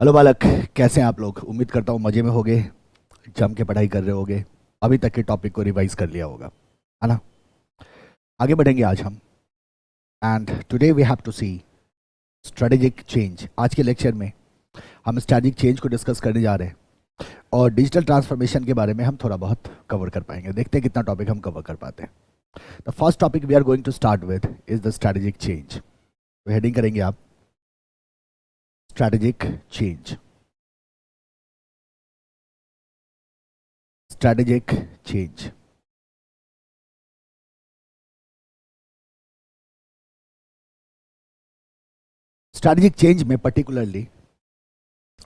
Hello बालक, कैसे हैं आप लोग? उम्मीद करता हूँ मज़े में होगे, जम के पढ़ाई कर रहे होगे, अभी तक के टॉपिक को रिवाइज कर लिया होगा, है ना? आगे बढ़ेंगे आज हम। And today we have to see strategic change. आज के लेक्चर में हम स्ट्रेटेजिक चेंज को डिस्कस करने जा रहे हैं और डिजिटल ट्रांसफॉर्मेशन के बारे में हम थोड़ा बहुत कवर कर पाएंगे। देखते हैं कितना टॉपिक हम कवर कर पाते हैं। The first topic we are going to start with is the strategic change. तो हेडिंग करेंगे आप strategic change. Strategic change. Strategic change में पर्टिकुलरली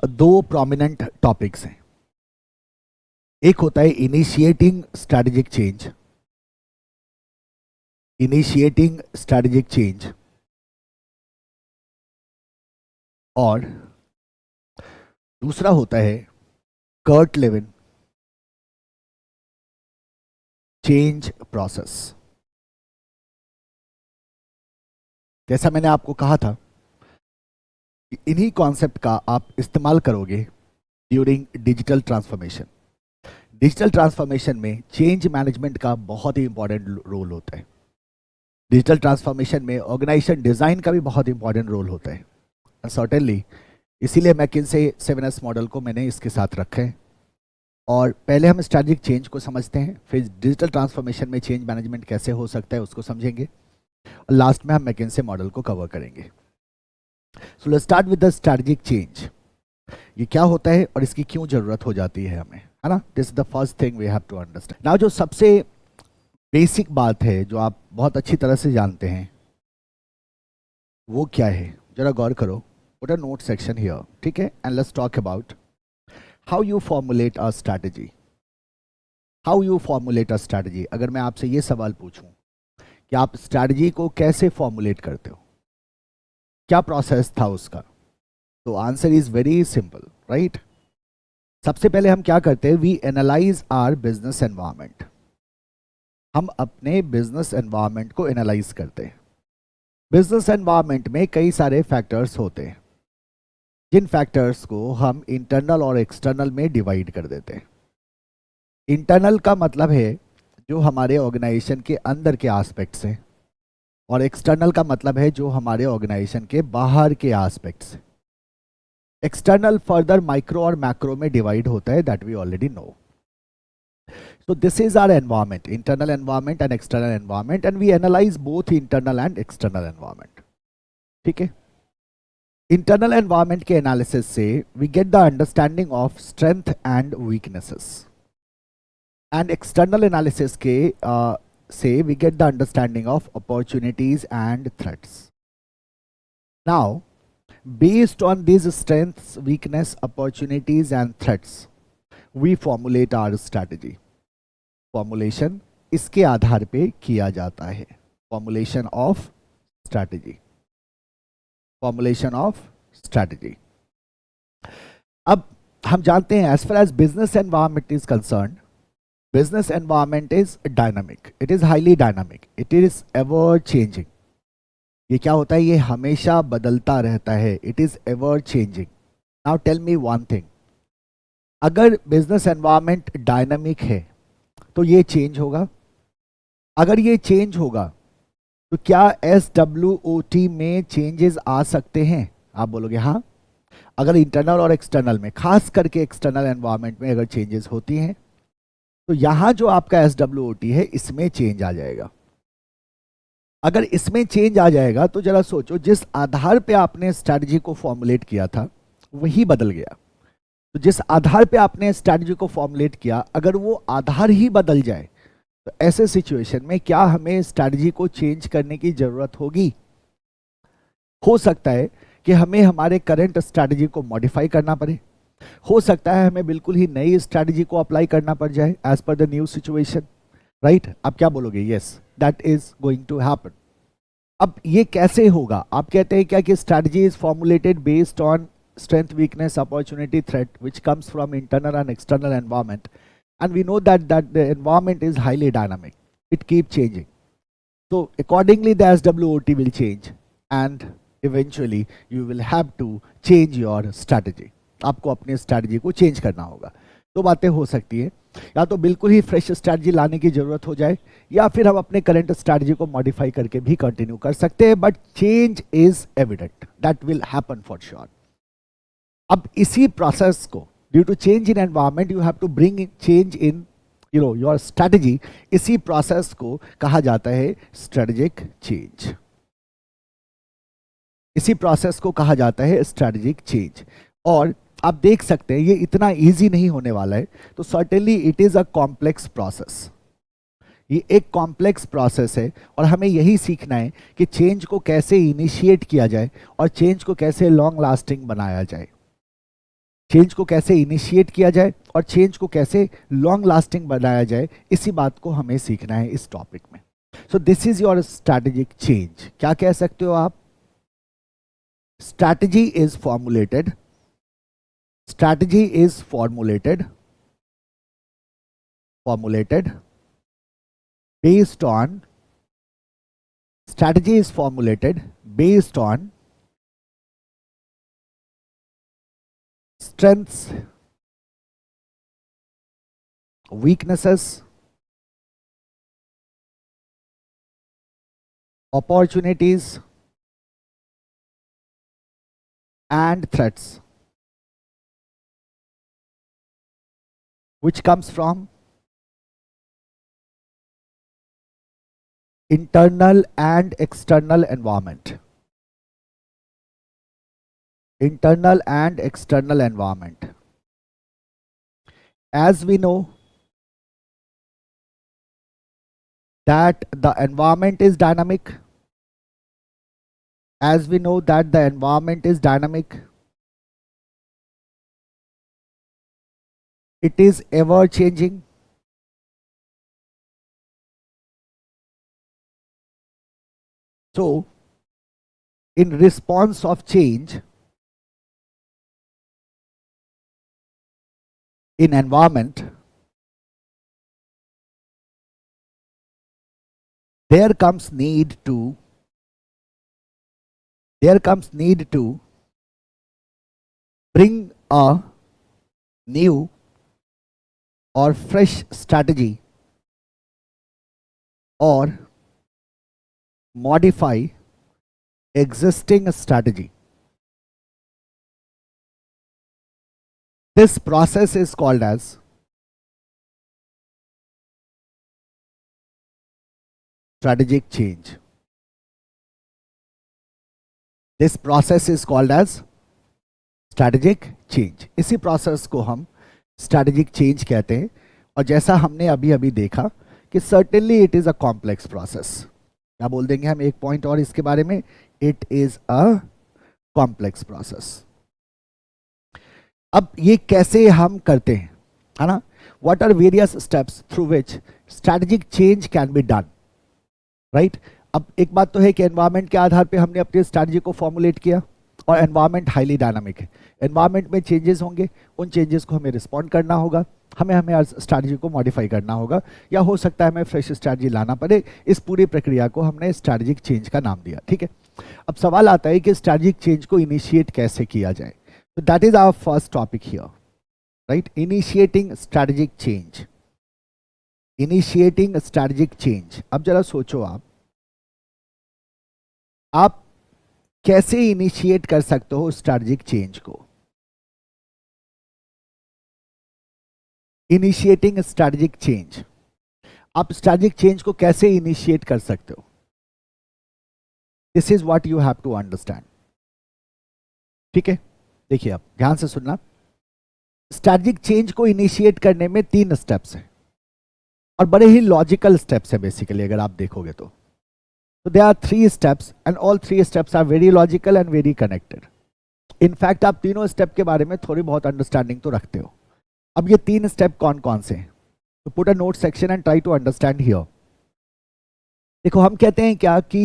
दो प्रोमिनेंट टॉपिक्स हैं। एक होता है initiating strategic change, initiating strategic change, और दूसरा होता है कर्ट लेविन चेंज प्रोसेस। जैसा मैंने आपको कहा था, इन्हीं कॉन्सेप्ट का आप इस्तेमाल करोगे during digital transformation. Digital transformation में चेंज मैनेजमेंट का बहुत ही इंपॉर्टेंट रोल होता है। डिजिटल ट्रांसफॉर्मेशन में ऑर्गेनाइजेशन डिजाइन का भी बहुत इंपॉर्टेंट रोल होता है। सर्टेनली इसीलिए मैकिन्से 7S मॉडल को मैंने इसके साथ रखा है। और पहले हम स्ट्रैटेजिक चेंज को समझते हैं, फिर डिजिटल ट्रांसफॉर्मेशन में चेंज मैनेजमेंट कैसे हो सकता है उसको समझेंगे, और लास्ट में हम मैकिन्से मॉडल को कवर करेंगे। So let's start with the strategic change. ये क्या होता है और इसकी क्यों जरूरत हो जाती है हमें, है ना? This is the first thing we have to understand. Now जो सबसे बेसिक बात है जो आप बहुत अच्छी तरह से जानते हैं वो क्या है, जरा गौर करो। Put a note section here, ठीक है? And let's talk about how you formulate a strategy. How you formulate a strategy. अगर मैं आपसे ये सवाल पूछूं कि आप स्ट्रैटेजी को कैसे फॉर्मुलेट करते हो, क्या प्रोसेस था उसका, तो answer is very simple, right? सबसे पहले हम क्या करते हैं, we analyse our business environment. हम अपने बिजनेस एनवायरनमेंट को एनालाइज करते हैं। बिजनेस एनवायरनमेंट में कई सारे फैक्टर्स होते हैं, जिन फैक्टर्स को हम इंटरनल और एक्सटर्नल में डिवाइड कर देते हैं। इंटरनल का मतलब है जो हमारे ऑर्गेनाइजेशन के अंदर के एस्पेक्ट्स हैं, और एक्सटर्नल का मतलब है जो हमारे ऑर्गेनाइजेशन के बाहर के एस्पेक्ट्स हैं। एक्सटर्नल फर्दर माइक्रो और मैक्रो में डिवाइड होता है, that we already know. So this is our environment, internal environment and external environment, and we analyze both internal and external environment. ठीक है? Internal environment के analysis से we get the understanding of strength and weaknesses, and external analysis के से we get the understanding of opportunities and threats. Now, based on these strengths, weakness, opportunities and threats, we formulate our strategy. Formulation इसके आधार पे किया जाता है, formulation of strategy, formulation of strategy. अब हम जानते हैं as far as business environment is concern, business environment is dynamic, it is highly dynamic, it is ever changing. ये क्या होता है, ये हमेशा बदलता रहता है, it is ever changing. Now tell me one thing, अगर बिजनेस एनवायरनमेंट डायनामिक है तो ये चेंज होगा। अगर ये चेंज होगा तो क्या SWOT में चेंजेस आ सकते हैं? आप बोलोगे हाँ। अगर इंटरनल और एक्सटर्नल में, खास करके एक्सटर्नल एनवायरनमेंट में अगर चेंजेस होती हैं तो यहां जो आपका SWOT है इसमें चेंज आ जाएगा। अगर इसमें चेंज आ जाएगा तो जरा सोचो, जिस आधार पे आपने स्ट्रैटेजी को फॉर्मुलेट किया था वही बदल गया। तो जिस आधार पे आपने स्ट्रैटेजी को फॉर्मुलेट किया, अगर वो आधार ही बदल जाए तो ऐसे सिचुएशन में क्या हमें स्ट्रैटेजी को चेंज करने की जरूरत होगी? हो सकता है कि हमें हमारे करंट स्ट्रैटेजी को मॉडिफाई करना पड़े, हो सकता है हमें बिल्कुल ही नई स्ट्रैटेजी को अप्लाई करना पड़ जाए as per the new situation, right? आप क्या बोलोगे? Yes, that is going to happen. अब ये कैसे होगा? आप कहते हैं क्या कि strategy is formulated based on strength, weakness, opportunity, threat, which comes from internal and external environment, and we know that the environment is highly dynamic, it keeps changing. So accordingly the SWOT will change, and eventually you will have to change your strategy. आपको अपनी strategy को change करना होगा। दो बातें हो सकती है, या तो बिल्कुल ही फ्रेश स्ट्रैटेजी लाने की जरूरत हो जाए, या फिर हम अपने करंट स्ट्रैटेजी को मॉडिफाई करके भी कंटिन्यू कर सकते हैं, but change is evident, that will happen for sure. अब इसी प्रोसेस को, due to change in environment you have to bring change in your strategy, इसी प्रोसेस को कहा जाता है स्ट्रेटेजिक चेंज। इसी प्रोसेस को कहा जाता है स्ट्रेटेजिक चेंज। और आप देख सकते हैं ये इतना इजी नहीं होने वाला है, तो certainly it is a complex process. ये एक कॉम्प्लेक्स प्रोसेस है और हमें यही सीखना है कि चेंज को कैसे इनिशिएट किया जाए और चेंज को कैसे लॉन्ग लास्टिंग बनाया जाए। चेंज को कैसे इनिशिएट किया जाए और चेंज को कैसे लॉन्ग लास्टिंग बनाया जाए, इसी बात को हमें सीखना है इस टॉपिक में। सो this is your strategic change. क्या कह सकते हो आप? Strategy is formulated, strategy is formulated based on, strategy is formulated based on strengths, weaknesses, opportunities and threats, which comes from internal and external environment. Internal and external environment. As we know that the environment is dynamic, as we know that the environment is dynamic, it is ever changing. So, in response of change in environment, there comes need to bring a new or fresh strategy or modify existing strategy. This process is called as strategic change. This process is called as strategic change. इसी process को हम strategic change कहते हैं। और जैसा हमने अभी अभी देखा कि certainly it is a complex process। क्या बोल देंगे हम एक पॉइंट और इसके बारे में? It is a complex process। अब ये कैसे हम करते हैं, है ना? What are various steps through which strategic change can be done, right? अब एक बात तो है कि एनवायरनमेंट के आधार पे हमने अपनी स्ट्रैटेजी को फॉर्मुलेट किया और एनवायरनमेंट हाईली डायनामिक है। एनवायरनमेंट में चेंजेस होंगे, उन चेंजेस को हमें रिस्पॉन्ड करना होगा, हमें स्ट्रैटेजी को मॉडिफाई करना होगा, या हो सकता है हमें फ्रेश स्ट्रैटेजी लाना पड़े। इस पूरी प्रक्रिया को हमने स्ट्रैटेजिक चेंज का नाम दिया, ठीक है। अब सवाल आता है कि स्ट्रैटेजिक चेंज को इनिशिएट कैसे किया जाए। तो that is our first topic here, right? Initiating strategic change, initiating strategic change. अब जरा सोचो आप कैसे इनिशिएट कर सकते हो स्ट्रैटेजिक चेंज को। इनिशिएटिंग स्ट्रैटेजिक चेंज, आप स्ट्रैटेजिक चेंज को कैसे इनिशिएट कर सकते हो? This is what you have to understand, ठीक है। देखिए आप ध्यान से सुनना। स्ट्रैटेजिक चेंज को इनिशिएट करने में 3 स्टेप्स हैं और बड़े ही लॉजिकल स्टेप्स हैं बेसिकली, अगर आप देखोगे तो। So there are 3 steps and all 3 steps are very logical and very connected. In fact आप तीनों स्टेप के बारे में थोड़ी बहुत अंडरस्टैंडिंग तो रखते हो। अब ये 3 स्टेप कौन कौन से हैं? तो put a note section and try to understand here. देखो हम कहते हैं क्या कि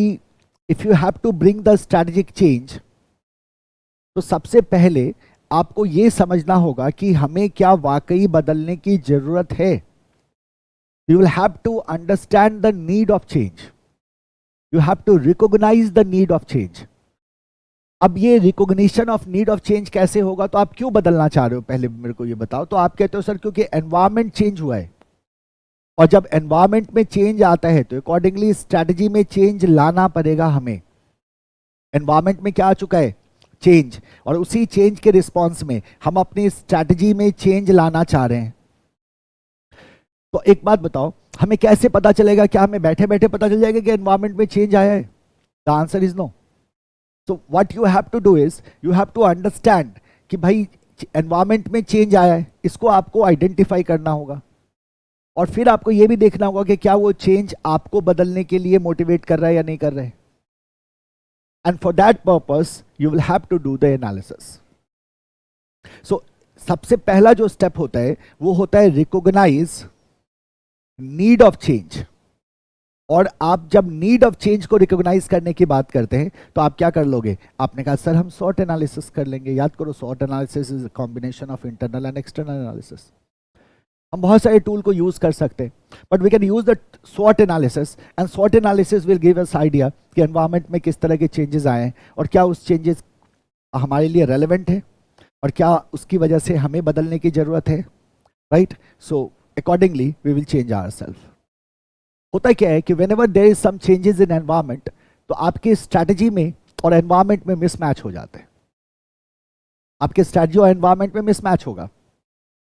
if you have to bring the strategic change, तो सबसे पहले आपको ये समझना होगा कि हमें क्या वाकई बदलने की जरूरत है। You will have to understand the need of change, you have to recognize the need of change, अब ये recognition of need of change कैसे होगा, तो आप क्यों बदलना चाह रहे हो पहले मेरे को ये बताओ। तो आप कहते हो सर क्योंकि एनवायरनमेंट चेंज हुआ है, और जब एनवायरनमेंट में चेंज आता है तो अकॉर्डिंगली स्ट्रैटेजी में चेंज लाना पड़ेगा हमें। एनवायरनमेंट में क्या आ चुका है, चेंज, और उसी चेंज के रिस्पॉन्स में हम अपनी स्ट्रैटेजी में चेंज लाना चाह रहे हैं। तो एक बात बताओ, हमें कैसे पता चलेगा, क्या हमें बैठे बैठे पता चल जाएगा कि एनवायरनमेंट में चेंज आया है? The answer is no. So what you have to do is you have to understand कि भाई एनवायरनमेंट में चेंज आया है, इसको आपको आइडेंटिफाई करना होगा, और फिर आपको यह भी देखना होगा कि क्या वो चेंज आपको बदलने के लिए मोटिवेट कर रहा है या नहीं कर रहा है। And for that purpose you will have to do the analysis. So सबसे पहला जो स्टेप होता है वो होता है रिकॉग्नाइज नीड ऑफ चेंज। और आप जब नीड ऑफ चेंज को रिकॉग्नाइज करने की बात करते हैं तो आप क्या कर लोगे, आपने कहा सर हम सॉर्ट एनालिसिस कर लेंगे। याद करो, sort analysis is a combination of internal and external analysis. हम बहुत सारे टूल को यूज कर सकते हैं, but we can use the स्वॉट analysis, and स्वॉट analysis will give us idea कि एनवायरनमेंट में किस तरह के चेंजेस आए हैं और क्या उस चेंजेस हमारे लिए रेलेवेंट है और क्या उसकी वजह से हमें बदलने की जरूरत है, right. So accordingly we will change ourself. होता क्या है कि whenever there is some changes in environment, तो आपकी स्ट्रैटेजी में और एनवायरनमेंट में मिसमैच हो जाते हैं। आपके स्ट्रैटेजी और एनवायरनमेंट में मिसमैच होगा।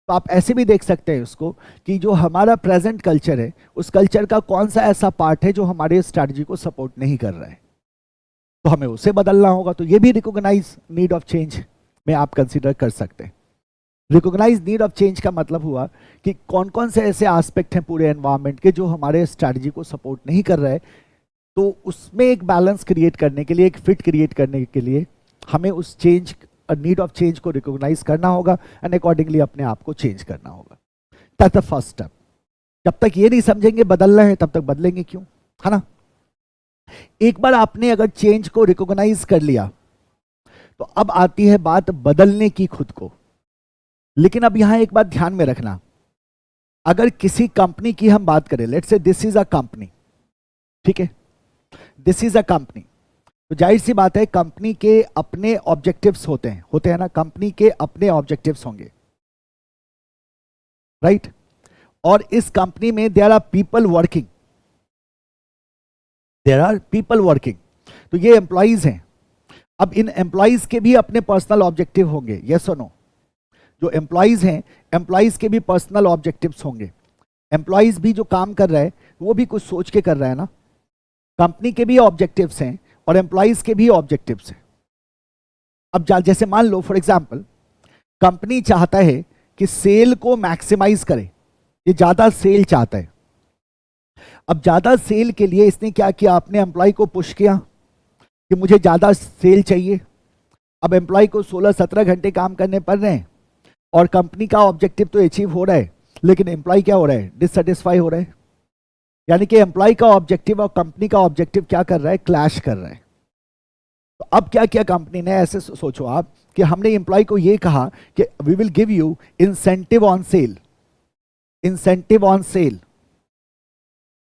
तो आप ऐसे भी देख सकते हैं उसको कि जो हमारा प्रेजेंट कल्चर है, उस कल्चर का कौन सा ऐसा पार्ट है जो हमारे स्ट्रैटेजी को सपोर्ट नहीं कर रहा है, तो हमें उसे बदलना होगा। तो ये भी रिकॉग्नाइज नीड ऑफ चेंज में आप कंसीडर कर सकते हैं। रिकॉग्नाइज नीड ऑफ चेंज का मतलब हुआ कि कौन कौन से ऐसे एस्पेक्ट हैं पूरे एनवायरनमेंट के जो हमारे स्ट्रैटेजी को सपोर्ट नहीं कर रहे हैं, तो उसमें एक बैलेंस क्रिएट करने के लिए, एक फिट क्रिएट करने के लिए हमें उस चेंज, नीड ऑफ चेंज को रिकॉग्नाइज करना होगा एंड अकॉर्डिंगली अपने आप को चेंज करना होगा। That's the first step. जब तक ये नहीं समझेंगे बदलना है, तब तक बदलेंगे क्यों, है ना। एक बार आपने अगर चेंज को रिकॉग्नाइज कर लिया, तो अब आती है बात बदलने की खुद को। लेकिन अब यहां एक बात ध्यान में रखना, अगर किसी कंपनी की हम बात करें, let's say this is a company, ठीक है, दिस इज अ कंपनी, तो जाहिर सी बात है कंपनी के अपने ऑब्जेक्टिव्स होते हैं ना, कंपनी के अपने ऑब्जेक्टिव्स होंगे, राइट। और इस कंपनी में देयर आर पीपल वर्किंग, तो ये एम्प्लॉइज हैं। अब इन एम्प्लॉइज के भी अपने पर्सनल ऑब्जेक्टिव होंगे, यस और नो। जो एम्प्लॉइज हैं, एम्प्लॉइज के भी पर्सनल ऑब्जेक्टिव्स होंगे। एम्प्लॉइज भी जो काम कर रहा है वो भी कुछ सोच के कर रहा है ना। कंपनी के भी ऑब्जेक्टिव्स हैं और एम्प्लॉइज के भी ऑब्जेक्टिव्स हैं। अब जैसे मान लो फॉर एग्जांपल, कंपनी चाहता है कि सेल को मैक्सिमाइज करे, ये ज्यादा सेल चाहता है। अब ज्यादा सेल के लिए इसने क्या किया, अपने एम्प्लॉय को पुश किया कि मुझे ज्यादा सेल चाहिए। अब एम्प्लॉय को 16-17 घंटे काम करने पड़ रहे हैं और कंपनी का ऑब्जेक्टिव तो अचीव हो रहा है, लेकिन एम्प्लॉय क्या हो रहा है, डिससेटिस्फाई हो रहा है। यानी कि एम्प्लॉय का ऑब्जेक्टिव और कंपनी का ऑब्जेक्टिव क्या कर रहा है, क्लैश कर रहा है। तो अब क्या किया कंपनी ने, ऐसे सोचो आप कि हमने एम्प्लॉय को ये कहा कि we will give you incentive on sale, incentive on sale.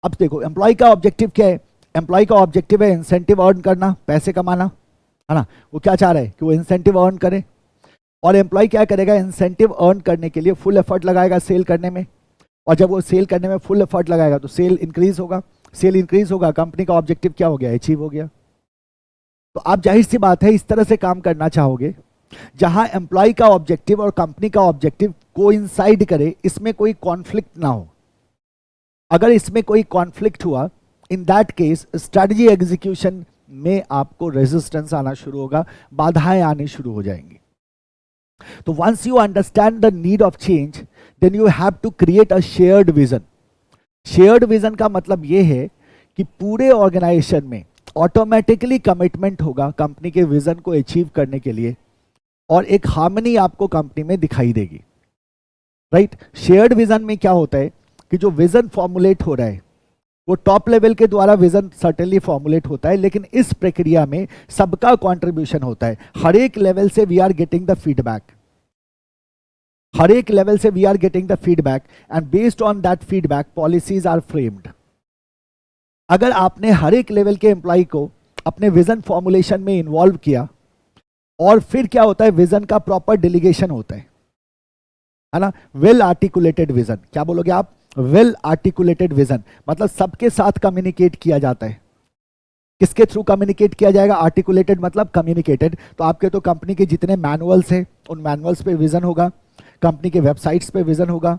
अब देखो एम्प्लॉय का ऑब्जेक्टिव क्या है, एम्प्लॉय का ऑब्जेक्टिव है इंसेंटिव अर्न करना, पैसे कमाना, है ना। वो क्या चाह रहा है कि वो इंसेंटिव अर्न करे, और एम्प्लॉय क्या करेगा, इंसेंटिव अर्न करने के लिए फुल एफर्ट लगाएगा सेल करने में। और जब वो सेल करने में फुल एफर्ट लगाएगा तो सेल इंक्रीज होगा, सेल इंक्रीज होगा, कंपनी का ऑब्जेक्टिव क्या हो गया, अचीव हो गया। तो आप जाहिर सी बात है इस तरह से काम करना चाहोगे जहां एम्प्लॉय का ऑब्जेक्टिव और कंपनी का ऑब्जेक्टिव कोइंसाइड करे, इसमें कोई कॉन्फ्लिक्ट ना हो। अगर इसमें कोई कॉन्फ्लिक्ट हुआ, इन दैट केस स्ट्रेटजी एग्जीक्यूशन में आपको रेजिस्टेंस आना शुरू होगा, बाधाएं आनी शुरू हो जाएंगी। तो once you understand the need of change, then you have to create a shared vision. Shared vision का मतलब यह है कि पूरे ऑर्गेनाइजेशन में ऑटोमेटिकली कमिटमेंट होगा कंपनी के विजन को अचीव करने के लिए, और एक हार्मनी आपको कंपनी में दिखाई देगी, राइट। शेयर्ड विजन में क्या होता है कि जो विजन फॉर्मुलेट हो रहा है वो टॉप लेवल के द्वारा विजन सर्टेनली फॉर्मुलेट होता है, लेकिन इस प्रक्रिया में सबका कंट्रीब्यूशन होता है। हर एक लेवल से we are getting the feedback, हर एक लेवल से we are getting the feedback, and based on that feedback policies are framed. अगर आपने हर एक लेवल के एम्प्लॉय को अपने विजन फॉर्मुलेशन में इन्वॉल्व किया, और फिर क्या होता है, विजन का प्रॉपर डेलीगेशन होता है ना। वेल आर्टिकुलेटेड विजन, क्या बोलोगे आप, वेल आर्टिकुलेटेड विजन, मतलब सबके साथ कम्युनिकेट किया जाता है। किसके थ्रू कम्युनिकेट किया जाएगा, आर्टिकुलेटेड मतलब कम्युनिकेटेड। तो आपके तो कंपनी के जितने मैनुअल्स हैं उन मैनुअल्स पे विजन होगा, कंपनी के वेबसाइट्स पे विजन होगा,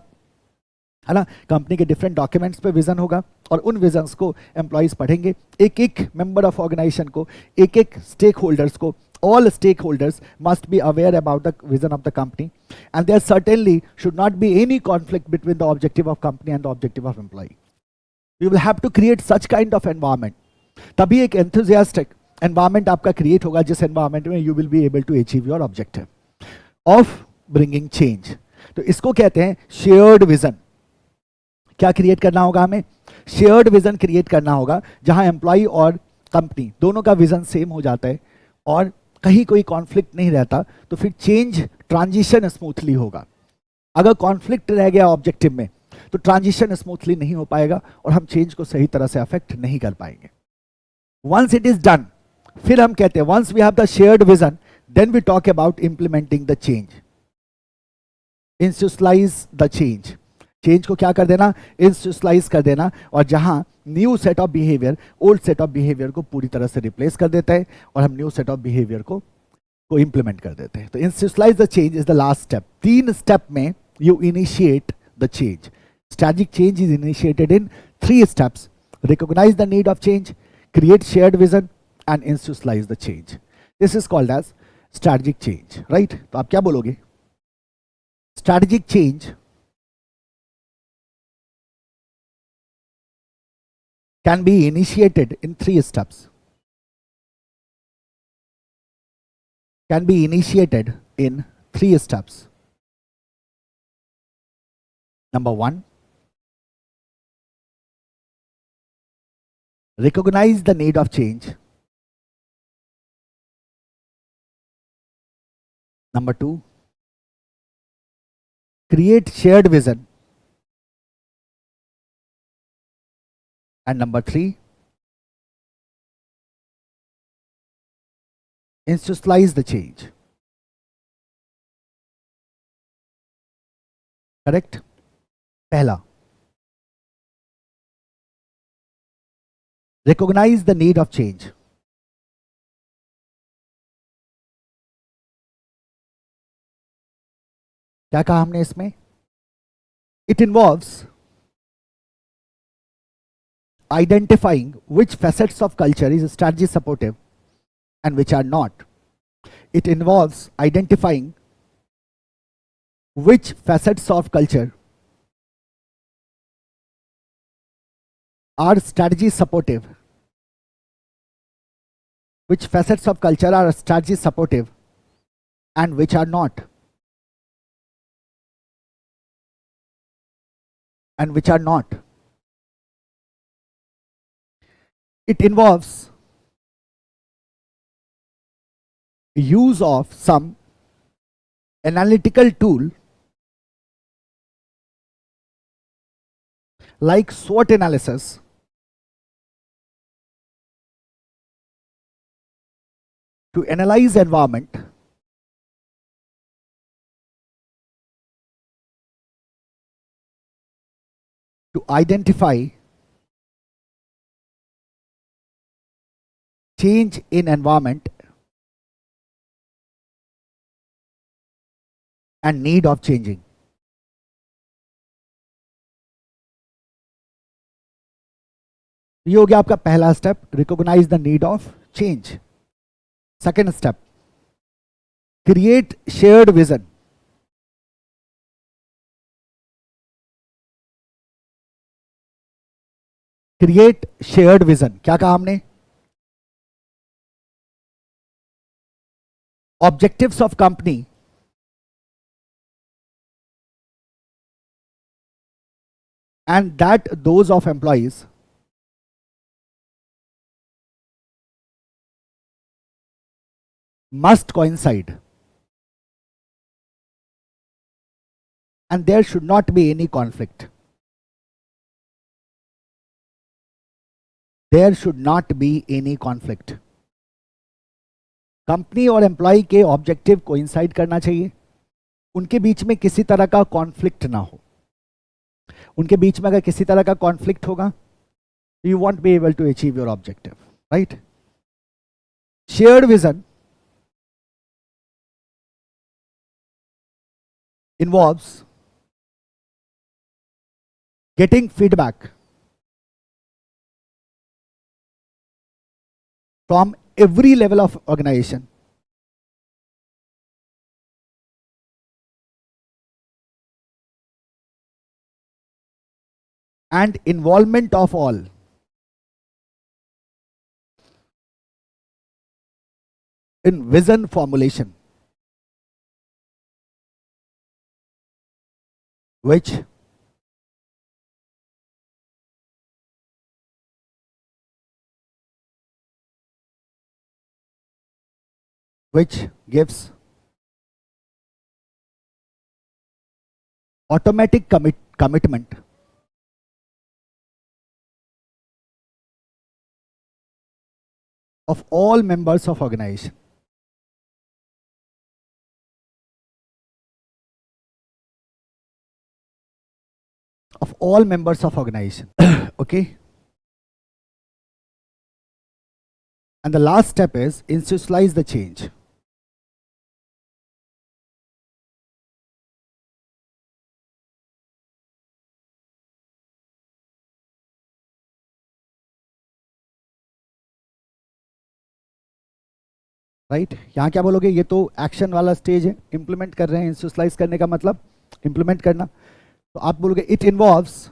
है ना, कंपनी के डिफरेंट डॉक्यूमेंट्स पे विजन होगा, और उन विजन्स को एम्प्लॉइज पढ़ेंगे, एक एक मेंबर ऑफ ऑर्गेनाइजेशन को, एक एक स्टेक होल्डर्स को। All stakeholders must be aware about the vision of the company, and there certainly should not be any conflict between the objective of company and the objective of employee. You will have to create such kind of environment. तभी एक enthusiastic environment आपका create होगा, जिस environment में you will be able to achieve your objective of bringing change. तो इसको कहते हैं shared vision. क्या क्रिएट करना होगा हमें, शेयर्ड विजन क्रिएट करना होगा, जहां एम्प्लॉय और कंपनी दोनों का विजन सेम हो जाता है और कहीं कोई कॉन्फ्लिक्ट नहीं रहता, तो फिर चेंज ट्रांजिशन स्मूथली होगा। अगर कॉन्फ्लिक्ट रह गया ऑब्जेक्टिव में तो ट्रांजिशन स्मूथली नहीं हो पाएगा और हम चेंज को सही तरह से अफेक्ट नहीं कर पाएंगे। वंस इट इज डन, फिर हम कहते हैं once we have the shared vision, then we talk about implementing the change, institutionalise the change. Change को क्या कर देना, इंस्टीट्यूशनलाइज कर देना, और जहां new set of behaviour old set of behaviour को पूरी तरह से रिप्लेस कर देता है और हम न्यू सेट ऑफ बिहेवियर को इंप्लीमेंट कर देते हैं। तो institutionalise the change is the last step. 3 step में you initiate the change. Strategic change is initiated in 3 steps: recognise the need of change, create shared vision and institutionalise the change. This is called as strategic change, right. तो आप क्या बोलोगे, strategic change can be initiated in 3 steps. Can be initiated in 3 steps. Number 1, recognize the need of change. Number 2, create shared vision. And number 3, institutionalize the change. Correct? पहला, recognize the need of change. क्या कहा हमने इसमें, it involves identifying which facets of culture is strategy supportive and which are not. It involves identifying which facets of culture are strategy supportive, which facets of culture are strategy supportive and which are not, and which are not. It involves use of some analytical tool like SWOT analysis to analyze environment to identify change in environment and need of changing. ये हो गया आपका पहला step, recognise the need of change. Second step, create shared vision. Create shared vision, क्या कहा हमने, objectives of company and that those of employees must coincide and there should not be any conflict. There should not be any conflict. Company और employ के objective coincide करना चाहिए, उनके बीच में किसी तरह का कॉन्फ्लिक्ट ना हो। उनके बीच में अगर किसी तरह का कॉन्फ्लिक्ट होगा, you won't be able to achieve your objective, right. Shared vision involves getting feedback from every level of organization and involvement of all in vision formulation, which gives automatic commitment of all members of organization. Of all members of organization. Okay. And the last step is institutionalize the change. Right, यहाँ क्या बोलोगे, ये तो action वाला stage है, implement कर रहे हैं। इंस्टीट्यूशनलाइज करने का मतलब इंप्लीमेंट करना, तो आप बोलोगे it involves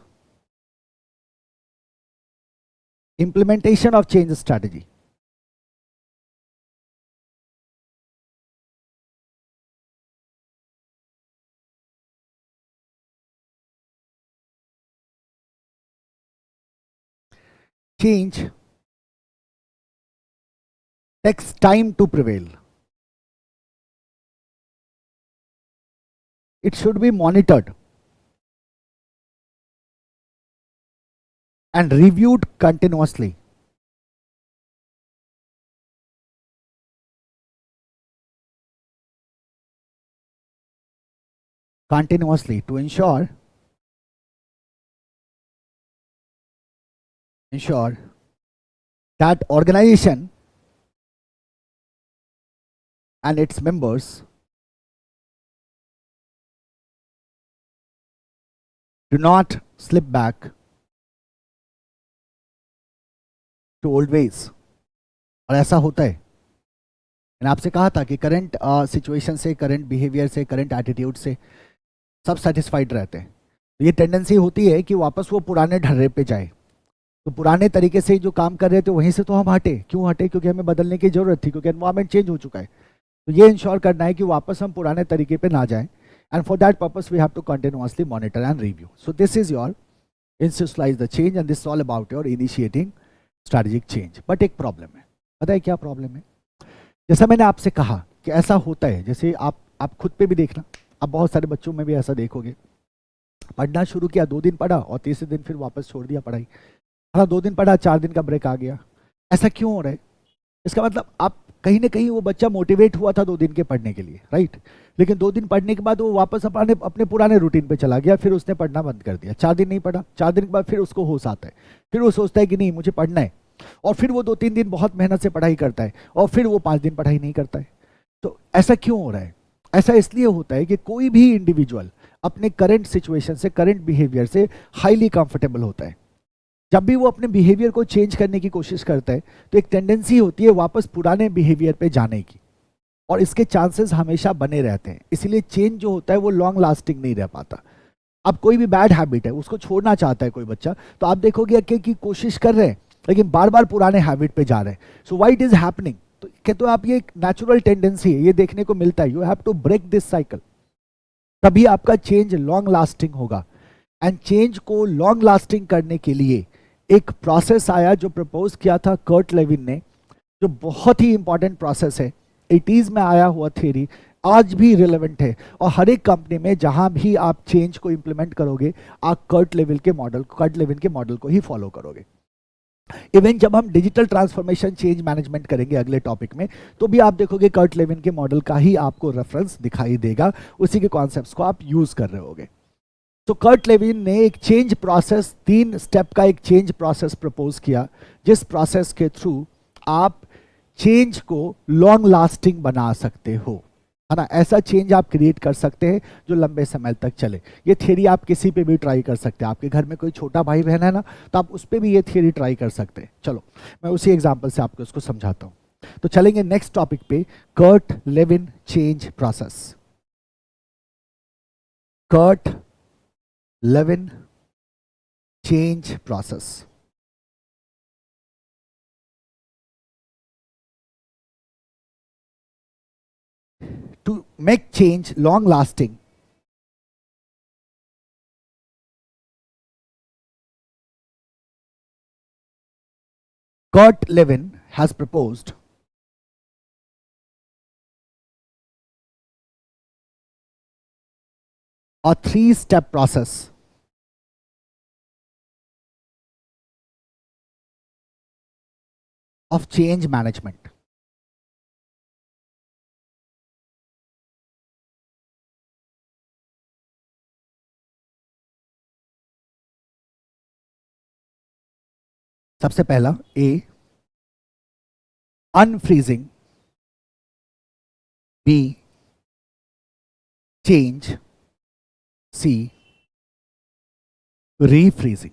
implementation of change strategy. Change takes time to prevail. It should be monitored and reviewed continuously. To ensure that organization and its members do not slip back to old ways. और ऐसा होता है, मैंने आपसे कहा था कि current situation से, करंट बिहेवियर से, करंट एटीट्यूड से सब सेटिस्फाइड रहते हैं। तो ये टेंडेंसी होती है कि वापस वो पुराने ढर्रे पे जाए। तो पुराने तरीके से जो काम कर रहे थे वहीं से तो हम हटे। क्यों हटे? क्योंकि हमें बदलने की जरूरत थी, क्योंकि एनवायरमेंट चेंज हो चुका है। तो ये इंश्योर करना है कि वापस हम पुराने तरीके पे ना जाएं, and for that purpose we have to continuously monitor and review. So this is your institutionalise the change and this all about your initiating strategic change. But एक प्रॉब्लम है, पता है क्या प्रॉब्लम है? जैसा मैंने आपसे कहा कि ऐसा होता है, जैसे आप खुद पे भी देखना, आप बहुत सारे बच्चों में भी ऐसा देखोगे, पढ़ना शुरू किया, 2 दिन पढ़ा और तीसरे दिन फिर वापस छोड़ दिया पढ़ाई। हाँ, 2 दिन पढ़ा, 4 दिन का ब्रेक आ गया। ऐसा क्यों हो रहा है? इसका मतलब आप कहीं ना कहीं वो बच्चा मोटिवेट हुआ था 2 दिन के पढ़ने के लिए, राइट, लेकिन 2 दिन पढ़ने के बाद वो वापस अपने पुराने रूटीन पे चला गया, फिर उसने पढ़ना बंद कर दिया। 4 दिन नहीं पढ़ा, 4 दिन के बाद फिर उसको होश आता है, फिर वो सोचता है कि नहीं मुझे पढ़ना है, और फिर वो 2-3 दिन बहुत मेहनत से पढ़ाई करता है, और फिर वो 5 दिन पढ़ाई नहीं करता है। तो ऐसा क्यों हो रहा है? ऐसा इसलिए होता है कि कोई भी इंडिविजुअल अपने करंट सिचुएशन से, करंट बिहेवियर से हाईली कंफर्टेबल होता है। जब भी वो अपने बिहेवियर को चेंज करने की कोशिश करता है तो एक टेंडेंसी होती है वापस पुराने बिहेवियर पे जाने की, और इसके चांसेस हमेशा बने रहते हैं। इसलिए चेंज जो होता है वो लॉन्ग लास्टिंग नहीं रह पाता। अब कोई भी बैड हैबिट है उसको छोड़ना चाहता है कोई बच्चा, तो आप देखोगे कि कोशिश कर रहे हैं लेकिन बार बार पुराने हैबिट पे जा रहे हैं। So why it is happening? तो कहते हो आप ये एक नेचुरल टेंडेंसी है, ये देखने को मिलता है। You have to break this cycle, तभी आपका चेंज लॉन्ग लास्टिंग होगा। एंड चेंज को लॉन्ग लास्टिंग करने के लिए एक प्रोसेस आया जो प्रपोज किया था कर्ट लेविन ने, जो बहुत ही इंपॉर्टेंट प्रोसेस है, 80s में आया हुआ थ्योरी, आज भी रिलेवेंट है। और हर एक कंपनी में जहां भी आप चेंज को इंप्लीमेंट करोगे, आप कर्ट लेविन के मॉडल को ही फॉलो करोगे। इवन जब हम डिजिटल ट्रांसफॉर्मेशन चेंज मैनेजमेंट करेंगे अगले टॉपिक में, तो भी आप देखोगे कर्ट लेविन के मॉडल का ही आपको रेफरेंस दिखाई देगा, उसी के कॉन्सेप्ट्स को आप यूज कर रहे होगे। तो कर्ट लेविन ने एक चेंज प्रोसेस, 3 स्टेप का एक चेंज प्रोसेस प्रपोज किया, जिस प्रोसेस के थ्रू आप चेंज को लॉन्ग लास्टिंग बना सकते हो, है ना। ऐसा चेंज आप क्रिएट कर सकते हैं जो लंबे समय तक चले। ये थियरी आप किसी पे भी ट्राई कर सकते हैं। आपके घर में कोई छोटा भाई बहन है ना, तो आप उस पर भी ये थियरी ट्राई कर सकते हैं। चलो मैं उसी एग्जांपल से आपको इसको समझाता हूं। तो चलेंगे नेक्स्ट टॉपिक पे, Kurt Lewin change process. Kurt Lewin change process. To make change long lasting, Kurt Lewin has proposed a 3-step process of change management. सबसे पहला A, unfreezing, B, change, C, refreezing.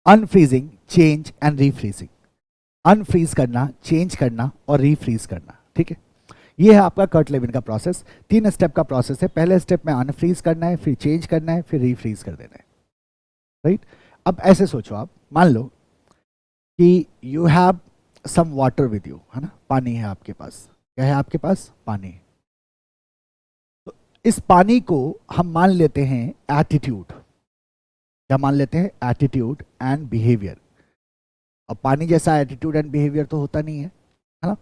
Unfreezing, change and refreezing. Unfreeze करना, change करना और refreeze करना, ठीक है। ये है आपका कर्ट लेविन का प्रोसेस। 3 स्टेप का प्रोसेस है। पहले स्टेप में अनफ्रीज करना है, फिर चेंज करना है, फिर रीफ्रीज कर देना है, राइट। अब ऐसे सोचो आप, मान लो कि you have some water with you, है ना, पानी है आपके पास। क्या है आपके पास? पानी। तो इस पानी को हम मान लेते हैं एटीट्यूड। क्या मान लेते हैं? Attitude and behaviour. अब पानी जैसा एटीट्यूड एंड बिहेवियर तो होता नहीं है ना।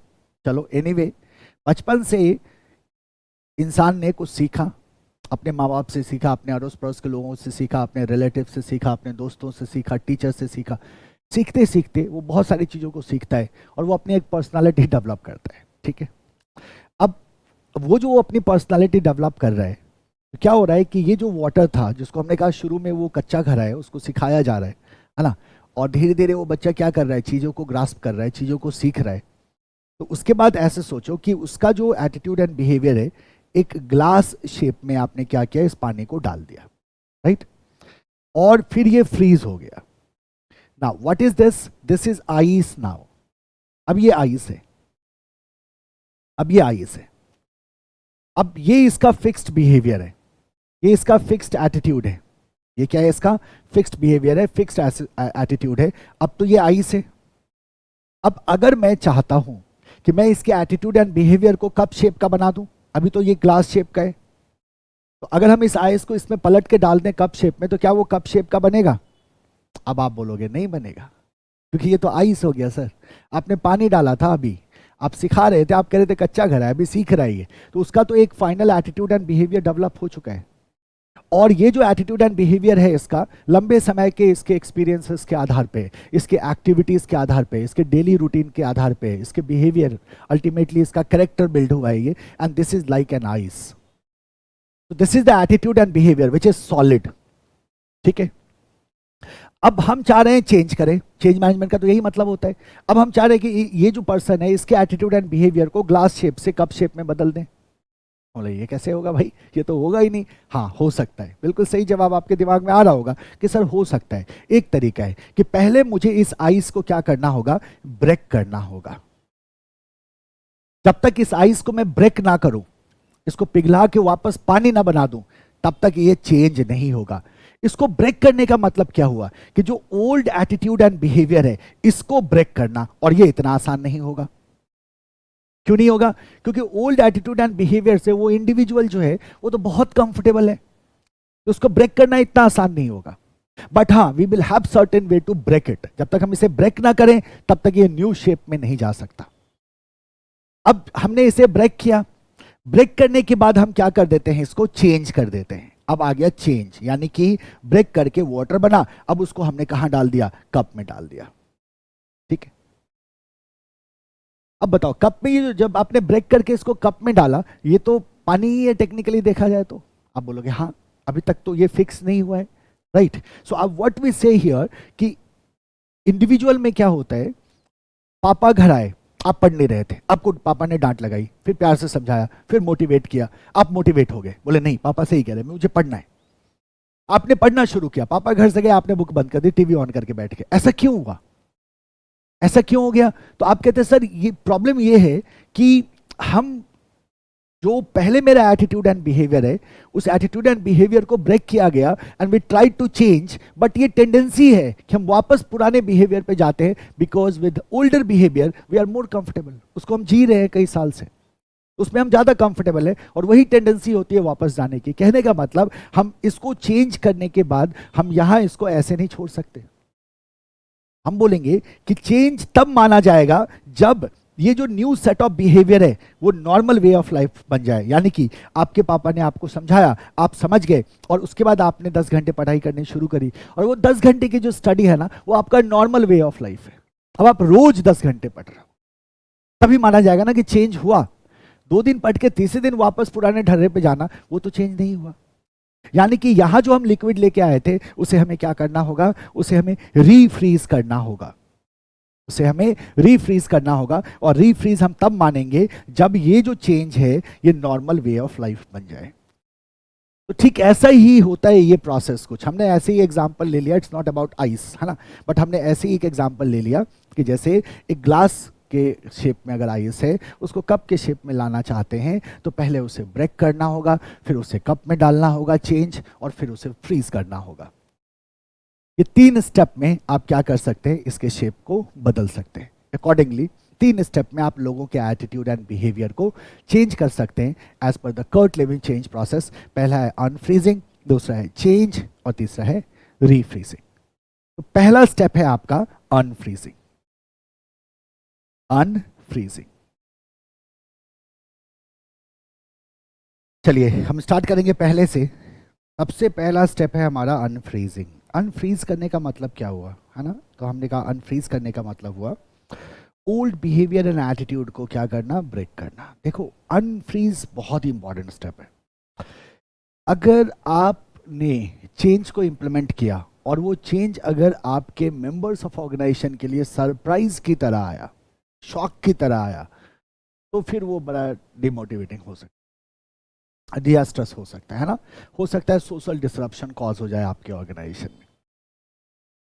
चलो एनीवे, बचपन से इंसान ने कुछ सीखा, अपने माँ बाप से सीखा, अपने अड़ोस पड़ोस के लोगों से सीखा, अपने रिलेटिव से सीखा, अपने दोस्तों से सीखा, टीचर से सीखा। सीखते सीखते वो बहुत सारी चीज़ों को सीखता है और वो अपनी एक पर्सनालिटी डेवलप करता है, ठीक है। अब वो अपनी पर्सनालिटी डेवलप कर रहा है, तो क्या हो रहा है कि ये जो वाटर था, जिसको हमने कहा शुरू में वो कच्चा घर है, उसको सिखाया जा रहा है ना। और धीरे धीरे वो बच्चा क्या कर रहा है? चीज़ों को ग्रास्प कर रहा है, चीज़ों को सीख रहा है। तो उसके बाद ऐसे सोचो कि उसका जो एटीट्यूड एंड बिहेवियर है, एक ग्लास शेप में आपने क्या किया? इस पानी को डाल दिया, राइट। और फिर ये फ्रीज हो गया। Now what is this? This is ice now. अब ये आइस है, अब ये आइस है। अब ये इसका फिक्स्ड बिहेवियर है, ये इसका फिक्स्ड एटीट्यूड है। ये क्या है? इसका फिक्स्ड बिहेवियर है, फिक्स्ड एटीट्यूड है। अब तो ये आइस है। अब अगर मैं चाहता हूं कि मैं इसके एटीट्यूड एंड बिहेवियर को कप शेप का बना दूं, अभी तो ये ग्लास शेप का है, तो अगर हम इस आइस को इसमें पलट के डाल दें कप शेप में, तो क्या वो कप शेप का बनेगा? अब आप बोलोगे नहीं बनेगा, क्योंकि ये तो आइस हो गया सर। आपने पानी डाला था, अभी आप सिखा रहे थे, आप कह रहे थे कच्चा घर है, अभी सीख रहा है, तो उसका तो एक final attitude and behaviour develop हो चुका है। और ये जो एटीट्यूड एंड बिहेवियर है इसका, लंबे समय के इसके एक्सपीरियंसेस के आधार पे, इसके एक्टिविटीज के आधार पे, इसके डेली रूटीन के आधार पे, इसके बिहेवियर, अल्टीमेटली इसका कैरेक्टर बिल्ड हुआ है ये। And this is like an ice. तो this is the attitude and behaviour which is solid, ठीक है। अब हम चाह रहे हैं चेंज करें। चेंज मैनेजमेंट का तो यही मतलब होता है। अब हम चाह रहे हैं कि ये जो पर्सन है, इसके एटीट्यूड एंड बिहेवियर को ग्लास शेप से कप शेप में बदल दें। बोले ये कैसे होगा भाई? ये तो होगा ही नहीं। हाँ, हो सकता है। बिल्कुल सही जवाब आपके दिमाग में आ रहा होगा कि सर हो सकता है। एक तरीका है कि पहले मुझे इस आइस को क्या करना होगा? ब्रेक करना होगा। जब तक इस आइस को मैं ब्रेक ना करूं, इसको पिघला के वापस पानी ना बना दूं, तब तक ये चेंज नहीं होगा। इसको ब्रेक करने का मतलब क्या हुआ कि जो ओल्ड एटीट्यूड एंड बिहेवियर है, इसको ब्रेक करना, और ये इतना आसान नहीं होगा। क्यों नहीं होगा? क्योंकि ओल्ड एटीट्यूड एंड बिहेवियर से वो इंडिविजुअल जो है वो तो बहुत कंफर्टेबल है, तो उसको ब्रेक करना इतना आसान नहीं होगा। बट हाँ, we will have certain way to break it. जब तक हम इसे ब्रेक ना करें, तब तक ये न्यू शेप में नहीं जा सकता। अब हमने इसे ब्रेक किया, ब्रेक करने के बाद हम क्या कर देते हैं? इसको चेंज कर देते हैं। अब आ गया चेंज, यानी कि ब्रेक करके वाटर बना, अब उसको हमने कहां डाल दिया, कप में डाल दिया। ठीक है, अब बताओ कप में, ये जब आपने ब्रेक करके इसको कप में डाला, ये तो पानी ही है टेक्निकली देखा जाए तो। आप बोलोगे हाँ, अभी तक तो ये फिक्स नहीं हुआ है, राइट। सो अब व्हाट वी से हियर कि इंडिविजुअल में क्या होता है, पापा घर आए, आप पढ़ नहीं रहे थे, आपको पापा ने डांट लगाई, फिर प्यार से समझाया, फिर मोटिवेट किया, आप मोटिवेट हो गए, बोले नहीं पापा सही कह रहे हैं, मुझे पढ़ना है। आपने पढ़ना शुरू किया, पापा घर से गए, आपने बुक बंद कर दी, टीवी ऑन करके बैठ गए। ऐसा क्यों हुआ, ऐसा क्यों हो गया? तो आप कहते हैं सर ये प्रॉब्लम ये है कि हम जो पहले मेरा एटीट्यूड एंड बिहेवियर है, उस एटीट्यूड एंड बिहेवियर को ब्रेक किया गया and we try to change, but ये टेंडेंसी है कि हम वापस पुराने बिहेवियर पे जाते हैं, because with older behaviour we are more comfortable. उसको हम जी रहे हैं कई साल से, उसमें हम ज्यादा कंफर्टेबल है, और वही टेंडेंसी होती है वापस जाने की। कहने का मतलब हम इसको चेंज करने के बाद हम यहां इसको ऐसे नहीं छोड़ सकते। हम बोलेंगे कि चेंज तब माना जाएगा जब ये जो न्यू सेट ऑफ बिहेवियर है वो नॉर्मल वे ऑफ लाइफ बन जाए। यानी कि आपके पापा ने आपको समझाया, आप समझ गए, और उसके बाद आपने 10 घंटे पढ़ाई करनी शुरू करी, और वो 10 घंटे की जो स्टडी है ना, वो आपका नॉर्मल वे ऑफ लाइफ है। अब आप रोज 10 घंटे पढ़ रहे हो, तभी माना जाएगा ना कि चेंज हुआ। 2 दिन पढ़ के तीसरे दिन वापस पुराने ढर्रे पे जाना, वो तो चेंज नहीं हुआ। यानी कि यहां जो हम लिक्विड लेके आए थे, उसे हमें क्या करना होगा, उसे हमें रीफ्रीज करना होगा, उसे हमें रीफ्रीज करना होगा। और रीफ्रीज हम तब मानेंगे जब ये जो चेंज है ये नॉर्मल वे ऑफ लाइफ बन जाए। तो ठीक ऐसा ही होता है ये प्रोसेस। कुछ हमने ऐसे ही एग्जांपल ले लिया, इट्स नॉट अबाउट आइस, है ना, बट हमने ऐसे ही एक एग्जांपल ले लिया कि जैसे एक ग्लास के शेप में अगर आइस है, उसको कप के शेप में लाना चाहते हैं, तो पहले उसे ब्रेक करना होगा, फिर उसे कप में डालना होगा चेंज, और फिर उसे फ्रीज करना होगा। ये 3 स्टेप में आप क्या कर सकते हैं, इसके शेप को बदल सकते हैं। अकॉर्डिंगली 3 स्टेप में आप लोगों के एटीट्यूड एंड बिहेवियर को चेंज कर सकते हैं as per the Kurt Lewin change process. पहला है अनफ्रीजिंग, दूसरा है चेंज, और तीसरा है रीफ्रीजिंग। तो पहला स्टेप है आपका अनफ्रीजिंग। अनफ्रीजिंग, चलिए हम स्टार्ट करेंगे पहले से। सबसे पहला स्टेप है हमारा अनफ्रीजिंग। अनफ्रीज करने का मतलब क्या हुआ, है ना, तो हमने कहा अनफ्रीज करने का मतलब हुआ ओल्ड बिहेवियर एंड एटीट्यूड को क्या करना, ब्रेक करना। देखो अनफ्रीज बहुत ही इंपॉर्टेंट स्टेप है। अगर आपने चेंज को इंप्लीमेंट किया और वो चेंज अगर आपके मेंबर्स ऑफ ऑर्गेनाइजेशन के लिए सरप्राइज की तरह आया, शॉक की तरह आया, तो फिर वो बड़ा डिमोटिवेटिंग हो सकता है, डिजास्टर्स हो सकता है ना, हो सकता है सोशल डिसरप्शन कॉज हो जाए आपके ऑर्गेनाइजेशन में।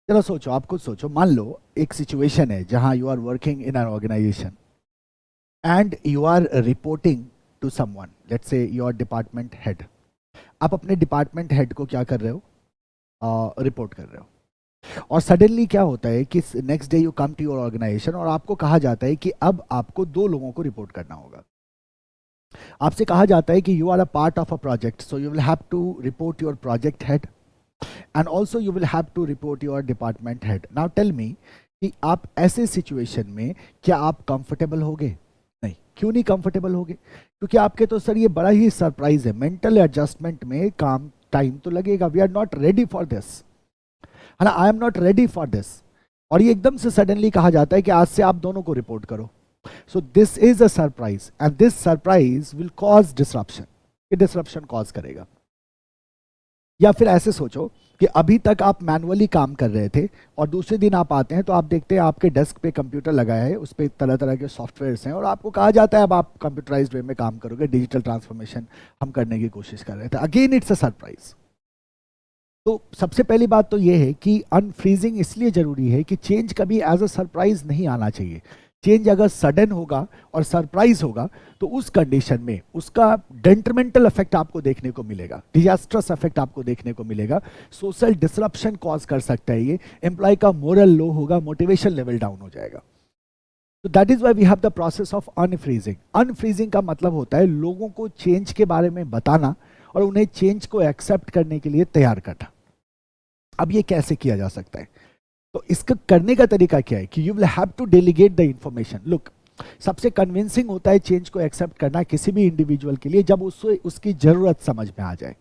चलो सोचो, आप खुद सोचो, मान लो एक सिचुएशन है जहां you are working in an organisation and you are reporting to someone, let's say your department head. आप अपने डिपार्टमेंट हेड को क्या कर रहे हो, रिपोर्ट कर रहे हो, और सडनली क्या होता है कि next day you come to your organisation और आपको कहा जाता है कि अब आपको 2 लोगों को रिपोर्ट करना होगा। आपसे कहा जाता है कि you are a part of a project, so you will have to report your project head and also you will have to report your department head. Now tell me कि आप ऐसे सिचुएशन में क्या आप कंफर्टेबल होगे? नहीं। क्यों नहीं कंफर्टेबल होगे? क्योंकि आपके तो सर ये बड़ा ही सरप्राइज है, मेंटल एडजस्टमेंट में काम टाइम तो लगेगा, we are not ready for this, है ना, I am not ready for this. और ये एकदम से सडनली कहा जाता है कि आज से आप दोनों को रिपोर्ट करो। सो this is a surprise and this surprise will cause disruption, ये डिसरप्शन कॉज करेगा। या फिर ऐसे सोचो कि अभी तक आप मैनुअली काम कर रहे थे और दूसरे दिन आप आते हैं तो आप देखते हैं आपके डेस्क पे कंप्यूटर लगाया है, उस पर तरह तरह के सॉफ्टवेयर्स हैं और आपको कहा जाता है अब आप कंप्यूटराइज्ड वे में काम करोगे, डिजिटल ट्रांसफॉर्मेशन हम करने की कोशिश कर रहे थे। Again it's a surprise. तो सबसे पहली बात तो ये है कि अनफ्रीजिंग इसलिए जरूरी है कि चेंज कभी एज अ सरप्राइज नहीं आना चाहिए। चेंज अगर सडन होगा और सरप्राइज होगा तो उस कंडीशन में उसका डेट्रिमेंटल इफेक्ट आपको देखने को मिलेगा, डिजास्टर्स इफेक्ट आपको देखने को मिलेगा, सोशल डिसरप्शन कॉज कर सकता है, ये एम्प्लॉय का मोरल लो होगा, मोटिवेशन लेवल डाउन हो जाएगा। तो that is why we have the process of unfreezing. Unfreezing का मतलब होता है लोगों को चेंज के बारे में बताना और उन्हें चेंज को एक्सेप्ट करने के लिए तैयार करना। अब ये कैसे किया जा सकता है? तो इसका करने का तरीका क्या है कि you will have to delegate the information. Look, सबसे कन्विंसिंग होता है चेंज को एक्सेप्ट करना किसी भी इंडिविजुअल के लिए जब उससे उसकी जरूरत समझ में आ जाए,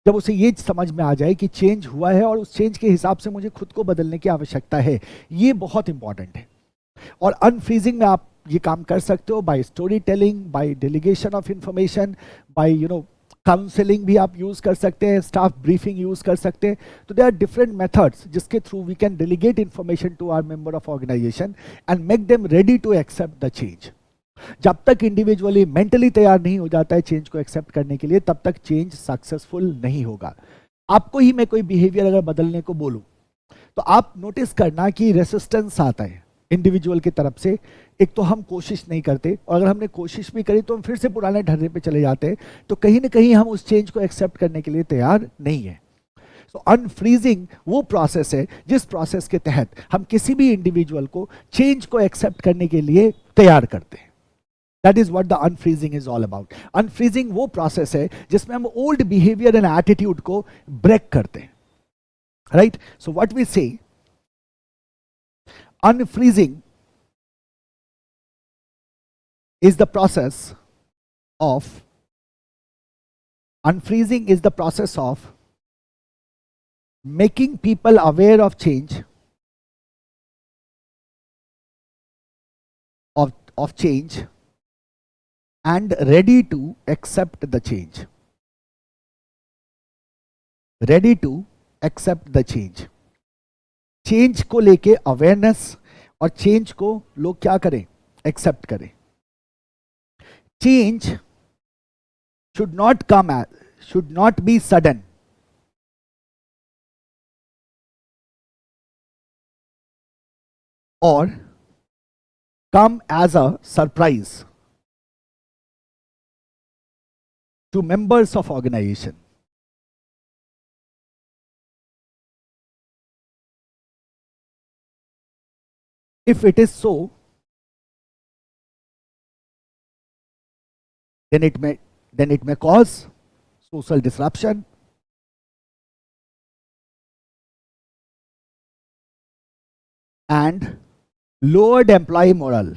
जब उसे ये समझ में आ जाए कि चेंज हुआ है और उस चेंज के हिसाब से मुझे खुद को बदलने की आवश्यकता है, ये बहुत इंपॉर्टेंट है। और अनफ्रीजिंग में आप ये काम कर सकते हो by story telling, by delegation of information, by counselling भी आप यूज कर सकते हैं, स्टाफ ब्रीफिंग यूज कर सकते हैं। तो दे आर डिफरेंट मेथड्स जिसके through we can delegate information to our member of organisation and make them ready to accept the change. जब तक इंडिविजुअली मेंटली तैयार नहीं हो जाता है चेंज को एक्सेप्ट करने के लिए, तब तक चेंज सक्सेसफुल नहीं होगा। आपको ही मैं कोई बिहेवियर अगर बदलने को बोलूं, तो आप नोटिस करना कि रेसिस्टेंस आता है इंडिविजुअल की तरफ से। एक तो हम कोशिश नहीं करते, और अगर हमने कोशिश भी करी तो हम फिर से पुराने ढर्रे पे चले जाते हैं। तो कहीं ना कहीं हम उस चेंज को एक्सेप्ट करने के लिए तैयार नहीं है। सो अनफ्रीजिंग वो प्रोसेस है जिस प्रोसेस के तहत हम किसी भी इंडिविजुअल को चेंज को एक्सेप्ट करने के लिए तैयार करते हैं। That is what the unfreezing is all about. Unfreezing वो प्रोसेस है जिसमें हम ओल्ड बिहेवियर एंड एटीट्यूड को ब्रेक करते हैं, right. So what we say, unfreezing is the process of making people aware of change, of change and ready to accept the change, ready to accept the change। Change को लेके awareness और change को लोग क्या करें, accept करें। Change should not be sudden, और come as a surprise to members of organisation. If it is so, then it may cause social disruption and lowered employee morale.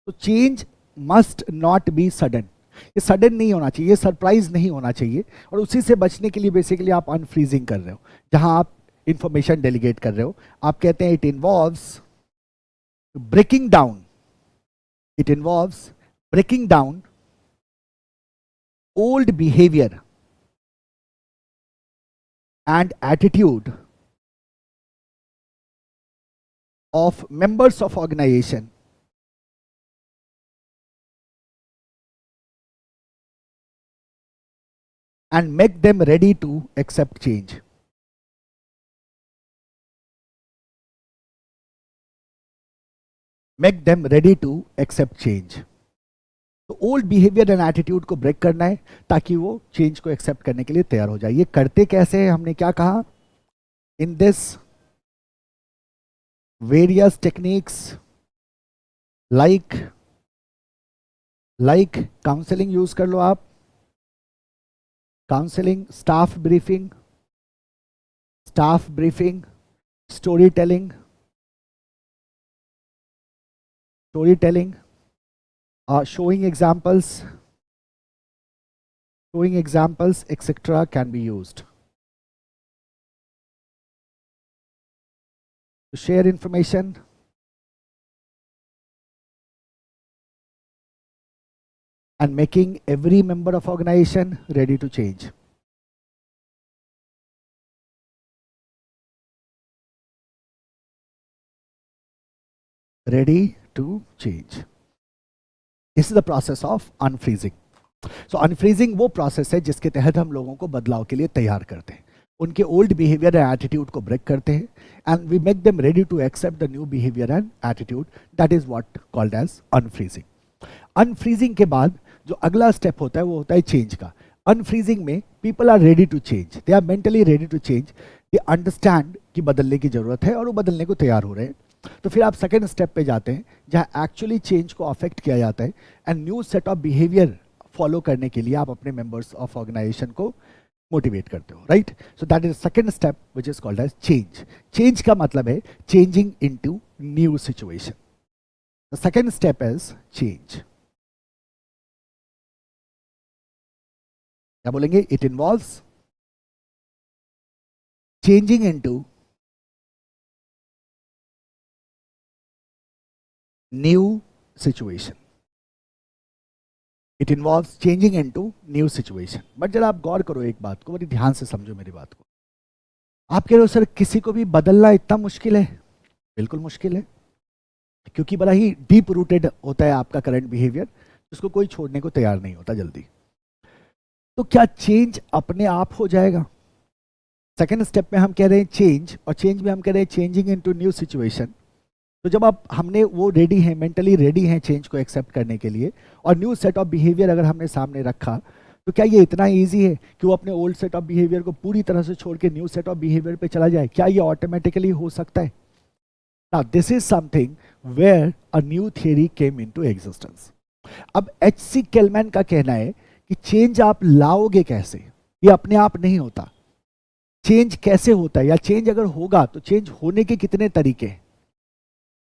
So change must not be sudden. ये sudden नहीं होना चाहिए, ये surprise नहीं होना चाहिए। और उसी से बचने के लिए बेसिकली आप अनफ्रीजिंग कर रहे हो, जहां आप इंफॉर्मेशन डेलीगेट कर रहे हो। आप कहते हैं it involves breaking down old behaviour and attitude of members of organisation and make them ready to accept change. Make them ready to accept change. तो ओल्ड बिहेवियर एंड एटीट्यूड को break करना है ताकि वो चेंज को accept करने के लिए तैयार हो जाए। ये करते कैसे है, हमने क्या कहा, in this various techniques like counselling use कर लो आप, counselling, staff briefing, story telling, showing examples, etc. can be used to share information and making every member of organization ready to change. Ready to change. This is the process of unfreezing. So unfreezing वो process है जिसके तहत हम लोगों को बदलाव के लिए तैयार करते हैं, उनके ओल्ड बिहेवियर एंड एटीट्यूड को ब्रेक करते हैं, and we make them ready to accept the new behaviour and attitude. That is what called as unfreezing. Unfreezing के बाद जो अगला स्टेप होता है वो होता है चेंज का। अनफ्रीजिंग में people are ready to change, they are mentally ready to change, they understand कि बदलने की जरूरत है और वो बदलने को तैयार हो रहे हैं। तो फिर आप सेकेंड स्टेप पे जाते हैं जहां एक्चुअली चेंज को अफेक्ट किया जाता है, and new set of behaviour follow करने के लिए आप अपने मेंबर्स ऑफ ऑर्गेनाइजेशन को मोटिवेट करते हो, right. So that is second step which is called as change. Change का मतलब है changing into new situation. The second step is change. क्या बोलेंगे? It involves changing into new situation. It involves changing into new situation. But जरा आप गौर करो एक बात को, बड़ी ध्यान से समझो मेरी बात को. आप कह रहे हो सर किसी को भी बदलना इतना मुश्किल है? बिल्कुल मुश्किल है, क्योंकि बड़ा ही डीप रूटेड होता है आपका करंट बिहेवियर, जिसको कोई छोड़ने को तैयार नहीं होता जल्दी. तो क्या चेंज अपने आप हो जाएगा? सेकेंड स्टेप में हम कह रहे हैं चेंज, और चेंज में हम कह रहे हैं चेंजिंग इनटू न्यू सिचुएशन. तो जब आप हमने वो रेडी हैं, मेंटली रेडी हैं चेंज को एक्सेप्ट करने के लिए, और न्यू सेट ऑफ बिहेवियर अगर हमने सामने रखा, तो क्या ये इतना इजी है कि वो अपने ओल्ड सेट ऑफ बिहेवियर को पूरी तरह से छोड़ के न्यू सेट ऑफ बिहेवियर पे चला जाए? क्या ये ऑटोमेटिकली हो सकता है? Now this is something where a new theory came into existence. अब एच.सी. केलमैन का कहना है कि चेंज आप लाओगे कैसे? ये अपने आप नहीं होता. चेंज कैसे होता है, या चेंज अगर होगा तो चेंज होने के कितने तरीके हैं?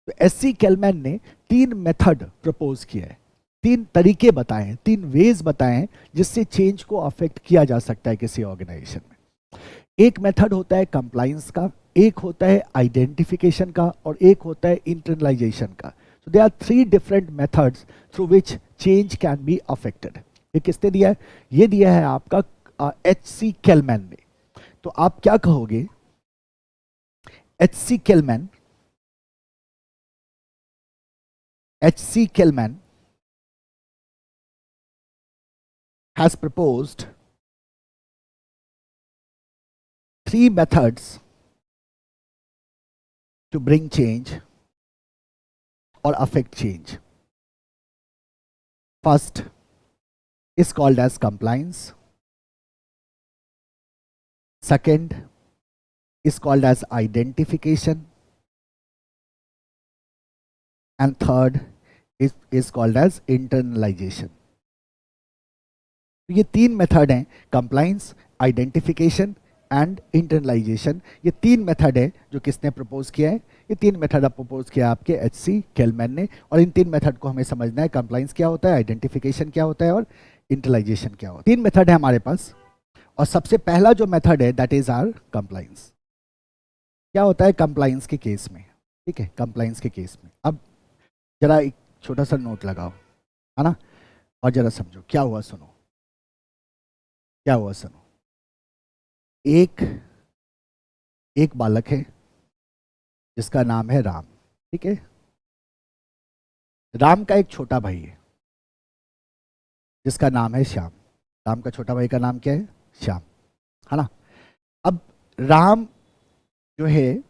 तो एच.सी. केलमैन ने 3 मेथड प्रपोज किया है, 3 तरीके बताए हैं, 3 वेज बताए हैं जिससे चेंज को अफेक्ट किया जा सकता है किसी ऑर्गेनाइजेशन में. एक मेथड होता है कंप्लायंस का, एक होता है आइडेंटिफिकेशन का, और एक होता है इंटरनलाइजेशन का. So they are 3 different methods through which change can be affected. ये किसने दिया है? ये दिया है आपका एच.सी. केलमैन ने. तो आप क्या कहोगे? एच.सी. केलमैन has proposed 3 methods to bring change or affect change. First is called as compliance. Second is called as identification. And third is called as internalization. तो ये 3 मेथड हैं, कंप्लायंस, आइडेंटिफिकेशन एंड इंटरनलाइजेशन. ये 3 मेथड है जो किसने propose किया है? ये 3 मेथड आप प्रपोज किया आपके एच.सी. केलमैन ने. और इन 3 मेथड को हमें समझना है, कंप्लायंस क्या होता है, आइडेंटिफिकेशन क्या होता है, और इंटरनलाइजेशन क्या होता है. 3 मेथड है हमारे पास, और सबसे पहला जो मेथड है दैट इज आर कंप्लायंस. क्या होता है कंप्लायंस के केस में? ठीक है, कंप्लायंस के केस में अब जरा एक छोटा सा नोट लगाओ, है ना, और जरा समझो क्या हुआ. सुनो क्या हुआ, सुनो. एक बालक है जिसका नाम है राम. ठीक है, राम का एक छोटा भाई है जिसका नाम है श्याम. राम का छोटा भाई का नाम क्या है? श्याम, है ना. अब राम जो है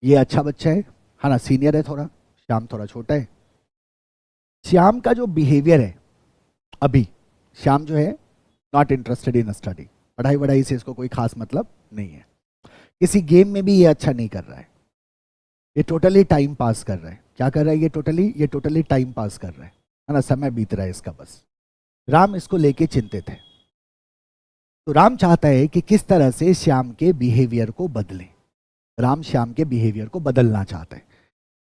ये अच्छा बच्चा है ना, सीनियर है थोड़ा, श्याम थोड़ा छोटा है. श्याम का जो बिहेवियर है अभी, श्याम जो है नॉट इंटरेस्टेड इन स्टडी, पढ़ाई वढ़ाई से इसको कोई खास मतलब नहीं है. किसी गेम में भी ये अच्छा नहीं कर रहा है, ये टोटली टाइम पास कर रहा है. क्या कर रहा है? ये टोटली टाइम पास कर रहा है ना, समय बीत रहा है इसका बस. राम इसको लेके चिंतित है. तो राम चाहता है कि किस तरह से श्याम के बिहेवियर को बदले. राम श्याम के बिहेवियर को बदलना चाहता है.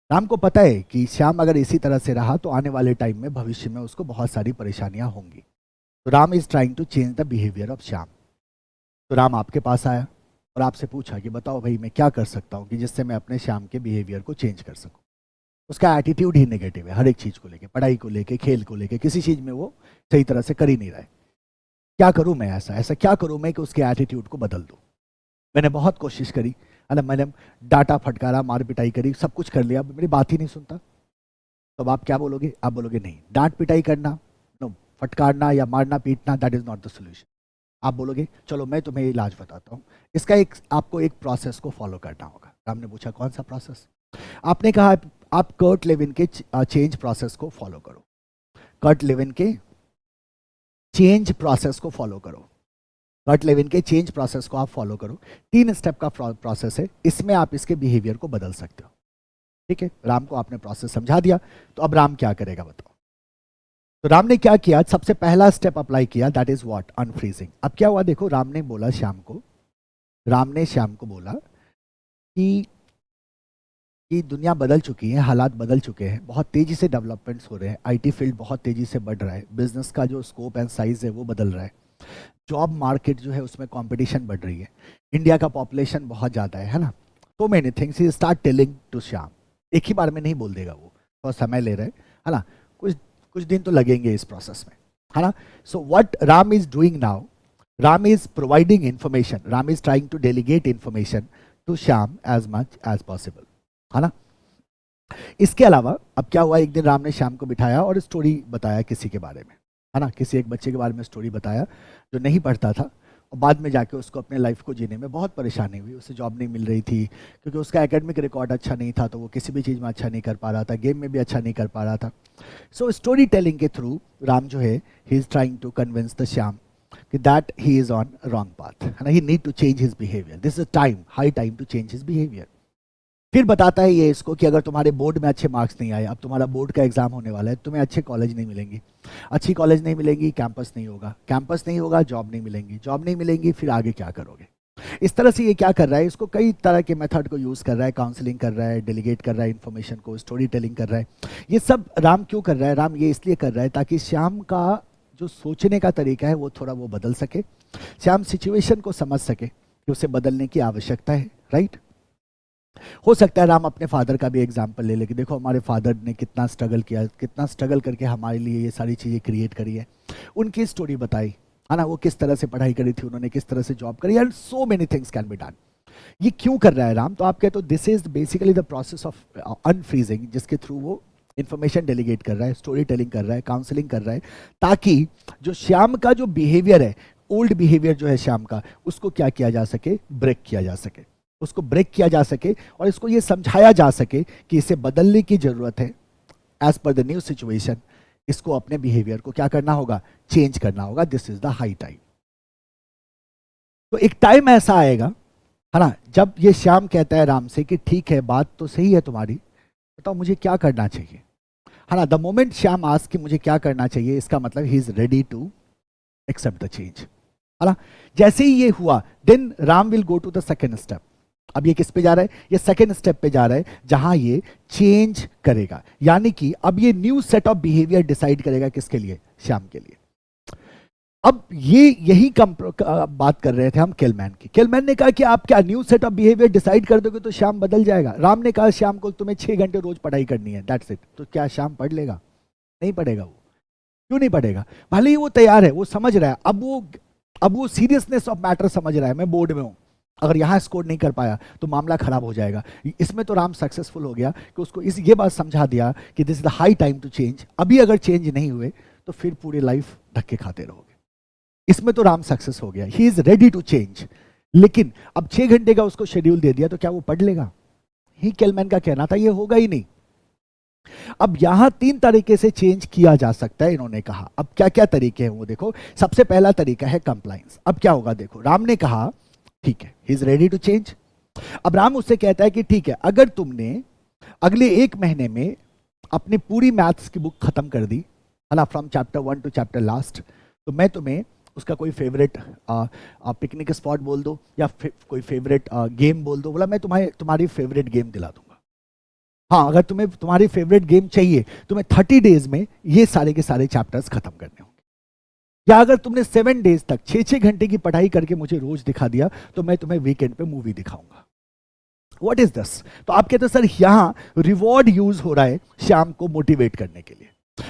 राम को पता है कि श्याम अगर इसी तरह से रहा तो आने वाले टाइम में, भविष्य में उसको बहुत सारी परेशानियां होंगी. तो Ram is trying to change the behaviour of Shyam. तो राम आपके पास आया और आपसे पूछा कि बताओ भाई मैं क्या कर सकता हूँ कि जिससे मैं अपने श्याम के बिहेवियर को चेंज कर सकूँ. उसका एटीट्यूड ही नेगेटिव है, हर एक चीज़ को लेके, पढ़ाई को लेके, खेल को लेके, किसी चीज़ में वो सही तरह से कर ही नहीं रहा है. क्या करूँ मैं? ऐसा क्या करूँ मैं कि उसके एटीट्यूड को बदल दूँ? मैंने बहुत कोशिश करी, है ना, मैंने डांटा फटकारा, मार पिटाई करी, सब कुछ कर लिया, मेरी बात ही नहीं सुनता. तो अब आप क्या बोलोगे? आप बोलोगे नहीं, डांट पिटाई करना, नो, फटकारना या मारना पीटना, that is not the solution. आप बोलोगे चलो मैं तुम्हें इलाज बताता हूँ, इसका आपको एक प्रोसेस को फॉलो करना होगा. राम ने पूछा कौन सा प्रोसेस? आपने कहा आप कर्ट लेविन के चेंज प्रोसेस को फॉलो करो. कर्ट लेविन के चेंज प्रोसेस को फॉलो करो. कर्ट लेविन के चेंज प्रोसेस को आप फॉलो करो. 3 स्टेप का प्रोसेस है, इसमें आप इसके बिहेवियर को बदल सकते हो. ठीक है, राम को आपने प्रोसेस समझा दिया. तो अब राम क्या करेगा बताओ? तो राम ने क्या किया? सबसे पहला स्टेप अप्लाई किया, दैट इज व्हाट? अनफ्रीजिंग. अब क्या हुआ देखो, राम ने श्याम को बोला कि कि दुनिया बदल चुकी है, हालात बदल चुके हैं, बहुत तेज़ी से डेवलपमेंट्स हो रहे हैं, आईटी फील्ड बहुत तेज़ी से बढ़ रहा है, बिजनेस का जो स्कोप एंड साइज़ है वो बदल रहा है, जॉब मार्केट जो है उसमें कंपटीशन बढ़ रही है, इंडिया का पॉपुलेशन बहुत ज़्यादा है ना। तो many things he start telling to Shyam. एक ही बार में नहीं बोल देगा वो, बहुत समय ले रहे है ना, कुछ कुछ दिन तो लगेंगे इस प्रोसेस में, है ना। So what Ram is doing now, Ram is providing information, Ram is trying to delegate information to Shyam as much as possible, है ना। इसके अलावा अब क्या हुआ, एक दिन राम ने श्याम को बिठाया और स्टोरी बताया किसी के बारे में, है ना, किसी एक बच्चे के बारे में स्टोरी बताया जो नहीं पढ़ता था, और बाद में जाके उसको अपने लाइफ को जीने में बहुत परेशानी हुई, उसे जॉब नहीं मिल रही थी क्योंकि उसका एकेडमिक रिकॉर्ड अच्छा नहीं था, तो वो किसी भी चीज़ में अच्छा नहीं कर पा रहा था, गेम में भी अच्छा नहीं कर पा रहा था। सो स्टोरी टेलिंग के थ्रू राम जो है he is trying to convince the Shyam कि that he is on wrong path, है ना, he need to change his behaviour, this is time, high time to change his behaviour. फिर बताता है ये इसको कि अगर तुम्हारे बोर्ड में अच्छे मार्क्स नहीं आए, अब तुम्हारा बोर्ड का एग्जाम होने वाला है, तुम्हें अच्छे कॉलेज नहीं मिलेंगी, अच्छी कॉलेज नहीं मिलेंगी, कैंपस नहीं होगा, कैंपस नहीं होगा, जॉब नहीं मिलेंगी, जॉब नहीं मिलेंगी, फिर आगे क्या करोगे। इस तरह से ये क्या कर रहा है, इसको कई तरह के मेथड को यूज़ कर रहा है, काउंसलिंग कर रहा है, डेलीगेट कर रहा है इन्फॉर्मेशन को, स्टोरी टेलिंग कर रहा है। ये सब राम क्यों कर रहा है, राम ये इसलिए कर रहा है ताकि श्याम का जो सोचने का तरीका है वो थोड़ा वो बदल सके, श्याम सिचुएशन को समझ सके कि उसे बदलने की आवश्यकता है, राइट। हो सकता है राम अपने फादर का भी एग्जाम्पल ले ले कि देखो हमारे फादर ने कितना स्ट्रगल किया, कितना स्ट्रगल करके हमारे लिए ये सारी चीज़ें क्रिएट करी है, उनकी स्टोरी बताई, है ना, वो किस तरह से पढ़ाई करी थी, उन्होंने किस तरह से जॉब करी, and so many things can be done. ये क्यों कर रहा है राम, तो आप कहते हो this is basically the process of unfreezing, जिसके थ्रू वो इन्फॉर्मेशन डेलीगेट कर रहा है, स्टोरी टेलिंग कर रहा है, काउंसलिंग कर रहा है, ताकि जो श्याम का जो बिहेवियर है, ओल्ड बिहेवियर जो है श्याम का, उसको क्या किया जा सके, ब्रेक किया जा सके, उसको ब्रेक किया जा सके और इसको ये समझाया जा सके कि इसे बदलने की जरूरत है as per the new situation, इसको अपने बिहेवियर को क्या करना होगा, चेंज करना होगा, this is the high time. तो एक टाइम ऐसा आएगा, है ना, जब ये श्याम कहता है राम से कि ठीक है बात तो सही है तुम्हारी, बताओ मुझे क्या करना चाहिए, है ना। द मोमेंट श्याम आस्क कि मुझे क्या करना चाहिए, इसका मतलब he is ready to accept the change, है ना। जैसे ही ये हुआ, then Ram will go to the second step. अब ये किस पे जा रहा है, ये सेकेंड स्टेप पे जा रहा है जहां ये चेंज करेगा, यानी कि अब ये new set of behaviour decide करेगा, किसके लिए, श्याम के लिए। अब ये यही बात कर रहे थे हम केलमैन की। केलमैन ने कहा कि आप क्या new set of behaviour decide कर दोगे तो श्याम बदल जाएगा। राम ने कहा श्याम को तुम्हें 6 घंटे रोज पढ़ाई करनी है, दैट्स इट। तो क्या श्याम पढ़ लेगा, नहीं पढ़ेगा। वो क्यों नहीं पढ़ेगा, भले ही वो तैयार है, वो समझ रहा है, अब वो सीरियसनेस ऑफ मैटर समझ रहा है, मैं बोर्ड में हूं, अगर यहाँ स्कोर नहीं कर पाया तो मामला खराब हो जाएगा। इसमें तो राम सक्सेसफुल हो गया कि उसको ये बात समझा दिया कि this is the high time to change, अभी अगर चेंज नहीं हुए तो फिर पूरी लाइफ धक्के खाते रहोगे। इसमें तो राम सक्सेस हो गया, he is ready to change. लेकिन अब 6 घंटे का उसको शेड्यूल दे दिया तो क्या वो पढ़ लेगा, ही केलमैन का कहना था, ये होगा ही नहीं। अब यहां 3 तरीके से चेंज किया जा सकता है, इन्होंने कहा। अब क्या क्या तरीके हैं वो देखो। सबसे पहला तरीका है कंप्लायंस। अब क्या होगा देखो, राम ने कहा ठीक है, he is ready to change. अब राम उससे कहता है कि ठीक है, अगर तुमने अगले 1 महीने में अपनी पूरी मैथ्स की बुक खत्म कर दी, है ना, from chapter 1 to chapter last, तो मैं तुम्हें उसका कोई फेवरेट पिकनिक स्पॉट बोल दो या कोई फेवरेट गेम बोल दो, बोला मैं तुम्हारी फेवरेट गेम दिला दूंगा। हाँ, अगर तुम्हें तुम्हारी फेवरेट गेम चाहिए, तुम्हें 30 डेज में ये सारे के सारे चैप्टर्स खत्म करने होंगे। या अगर तुमने 7 डेज तक 6-6 घंटे की पढ़ाई करके मुझे रोज दिखा दिया, तो मैं तुम्हें वीकेंड पे मूवी दिखाऊंगा। What is this? तो आप कहते हैं सर यहां रिवॉर्ड यूज हो रहा है श्याम को मोटिवेट करने के लिए।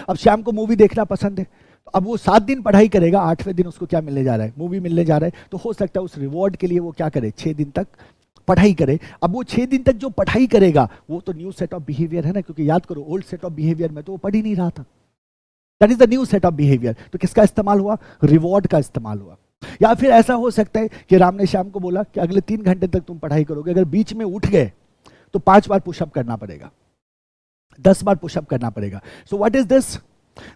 अब श्याम को मूवी देखना पसंद है, तो अब वो 7 दिन पढ़ाई करेगा, 8वें दिन उसको क्या मिलने जा रहा है, मूवी मिलने जा रहा है। तो हो सकता है उस रिवॉर्ड के लिए वो क्या करे, 6 दिन तक पढ़ाई करे। अब वो 6 दिन तक जो पढ़ाई करेगा वो तो न्यू सेट ऑफ बिहेवियर है ना, क्योंकि याद करो ओल्ड सेट ऑफ बिहेवियर में तो वो पढ़ ही नहीं रहा था। That is the new set of behaviour. तो किसका इस्तेमाल हुआ, रिवॉर्ड का इस्तेमाल हुआ। या फिर ऐसा हो सकता है कि राम ने श्याम को बोला कि अगले 3 घंटे तक तुम पढ़ाई करोगे, अगर बीच में उठ गए तो 5 बार पुशअप करना पड़ेगा, 10 बार पुशअप करना पड़ेगा। So what is this?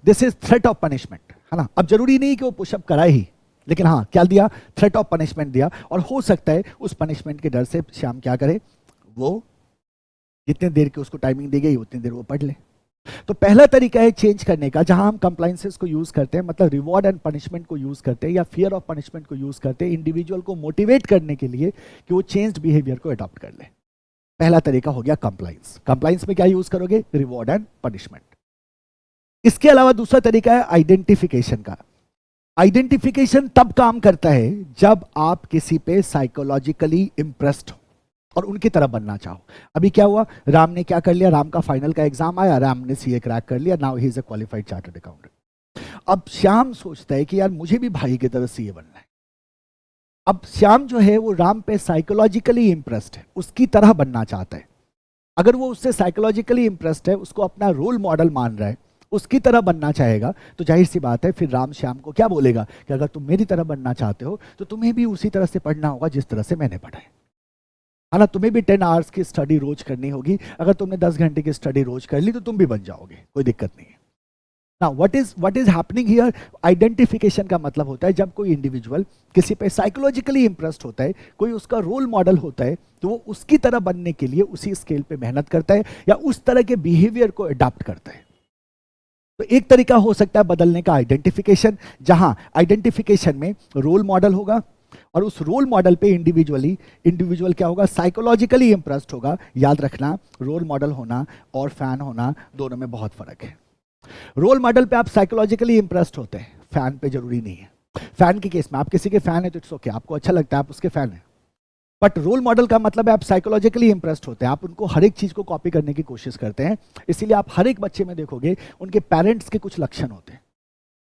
This is threat of punishment, है ना। अब जरूरी नहीं कि वो पुशअप कराए ही, लेकिन हाँ क्या दिया, थ्रेट ऑफ पनिशमेंट दिया। और हो सकता है उस पनिशमेंट के डर से श्याम क्या करे, वो जितने देर की उसको टाइमिंग दी गई उतनी देर वो पढ़ ले। तो पहला तरीका है चेंज करने का, जहां हम कंप्लायंसेस को यूज करते हैं, मतलब रिवॉर्ड एंड पनिशमेंट को यूज करते हैं या फियर ऑफ पनिशमेंट को यूज करते हैं इंडिविजुअल को मोटिवेट करने के लिए कि वो चेंज्ड बिहेवियर को अडॉप्ट कर ले। पहला तरीका हो गया कंप्लाइंस। कंप्लाइंस में क्या यूज करोगे? Reward and punishment. इसके अलावा दूसरा तरीका है आइडेंटिफिकेशन का। आइडेंटिफिकेशन तब काम करता है जब आप किसी पे साइकोलॉजिकली इंप्रेस्ड हो और उनकी तरह बनना चाहो। अभी क्या हुआ, राम ने क्या कर लिया, राम का फाइनल का एग्जाम आया, राम ने सीए क्रैक कर लिया, now he is a qualified chartered accountant. अब श्याम सोचता है कि यार मुझे भी भाई की तरह सीए बनना है। अब श्याम जो है वो राम पे साइकोलॉजिकली इंप्रेस्ड है, उसकी तरह बनना चाहता है। अगर वो उससे साइकोलॉजिकली इंप्रेस्ड है, उसको अपना रोल मॉडल मान रहा है, उसकी तरह बनना चाहेगा, तो जाहिर सी बात है फिर राम श्याम को क्या बोलेगा कि अगर तुम मेरी तरह बनना चाहते हो तो तुम्हें भी उसी तरह से पढ़ना होगा जिस तरह से मैंने पढ़ा है ना। तुम्हें भी 10 आवर्स की स्टडी रोज करनी होगी। अगर तुमने 10 घंटे की स्टडी रोज कर ली तो तुम भी बन जाओगे, कोई दिक्कत नहीं है ना। What is happening here, identification का मतलब होता है जब कोई इंडिविजुअल किसी पे साइकोलॉजिकली इंप्रेस्ड होता है, कोई उसका रोल मॉडल होता है, तो वो उसकी तरह बनने के लिए उसी स्केल पे मेहनत करता है या उस तरह के बिहेवियर को अडॉप्ट करता है। तो एक तरीका हो सकता है बदलने का आइडेंटिफिकेशन, जहां आइडेंटिफिकेशन में रोल मॉडल होगा और उस रोल मॉडल पे इंडिविजुअल क्या होगा, साइकोलॉजिकली इंप्रेस्ड होगा। याद रखना, रोल मॉडल होना और फैन होना दोनों में बहुत फर्क है। रोल मॉडल पे आप साइकोलॉजिकली इंप्रेस्ड होते हैं, फैन पे जरूरी नहीं है। फैन के केस में आप किसी के फैन है तो इट्स ओके, आपको अच्छा लगता है, आप उसके फैन है। बट रोल मॉडल का मतलब है आप साइकोलॉजिकली इंप्रेस्ड होते हैं, आप उनको हर एक चीज को कॉपी करने की कोशिश करते हैं। इसीलिए आप हर एक बच्चे में देखोगे उनके पेरेंट्स के कुछ लक्षण होते हैं,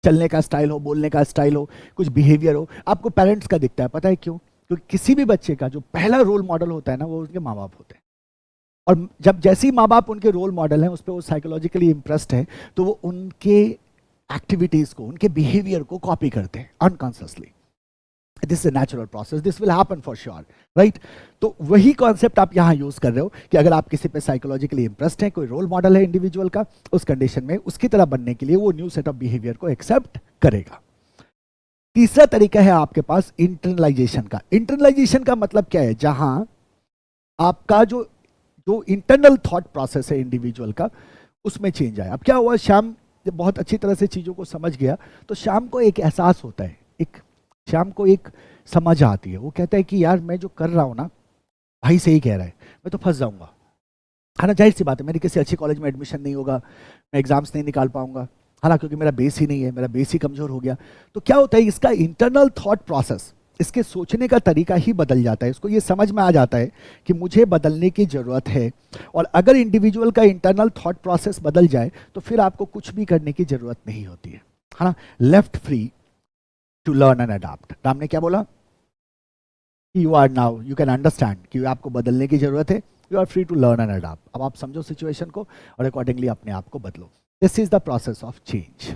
चलने का स्टाइल हो, बोलने का स्टाइल हो, कुछ बिहेवियर हो, आपको पेरेंट्स का दिखता है। पता है क्यों? क्योंकि किसी भी बच्चे का जो पहला रोल मॉडल होता है ना, वो उनके माँ बाप होते हैं। और जब जैसे ही माँ बाप उनके रोल मॉडल हैं, उस पर वो साइकोलॉजिकली इंप्रेस्ड है, तो वो उनके एक्टिविटीज को, उनके बिहेवियर को कॉपी करते हैं unconsciously. This is a natural process, this will happen for sure, right. तो वही कॉन्सेप्ट आप यहां यूज कर रहे हो कि अगर आप किसी पे साइकोलॉजिकली इंप्रेस्ड हैं, कोई रोल मॉडल है इंडिविजुअल का, उस कंडीशन में उसकी तरह बनने के लिए वो न्यू सेट ऑफ बिहेवियर को एक्सेप्ट करेगा। तीसरा तरीका है आपके पास इंटरनलाइजेशन का। इंटरनलाइजेशन का मतलब क्या है? जहां आपका जो जो इंटरनल थॉट प्रोसेस है इंडिविजुअल का, उसमें चेंज आया। अब क्या हुआ, श्याम जब बहुत अच्छी तरह से चीजों को समझ गया तो श्याम को एक एहसास होता है, श्याम को एक समझ आती है। वो कहता है कि यार मैं जो कर रहा हूं ना, भाई सही कह रहा है, मैं तो फंस जाऊंगा, है ना। जाहिर सी बात है, मेरी किसी अच्छी कॉलेज में एडमिशन नहीं होगा, मैं एग्जाम्स नहीं निकाल पाऊंगा, है ना, क्योंकि मेरा बेस ही नहीं है, मेरा बेस ही कमजोर हो गया। तो क्या होता है, इसका इंटरनल थॉट प्रोसेस, इसके सोचने का तरीका ही बदल जाता है। इसको ये समझ में आ जाता है कि मुझे बदलने की जरूरत है। और अगर इंडिविजुअल का इंटरनल थॉट प्रोसेस बदल जाए तो फिर आपको कुछ भी करने की जरूरत नहीं होती है ना। Left free to learn and adopt. Ram ने क्या बोला? You are now, you can understand कि आपको बदलने की जरूरत है, you are free to learn and adopt. अब आप समझो सिचुएशन को और अकॉर्डिंगली अपने आप को बदलो। This is the process of change.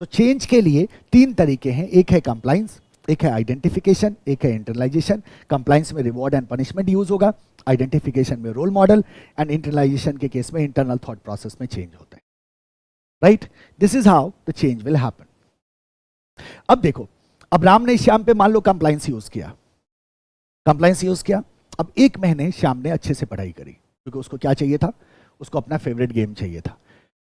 तो चेंज के लिए 3 तरीके हैं, एक है कंप्लाइंस, एक है आइडेंटिफिकेशन, एक है इंटरनलाइजेशन। कंप्लाइंस में रिवॉर्ड एंड पनिशमेंट यूज होगा, आइडेंटिफिकेशन में रोल मॉडल, एंड इंटरनलाइजेशन के केस में इंटरनल थॉट प्रोसेस में चेंज होता है, right. This is how the change will happen. अब देखो, अब राम ने श्याम पे मान लो कंप्लाइंस यूज किया, अब 1 महीने श्याम ने अच्छे से पढ़ाई करी, क्योंकि उसको क्या चाहिए था, उसको अपना फेवरेट गेम चाहिए था,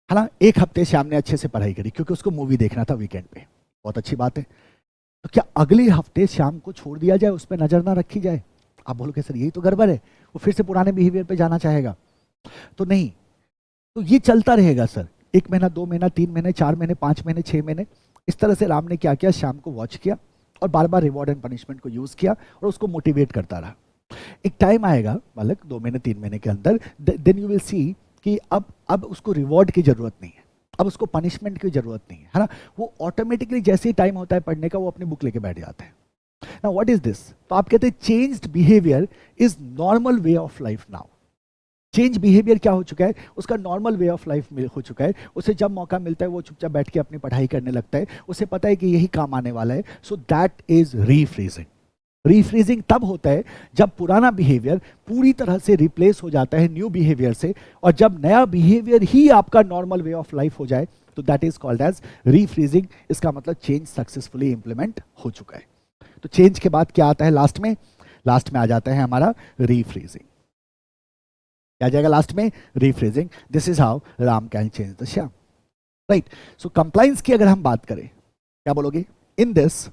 है ना। 1 हफ्ते श्याम ने अच्छे से पढ़ाई करी क्योंकि उसको मूवी देखना था वीकेंड पे, बहुत अच्छी बात है। तो क्या अगले हफ्ते श्याम को छोड़ दिया जाए, उस पर नजर ना रखी जाए? आप बोलोगे सर यही तो गड़बड़ है, वो फिर से पुराने बिहेवियर पे जाना चाहेगा। तो नहीं, तो ये चलता रहेगा सर, 1 महीना, 2 महीना, 3 महीने, 4 महीने, 5 महीने, 6 महीने। इस तरह से राम ने क्या किया, श्याम को वॉच किया और बार बार रिवॉर्ड एंड पनिशमेंट को यूज किया और उसको मोटिवेट करता रहा। एक टाइम आएगा, मतलब 2 महीने 3 महीने के अंदर, देन यू विल सी कि अब उसको रिवॉर्ड की जरूरत नहीं है, अब उसको पनिशमेंट की जरूरत नहीं है ना। वो ऑटोमेटिकली जैसे ही टाइम होता है पढ़ने का, वो अपनी बुक लेके बैठ जाता है। Now what is this? तो आप कहते हैं changed behaviour is normal way of life now. Change behaviour क्या हो चुका है, उसका नॉर्मल वे ऑफ लाइफ हो चुका है। उसे जब मौका मिलता है वो चुपचाप बैठ के अपनी पढ़ाई करने लगता है, उसे पता है कि यही काम आने वाला है। सो दैट इज रीफ्रेजिंग। रीफ्रेजिंग तब होता है जब पुराना बिहेवियर पूरी तरह से रिप्लेस हो जाता है न्यू बिहेवियर से, और जब नया बिहेवियर ही आपका नॉर्मल वे ऑफ लाइफ हो जाए, तो that is called as rephrasing. इसका मतलब चेंज सक्सेसफुली इंप्लीमेंट हो चुका है। तो चेंज के बाद क्या आता है लास्ट में? लास्ट में आ जाता है हमारा रीफ्रेजिंग। क्या आ जाएगा लास्ट में? Rephrasing. This is how Ram can change the Shyam, right. So compliance की अगर हम बात करें, क्या बोलोगे? इन दिस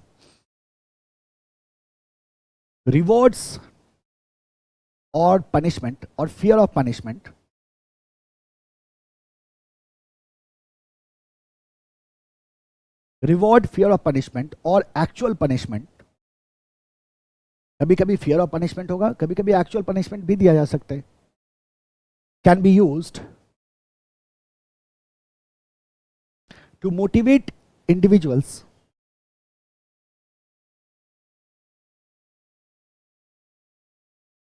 rewards और पनिशमेंट और fear of punishment, reward, fear of punishment और एक्चुअल पनिशमेंट। कभी कभी फियर ऑफ पनिशमेंट होगा, कभी कभी एक्चुअल पनिशमेंट भी दिया जा सकता है। Can be used to motivate individuals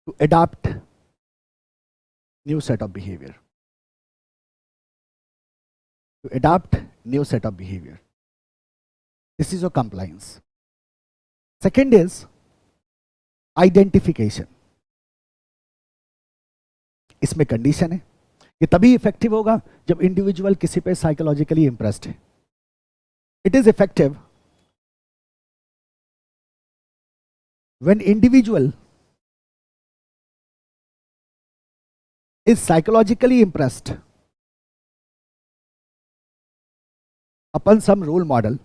to adopt new set of behavior, to adopt new set of behavior. This is your compliance. Second is identification. इसमें कंडीशन है, ये तभी इफेक्टिव होगा जब इंडिविजुअल किसी पे साइकोलॉजिकली इंप्रेस्ड है। It is effective when individual is psychologically impressed upon some role model,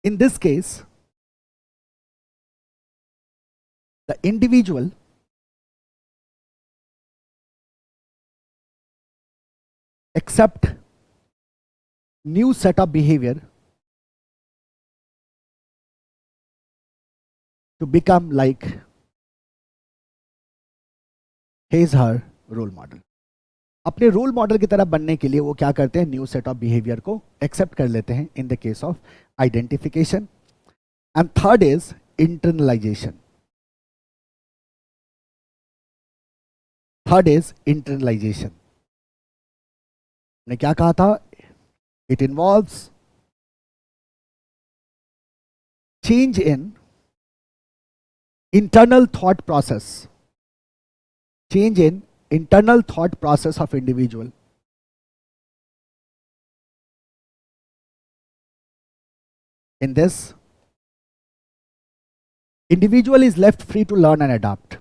in this case the individual accept new set of behavior to become like his her role model. अपने role model की तरह बनने के लिए वो क्या करते हैं, न्यू सेट ऑफ बिहेवियर को एक्सेप्ट कर लेते हैं in the case of identification. And third is internalisation. ने क्या कहा था, it involves change in internal thought process, change in internal thought process of individual. In this, individual is left free to learn and adapt.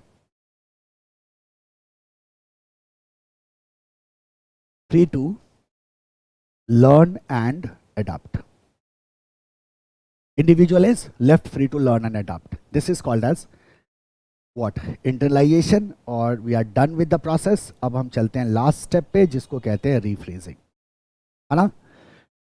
Free to learn and adapt. Individual is left free to learn and adapt. This is called as what? Internalization. और we are done with the process. अब हम चलते हैं last step पे जिसको कहते हैं rephrasing, है ना.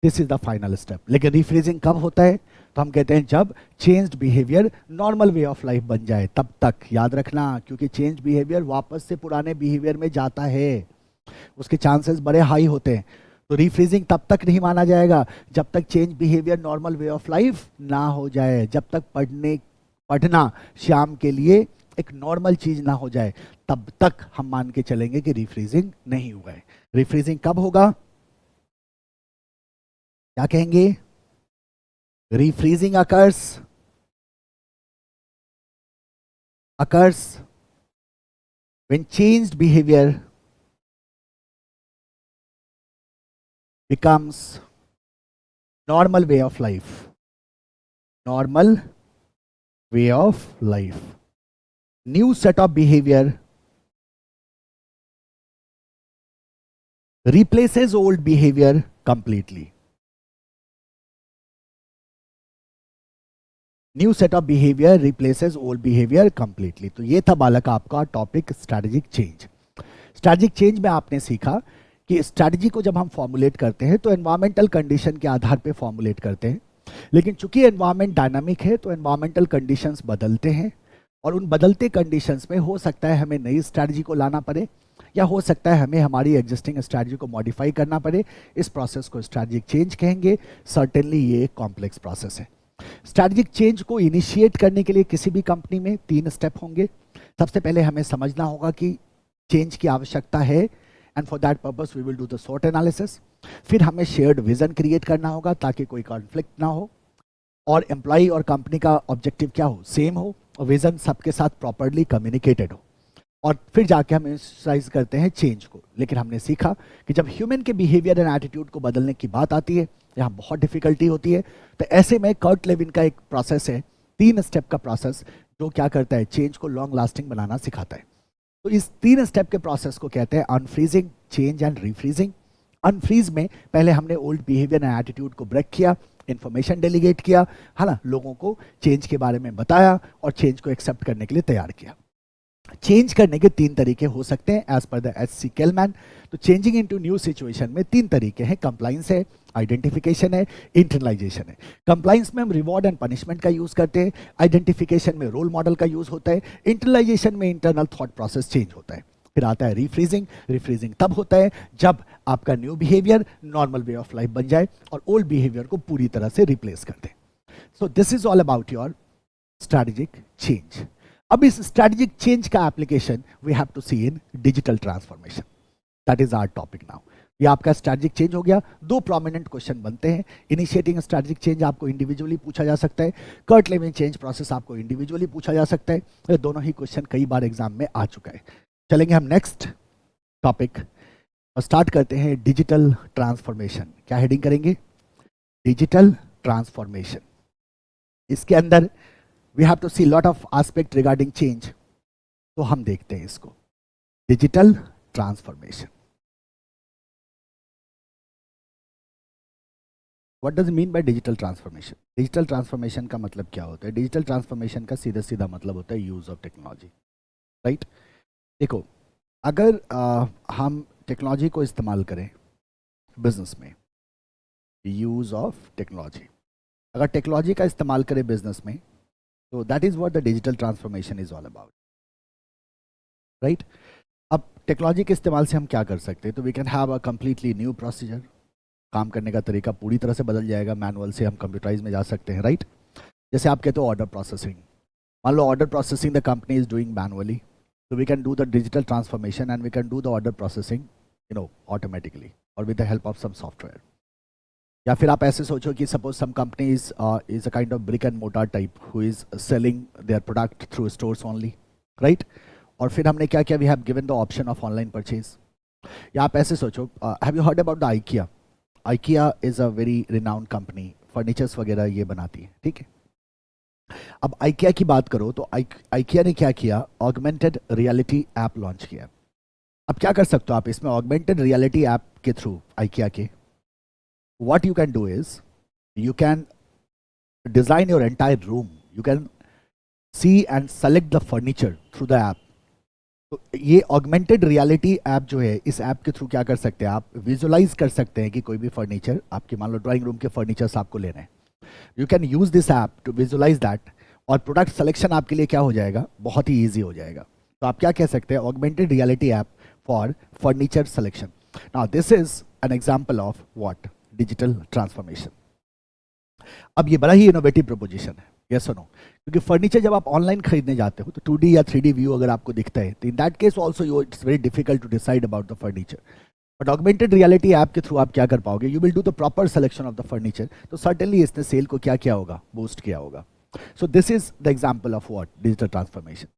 This is the final step. लेकिन रीफ्रेजिंग कब होता है, तो हम कहते हैं जब changed behaviour normal way of life बन जाए, तब तक याद रखना, क्योंकि चेंज बिहेवियर वापस से पुराने बिहेवियर में जाता है, उसके चांसेस बड़े हाई होते हैं. तो रीफ्रेजिंग तब तक नहीं माना जाएगा जब तक change behaviour normal way of life ना हो जाए, जब तक पढ़ना शाम के लिए एक नॉर्मल चीज ना हो जाए, तब तक हम मान के चलेंगे कि रीफ्रेजिंग नहीं हुआ है. रीफ्रेजिंग कब होगा, क्या कहेंगे, rephrasing occurs when changed behavior becomes normal way of life. New set of behavior replaces old behavior completely. New set of behavior replaces old behavior completely. तो ये था बालक आपका topic strategic change. Strategic change में आपने सीखा कि strategy को जब हम फॉर्मुलेट करते हैं तो एनवायरमेंटल कंडीशन के आधार पे फॉर्मुलेट करते हैं, लेकिन चूंकि एनवायरमेंट डायनामिक है तो एनवायरमेंटल कंडीशंस बदलते हैं, और उन बदलते कंडीशंस में हो सकता है हमें नई स्ट्रैटेजी को लाना पड़े, या हो सकता है हमें हमारी एग्जिस्टिंग स्ट्रैटेजी को मॉडिफाई करना पड़े. इस प्रोसेस को स्ट्रैटेजिक चेंज कहेंगे. सर्टेनली ये एक कॉम्प्लेक्स प्रोसेस है. स्ट्रैटेजिक चेंज को इनिशिएट करने के लिए किसी भी कंपनी में 3 स्टेप होंगे. सबसे पहले हमें समझना होगा कि चेंज की आवश्यकता है, and for that purpose we will do the SWOT analysis. फिर हमें शेयर्ड विजन क्रिएट करना होगा ताकि कोई कॉन्फ्लिक्ट ना हो, और एम्प्लॉय और कंपनी का ऑब्जेक्टिव क्या हो, सेम हो, और विजन सबके साथ प्रॉपर्ली कम्युनिकेटेड हो. और फिर जाके हम एक्सरसाइज करते हैं चेंज को. लेकिन हमने सीखा कि जब ह्यूमन के बिहेवियर एंड एटीट्यूड को बदलने की बात आती है, यहाँ बहुत डिफिकल्टी होती है. तो ऐसे में कर्ट लेविन का एक प्रोसेस है, 3 स्टेप का प्रोसेस, जो क्या करता है, चेंज को लॉन्ग लास्टिंग बनाना सिखाता है. तो इस 3 स्टेप के प्रोसेस को कहते हैं unfreezing, change and refreezing. Unfreeze में पहले हमने ओल्ड बिहेवियर एंड एटीट्यूड को ब्रेक किया, इंफॉर्मेशन डेलीगेट किया, है ना, लोगों को चेंज के बारे में बताया और चेंज को एक्सेप्ट करने के लिए तैयार किया। चेंज करने के 3 तरीके हो सकते हैं एज पर द एच.सी. केलमैन। तो चेंजिंग इनटू न्यू सिचुएशन में 3 तरीके हैं, कंप्लाइंस है, आइडेंटिफिकेशन है, इंटरनलाइजेशन है। कंप्लाइंस में हम रिवॉर्ड एंड पनिशमेंट का यूज करते हैं, आइडेंटिफिकेशन में रोल मॉडल का यूज होता है, इंटरनलाइजेशन में इंटरनल थॉट प्रोसेस चेंज होता है। फिर आता है रिफ्रीजिंग। रिफ्रीजिंग तब होता है जब आपका new behaviour normal way of life बन जाए और ओल्ड बिहेवियर को पूरी तरह से रिप्लेस कर दे। So this is all about your strategic change. अब इस स्ट्रैटेजिक चेंज का application we have to see in digital transformation. That is our topic now. ये आपका स्ट्रैटेजिक चेंज हो गया। 2 प्रोमिनेंट क्वेश्चन बनते हैं। इनिशिएटिंग स्ट्रैटेजिक चेंज आपको इंडिविजुअली पूछा जा सकता है, कर्ट लिविंग चेंज प्रोसेस आपको इंडिविजुअली पूछा जा सकता है। ये दोनों ही क्वेश्चन कई बार एग्जाम में आ चुका है। चलेंगे हम नेक्स्ट टॉपिक और स्टार्ट करते हैं डिजिटल ट्रांसफॉर्मेशन। क्या हेडिंग करेंगे? Digital transformation. इसके अंदर we have to see lot of aspect regarding change. तो हम देखते हैं इसको, digital transformation. What does mean by digital transformation? Digital transformation का मतलब क्या होता है? डिजिटल ट्रांसफॉर्मेशन का सीधा सीधा मतलब होता है यूज ऑफ टेक्नोलॉजी, राइट? देखो, अगर हम टेक्नोलॉजी को इस्तेमाल करें बिजनेस में, यूज ऑफ टेक्नोलॉजी, अगर टेक्नोलॉजी का इस्तेमाल करें बिजनेस में, तो that is what the digital transformation is all about, right? अब टेक्नोलॉजी के इस्तेमाल से हम क्या कर सकते हैं? तो we can have a completely new procedure. काम करने का तरीका पूरी तरह से बदल जाएगा, मैनुअल से हम कंप्यूटराइज में जा सकते हैं, राइट? जैसे आप कहते हो ऑर्डर प्रोसेसिंग, मान लो order processing the company is doing manually, so we can do the digital transformation and we can do the order processing, automatically or with the help of some software. या फिर आप ऐसे सोचो कि suppose some company is a kind of brick and mortar type who is selling their product through stores only, right? और फिर हमने क्या किया? We have given the option of online purchase. या आप ऐसे सोचो, have you heard about the IKEA? IKEA is a very renowned company, furnitures वगैरह ये बनाती है, ठीक है? अब IKEA की बात करो तो IKEA ने क्या किया? ऑगमेंटेड रियलिटी ऐप लॉन्च किया। अब क्या कर सकते हो आप इसमें? ऑगमेंटेड रियलिटी ऐप के थ्रू IKEA के what you can do is you can design your entire room, you can see and select the furniture through the app. तो ये ऑगमेंटेड रियलिटी ऐप जो है, इस ऐप के थ्रू क्या कर सकते हैं? आप विजुअलाइज कर सकते हैं कि कोई भी फर्नीचर आपके, मान लो ड्राइंग रूम के फर्नीचर्स आपको लेने हैं, you can use this app to visualize that, और प्रोडक्ट सिलेक्शन आपके लिए क्या हो जाएगा? बहुत ही ईजी हो जाएगा। तो आप क्या कह सकते हैं? Augmented reality app for furniture selection. Now this is an example of what? Digital transformation. अब ये बड़ा ही इनोवेटिव प्रोपोजिशन है, यस और नो? क्योंकि फर्नीचर जब आप ऑनलाइन खरीदने जाते हो तो 2D या 3D व्यू अगर आपको दिखता है, तो in that case also it's very difficult to decide about the furniture. But augmented reality app के थ्रू आप क्या कर पाओगे? You will do the proper selection of the furniture. तो सर्टेनली इसने सेल को क्या किया होगा? बूस्ट किया होगा। So this is the example of what? Digital transformation.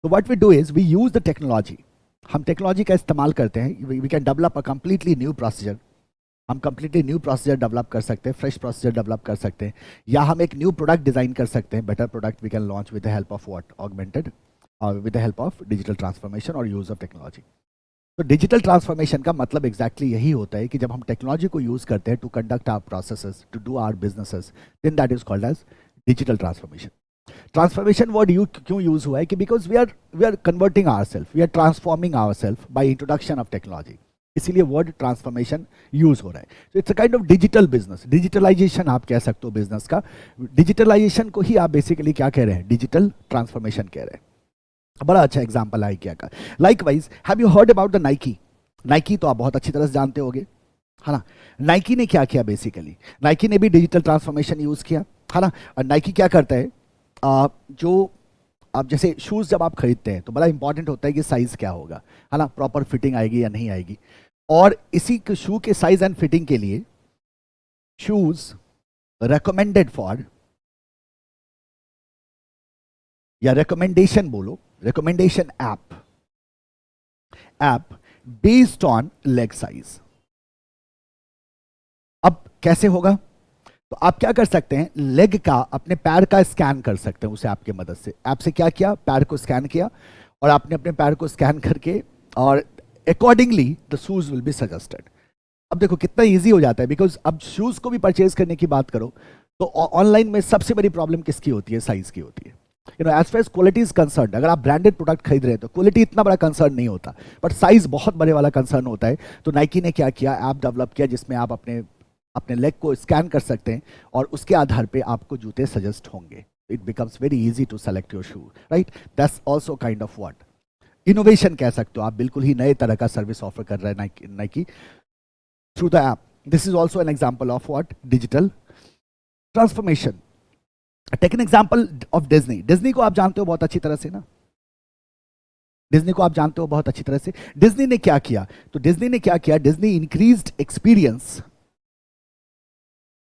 So what we do is we use the technology. हम टेक्नोलॉजी का इस्तेमाल करते हैं, we can develop a completely new procedure. हम completely new procedure develop कर सकते हैं, fresh procedure develop कर सकते हैं, या हम एक new product design कर सकते हैं, better product we can launch with the help of what? Augmented, with the help of digital transformation or use of technology. तो डिजिटल ट्रांसफॉर्मेशन का मतलब एग्जैक्टली यही होता है कि जब हम टेक्नोलॉजी को यूज करते हैं to conduct our processes, to do our businesses, then that is called as digital transformation. Transformation word क्यों यूज हुआ है? कि because we are converting ourself, we are transforming ourself by introduction of technology, इसीलिए word transformation use हो रहा है। So it's a kind of digital business, digitalization आप कह सकते हो बिजनेस का। डिजिटलाइजेशन को ही आप बेसिकली क्या कह रहे हैं? डिजिटल ट्रांसफॉर्मेशन कह रहे हैं। बड़ा अच्छा एग्जाम्पल है IKEA का। Likewise have you heard about the Nike? Nike तो आप बहुत अच्छी तरह से जानते होंगे, है ना? नाइकी ने क्या किया? बेसिकली नाइकी ने भी डिजिटल ट्रांसफॉर्मेशन यूज किया, है ना? और नाइकी क्या करता है, जो आप जैसे शूज जब आप खरीदते हैं तो बड़ा इंपॉर्टेंट होता है कि साइज क्या होगा, है ना? प्रॉपर फिटिंग आएगी या नहीं आएगी। और इसी शू के साइज एंड फिटिंग के लिए शूज रेकमेंडेड फॉर, या रिकमेंडेशन बोलो, recommendation app based on leg size. अब कैसे होगा? तो आप क्या कर सकते हैं? लेग का, अपने पैर का स्कैन कर सकते हैं उस ऐप की मदद से। ऐप से क्या किया? पैर को स्कैन किया, और आपने अपने पैर को स्कैन करके, और accordingly the shoes will be suggested. अब देखो कितना इजी हो जाता है, बिकॉज अब शूज को भी परचेज करने की बात करो तो ऑनलाइन में सबसे बड़ी प्रॉब्लम किसकी होती है? साइज की होती है। As far as quality is concern, अगर आप ब्रांडेड प्रोडक्ट खरीद रहे हैं तो क्वालिटी इतना बड़ा कंसर्न नहीं होता, बट साइज बहुत बड़े वाला कंसर्न होता है। तो नाइकी ने क्या किया, ऐप डेवलप किया जिसमें आप अपने अपने लेग को स्कैन कर सकते हैं और उसके आधार पे आपको जूते सजेस्ट होंगे। It becomes very easy to select your shoe, right? That's also kind of what innovation कह सकते हो आप, बिल्कुल ही नए तरह का सर्विस ऑफर कर रहा है Nike through the app. This is also an example of what digital transformation. Take an example of Disney. Disney को आप जानते हो बहुत अच्छी तरह से ना, डिज्नी को आप जानते हो बहुत अच्छी तरह से। डिज्नी ने क्या किया? तो डिज्नी ने क्या किया, Disney increased experience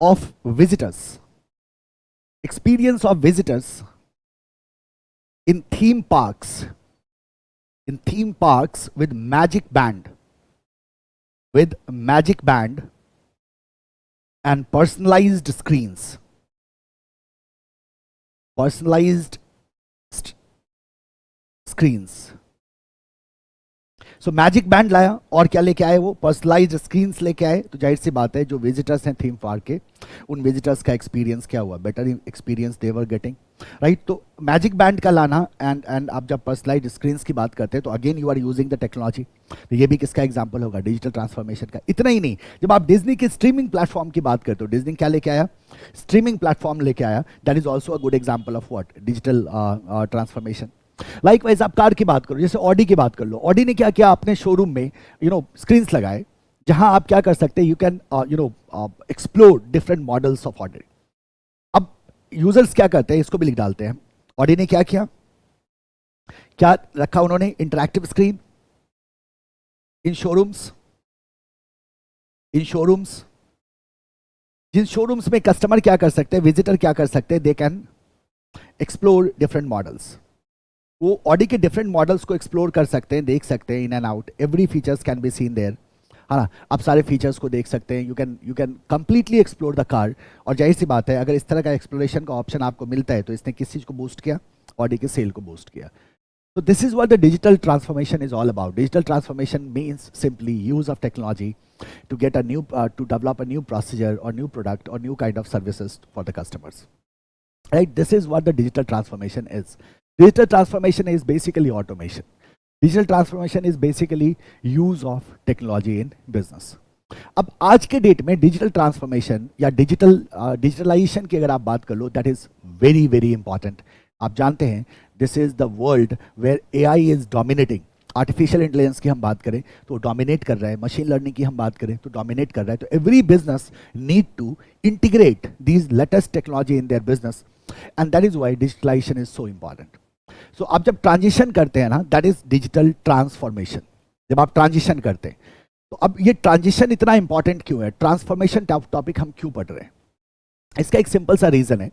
of experience of visitors in theme parks, with magic band and personalized screens. So magic band लाया और क्या लेके आए? वो पर्सनलाइज्ड स्क्रीन्स लेके आए। तो जाहिर सी बात है जो विजिटर्स हैं थीम पार्क के, उन विजिटर्स का एक्सपीरियंस क्या हुआ? Better experience they were getting, right? तो मैजिक बैंड का लाना एंड आप जब पर्सनलाइज्ड स्क्रीन्स की बात करते हैं तो again you are using the technology. तो ये भी किसका एग्जाम्पल होगा? डिजिटल ट्रांसफॉर्मेशन का। इतना ही नहीं, जब आप डिज्नी के स्ट्रीमिंग प्लेटफॉर्म की बात करते हो, डिज्नी क्या लेके आया? स्ट्रीमिंग प्लेटफॉर्म लेके आया। That is also a good example of what digital transformation. Likewise आप कार की बात करो, जैसे ऑडी की बात कर लो। ऑडी ने क्या किया? अपने शोरूम में स्क्रीन्स लगाए जहां आप क्या कर सकते हैं, you can explore different models of Audi. अब यूजर्स क्या करते हैं, इसको भी लिख डालते हैं। ऑडी ने क्या किया, क्या रखा उन्होंने? इंटरैक्टिव स्क्रीन इन शोरूम्स, जिन शोरूम्स में कस्टमर क्या कर सकते हैं, विजिटर क्या कर सकते हैं, they can explore different models. वो ऑडी के डिफरेंट मॉडल्स को एक्सप्लोर कर सकते हैं, देख सकते हैं in and out. Every features can be seen there, है ना? आप सारे फीचर्स को देख सकते हैं। You can completely explore the car. और जाहिर सी बात है अगर इस तरह का एक्सप्लोरेशन का ऑप्शन आपको मिलता है तो इसने किस चीज़ को बूस्ट किया? ऑडी के सेल को बूस्ट किया। So this is what the digital transformation is all about. Digital transformation means simply use of technology to get a new, to develop a new procedure or new product or new kind of services for the customers. Right? This is what the digital transformation is. Digital transformation is basically automation. Digital transformation is basically use of technology in business. अब आज के date में digital transformation या digitalisation की अगर आप बात कर लो, that is very very important. आप जानते हैं this is the world where AI is dominating. Artificial intelligence की हम बात करें तो डोमिनेट कर रहा है, मशीन लर्निंग की हम बात करें तो डोमिनेट कर रहा है। तो every business need to integrate these latest technology in their business, and that is why digitalisation is so important. So आप जब ट्रांजिशन करते हैं ना, दैट इज डिजिटल ट्रांसफॉर्मेशन। जब आप ट्रांजिशन करते हैं तो अब ये ट्रांजिशन इतना इंपॉर्टेंट क्यों है, ट्रांसफॉर्मेशन टॉपिक हम क्यों पढ़ रहे हैं? इसका एक सिंपल सा रीजन है।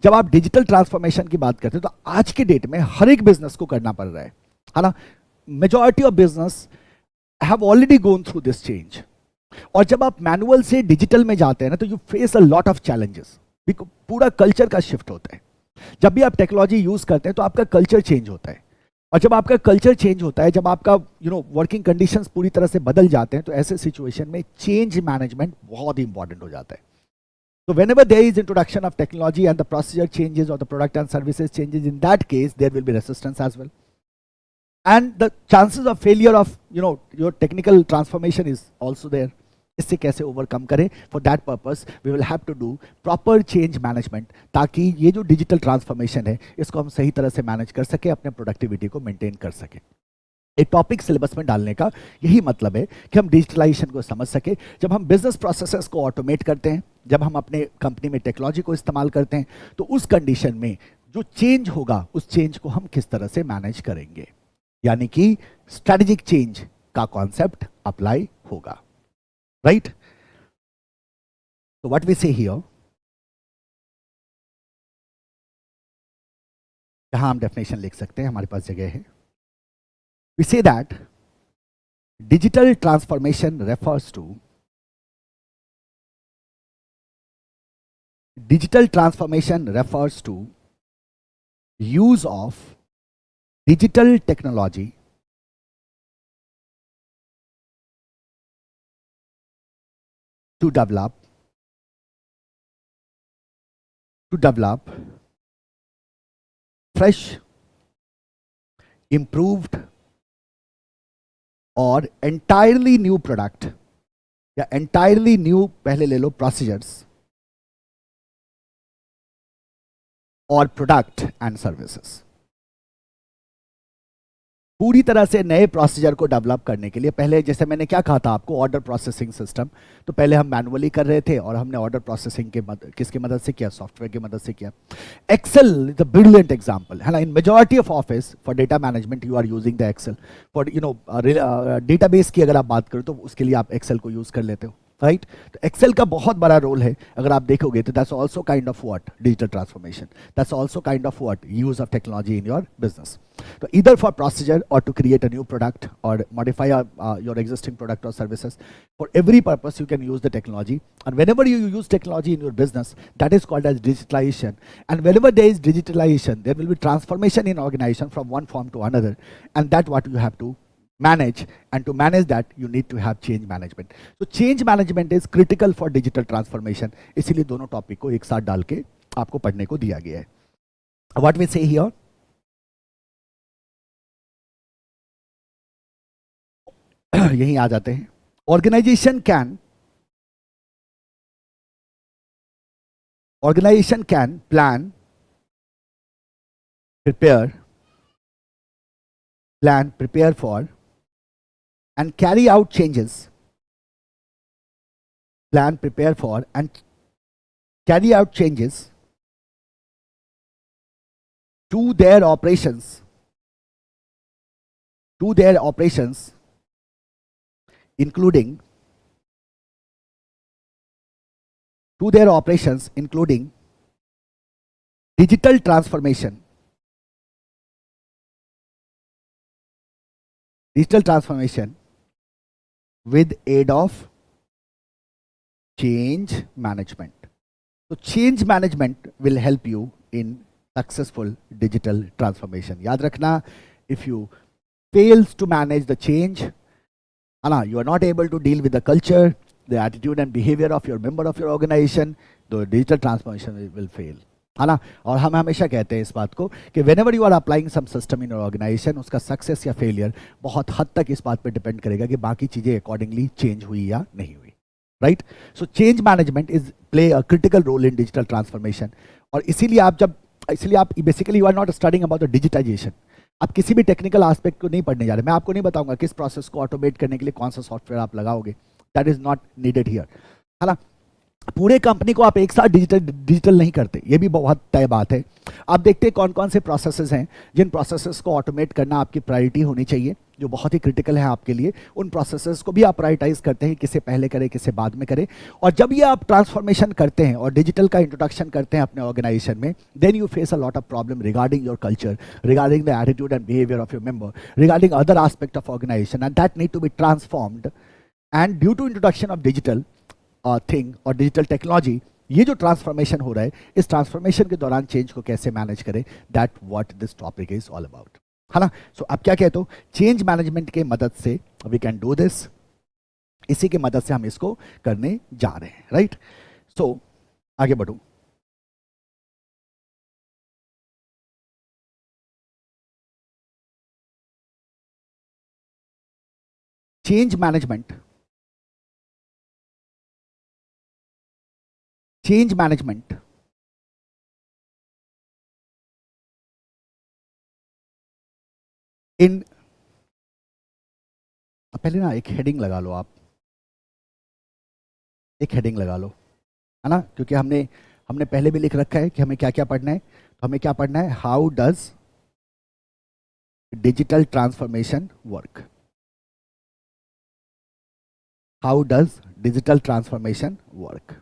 जब आप डिजिटल ट्रांसफॉर्मेशन की बात करते हैं तो आज के डेट में हर एक बिजनेस को करना पड़ रहा है ना? Majority of business have already gone through this change. और जब आप मैनुअल से डिजिटल में जाते हैं ना तो you face a lot of challenges. पूरा कल्चर का शिफ्ट होता है। जब भी आप टेक्नोलॉजी यूज करते हैं तो आपका कल्चर चेंज होता है, और जब आपका कल्चर चेंज होता है, जब आपका वर्किंग कंडीशंस पूरी तरह से बदल जाते हैं, तो ऐसे सिचुएशन में चेंज मैनेजमेंट बहुत ही इंपॉर्टेंट हो जाता है। So whenever there is introduction of technology and the procedure changes or the product and services changes, in that case there will be resistance as well, and the chances of failure of your technical transformation is also there. इससे कैसे overcome करें? For that purpose we will have to do proper change management, ताकि ये जो digital transformation है इसको हम सही तरह से मैनेज कर सके, अपने प्रोडक्टिविटी को मेंटेन कर सके। एक टॉपिक सिलेबस में डालने का यही मतलब है कि हम डिजिटलाइजेशन को समझ सके। जब हम बिजनेस प्रोसेसेस को ऑटोमेट करते हैं, जब हम अपने कंपनी में टेक्नोलॉजी को इस्तेमाल करते हैं, तो उस कंडीशन में जो चेंज होगा उस चेंज को हम किस तरह से मैनेज करेंगे, यानी कि स्ट्रेटेजिक चेंज का कॉन्सेप्ट अप्लाई होगा, राइट? तो व्हाट वी से हियर, यहां हम डेफिनेशन लिख सकते हैं, हमारे पास जगह है। We say that digital transformation refers to use of digital technology to develop fresh, improved और entirely new product या entirely new, पहले ले लो, procedures और प्रोडक्ट एंड सर्विसेज। पूरी तरह से नए प्रोसीजर को डेवलप करने के लिए पहले, जैसे मैंने क्या कहा था आपको, ऑर्डर प्रोसेसिंग सिस्टम, तो पहले हम मैनुअली कर रहे थे और हमने ऑर्डर प्रोसेसिंग के किसकी मदद से किया, सॉफ्टवेयर की मदद से किया। Excel is a brilliant example है ना। In majority of office for data management you are using the Excel. For database की अगर आप बात करो तो उसके लिए आप एक्सेल को यूज कर लेते हो, राइट। तो एक्सेल का बहुत बड़ा रोल है अगर आप देखोगे तो। That's also kind of what, digital transformation. That's also kind of what, use of technology in your business. So either for procedure or to create a new product or modify your existing product or services, for every purpose you can use the technology. And whenever you use technology in your business, that is called as digitalization. And whenever there is digitalization, there will be transformation in organization from one form to another. And that what you have to manage. And to manage that, you need to have change management. So change management is critical for digital transformation. इसीलिए दोनों topic को एक साथ डाल के आपको पढ़ने को दिया गया है. What we say here? यहीं आ जाते हैं. Organization can plan, prepare for and carry out changes. Plan, prepare for and carry out changes to their operations, including digital transformation with aid of change management. So change management will help you in successful digital transformation. याद रखना, if you fails to manage the change, you are not able to deal with the culture, the attitude and behavior of your member of your organization, the digital transformation will fail. है ना. और हम हमेशा कहते हैं इस बात को कि whenever you are applying some system in your organization, उसका सक्सेस या फेलियर बहुत हद तक इस बात पे डिपेंड करेगा कि बाकी चीजें अकॉर्डिंगली चेंज हुई या नहीं हुई, right. So change management is play a critical role in digital transformation. और इसीलिए आप basically you are not studying about the digitization. आप किसी भी टेक्निकल एस्पेक्ट को नहीं पढ़ने जा रहे. मैं आपको नहीं बताऊंगा किस प्रोसेस को ऑटोमेट करने के लिए कौन सा सॉफ्टवेयर आप लगाओगे. That is not needed here, है ना. पूरे कंपनी को आप एक साथ डिजिटल नहीं करते, ये भी बहुत तय बात है. आप देखते हैं कौन कौन से प्रोसेसेस हैं जिन प्रोसेसेस को ऑटोमेट करना आपकी प्रायोरिटी होनी चाहिए, जो बहुत ही क्रिटिकल है आपके लिए. उन प्रोसेसेस को भी आप प्रायोरिटाइज करते हैं, किसे पहले करें किसे बाद में करें. और जब ये आप ट्रांसफॉर्मेशन करते हैं और डिजिटल का इंट्रोडक्शन करते हैं अपने ऑर्गेनाइजेशन में, then you face a lot of problem regarding your culture, regarding the attitude and behaviour of your member, regarding other aspect of organisation, and that need to be transformed. And due to introduction of digital thing और digital technology, ये जो transformation हो रहा है, इस transformation के दौरान change को कैसे मैनेज करें, that what this topic is all about, है ना. सो आप क्या कहते हो, चेंज मैनेजमेंट के मदद से वी कैन डू दिस. इसी के मदद से हम इसको करने जा रहे हैं, राइट. सो आगे बढ़ो. चेंज मैनेजमेंट इन, पहले ना एक हेडिंग लगा लो, आप एक हेडिंग लगा लो, है ना. क्योंकि हमने पहले भी लिख रखा है कि हमें क्या क्या पढ़ना है. तो हमें क्या पढ़ना है, how does digital transformation work. How does digital transformation work,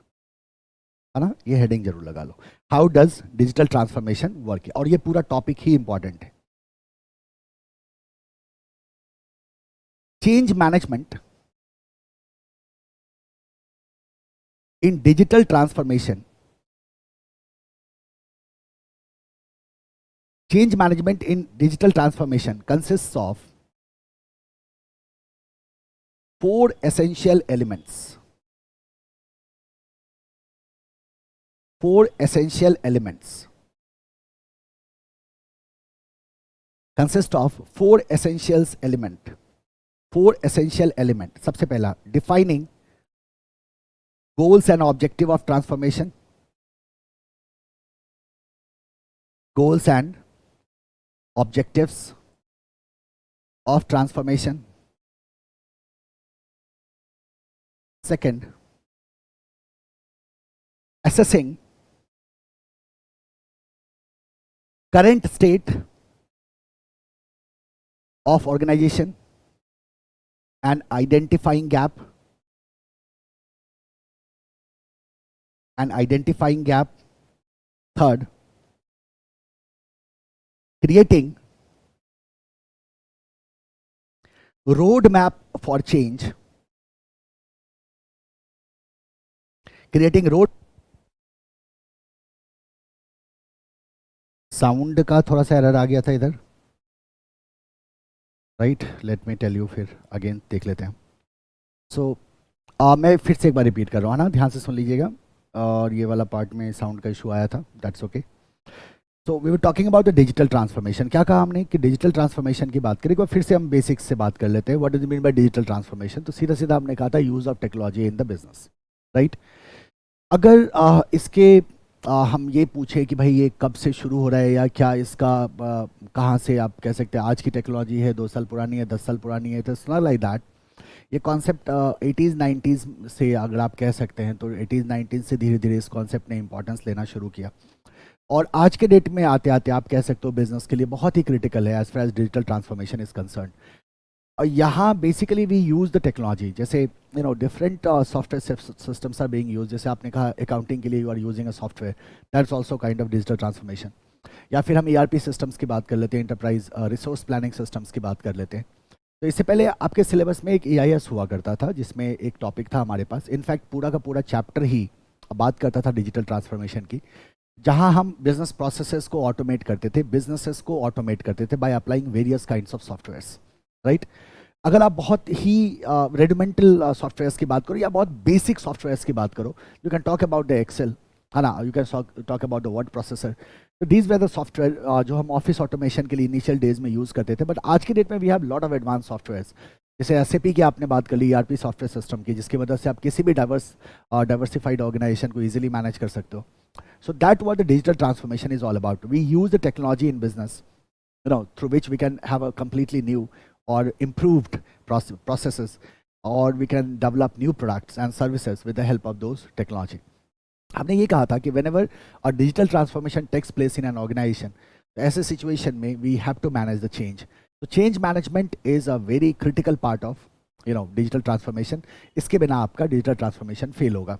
है ना. ये हेडिंग जरूर लगा लो, how does digital transformation work. और ये पूरा टॉपिक ही इंपॉर्टेंट है. Change management in digital transformation. Change management in digital transformation consists of 4 essential elements. 4 essential elements. Consist of 4 essentials element. 4 essential element. सबसे पहला defining goals and objective of transformation. Goals and objectives of transformation. Second, assessing current state of organization and identifying gap. Third, creating roadmap for change. Sound का थोड़ा सा error आ गया था इधर, right, let me tell you, फिर again देख लेते हैं. सो मैं फिर से एक बार रिपीट कर रहा हूँ ना, ध्यान से सुन लीजिएगा. और ये वाला पार्ट में साउंड का इशू आया था, that's okay. So we were talking about the digital transformation. क्या कहा हमने कि डिजिटल ट्रांसफॉर्मेशन की बात करें. एक बार फिर से हम बेसिक्स से बात कर लेते हैं. What do you mean by digital transformation. तो सीधा सीधा हमने कहा था use of technology in the business, right. अगर इसके हम ये पूछे कि भाई ये कब से शुरू हो रहा है या क्या इसका कहाँ से आप कह सकते हैं आज की टेक्नोलॉजी है, 2 साल पुरानी है, 10 साल पुरानी है, तो इट्स नॉट लाइक दैट. ये कॉन्सेप्ट 80s 90s से अगर आप कह सकते हैं तो 80s 90s से धीरे धीरे इस कॉन्सेप्ट ने इंपॉर्टेंस लेना शुरू किया. और आज के डेट में आते आते आप कह सकते हो बिजनेस के लिए बहुत ही क्रिटिकल है as far as digital transformation is concern. और यहाँ basically we use the technology. जैसे different software systems are being use. जैसे आपने कहा अकाउंटिंग के लिए you are using a software, that's also kind of digital transformation. या फिर हम ERP सिस्टम्स की बात कर लेते हैं, एंटरप्राइज रिसोर्स प्लानिंग सिस्टम्स की बात कर लेते हैं. तो इससे पहले आपके सिलेबस में एक EIS हुआ करता था जिसमें एक टॉपिक था हमारे पास. इनफैक्ट पूरा का पूरा चैप्टर ही बात करता था डिजिटल ट्रांसफॉर्मेशन की, जहां हम बिजनेस प्रोसेसेस को ऑटोमेट करते थे, बिजनेसेस को ऑटोमेट करते थे by applying various kinds of softwares, right. अगर आप बहुत ही रेडिमेंटल सॉफ्टवेयर्स की बात करो या बहुत बेसिक सॉफ्टवेयर्स की बात करो, you can talk about the Excel, है ना, you can talk about the word processor. तो दीज वे द सॉफ्टवेयर जो हम ऑफिस ऑटोमेशन के लिए इनिशियल डेज में यूज़ करते थे. बट आज की डेट में we have lot of advance softwares. जैसे SAP की आपने बात कर ली, ERP सॉफ्टवेयर सिस्टम की, जिसकी मदद से आप किसी भी डाइवर्सिफाइड ऑर्गेनाइजेशन को ईजिली मैनेज कर सकते हो. So that what the digital transformation is all about. We use the technology in business, through which we can have a completely new or improved processes, or we can develop new products and services with the help of those technology. हमने ये कहा था कि whenever a digital transformation takes place in an organization, ऐसे situation में we have to manage the change. So change management is a very critical part of digital transformation. इसके बिना आपका digital transformation fail होगा.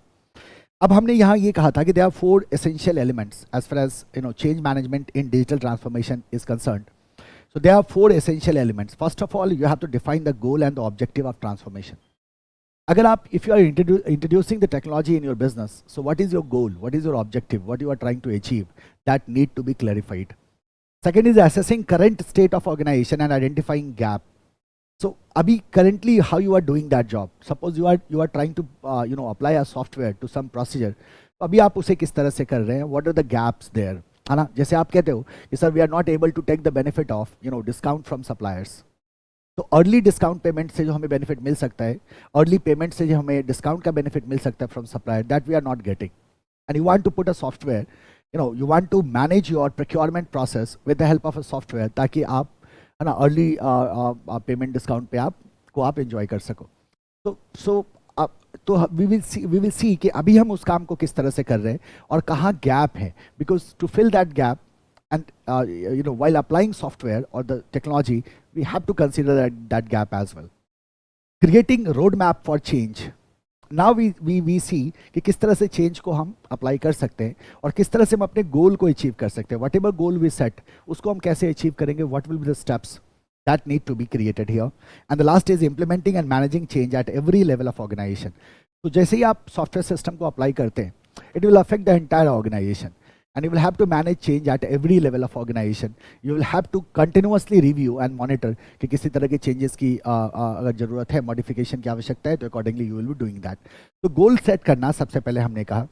अब हमने यहाँ ये कहा था कि there are 4 essential elements as far as change management in digital transformation is concerned. So there are 4 essential elements. First of all, you have to define the goal and the objective of transformation. अगर आप if you are introducing the technology in your business, so what is your goal? What is your objective? What you are trying to achieve? That need to be clarified. Second is assessing current state of organization and identifying gap. So abhi currently how you are doing that job. Suppose you are trying to apply a software to some procedure. तो अभी आप उसे किस तरह से कर रहे हैं? What are the gaps there? है ना, जैसे आप कहते हो कि sir we are not able to take the benefit of discount from suppliers. तो अर्ली डिस्काउंट पेमेंट से जो हमें बेनिफिट मिल सकता है, अर्ली पेमेंट से जो हमें डिस्काउंट का बेनिफिट मिल सकता है from supplier, that we are not getting. And you want to put a software, you want to manage your procurement process with the help of a software, ताकि आप है ना अर्ली पेमेंट डिस्काउंट पे आप enjoy कर सको. तो we will see कि अभी हम उस काम को किस तरह से कर रहे हैं और कहाँ गैप है. Because to fill that gap and while applying software or the technology, we have to consider that gap as well. Creating roadmap for change. Now we see कि किस तरह से change को हम apply कर सकते हैं और किस तरह से हम अपने goal को achieve कर सकते हैं. Whatever goal we set, उसको हम कैसे achieve करेंगे, what will be the steps that need to be created here. And the last is implementing and managing change at every level of organization. तो जैसे ही आप software system को apply करते हैं, it will affect the entire organization. And you will have to manage change at every level of organization. You will have to continuously review and monitor कि किसी तरह के changes की अगर ज़रूरत है, modification की आवश्यकता है, तो accordingly you will be doing that. तो goal set करना सबसे पहले हमने कहा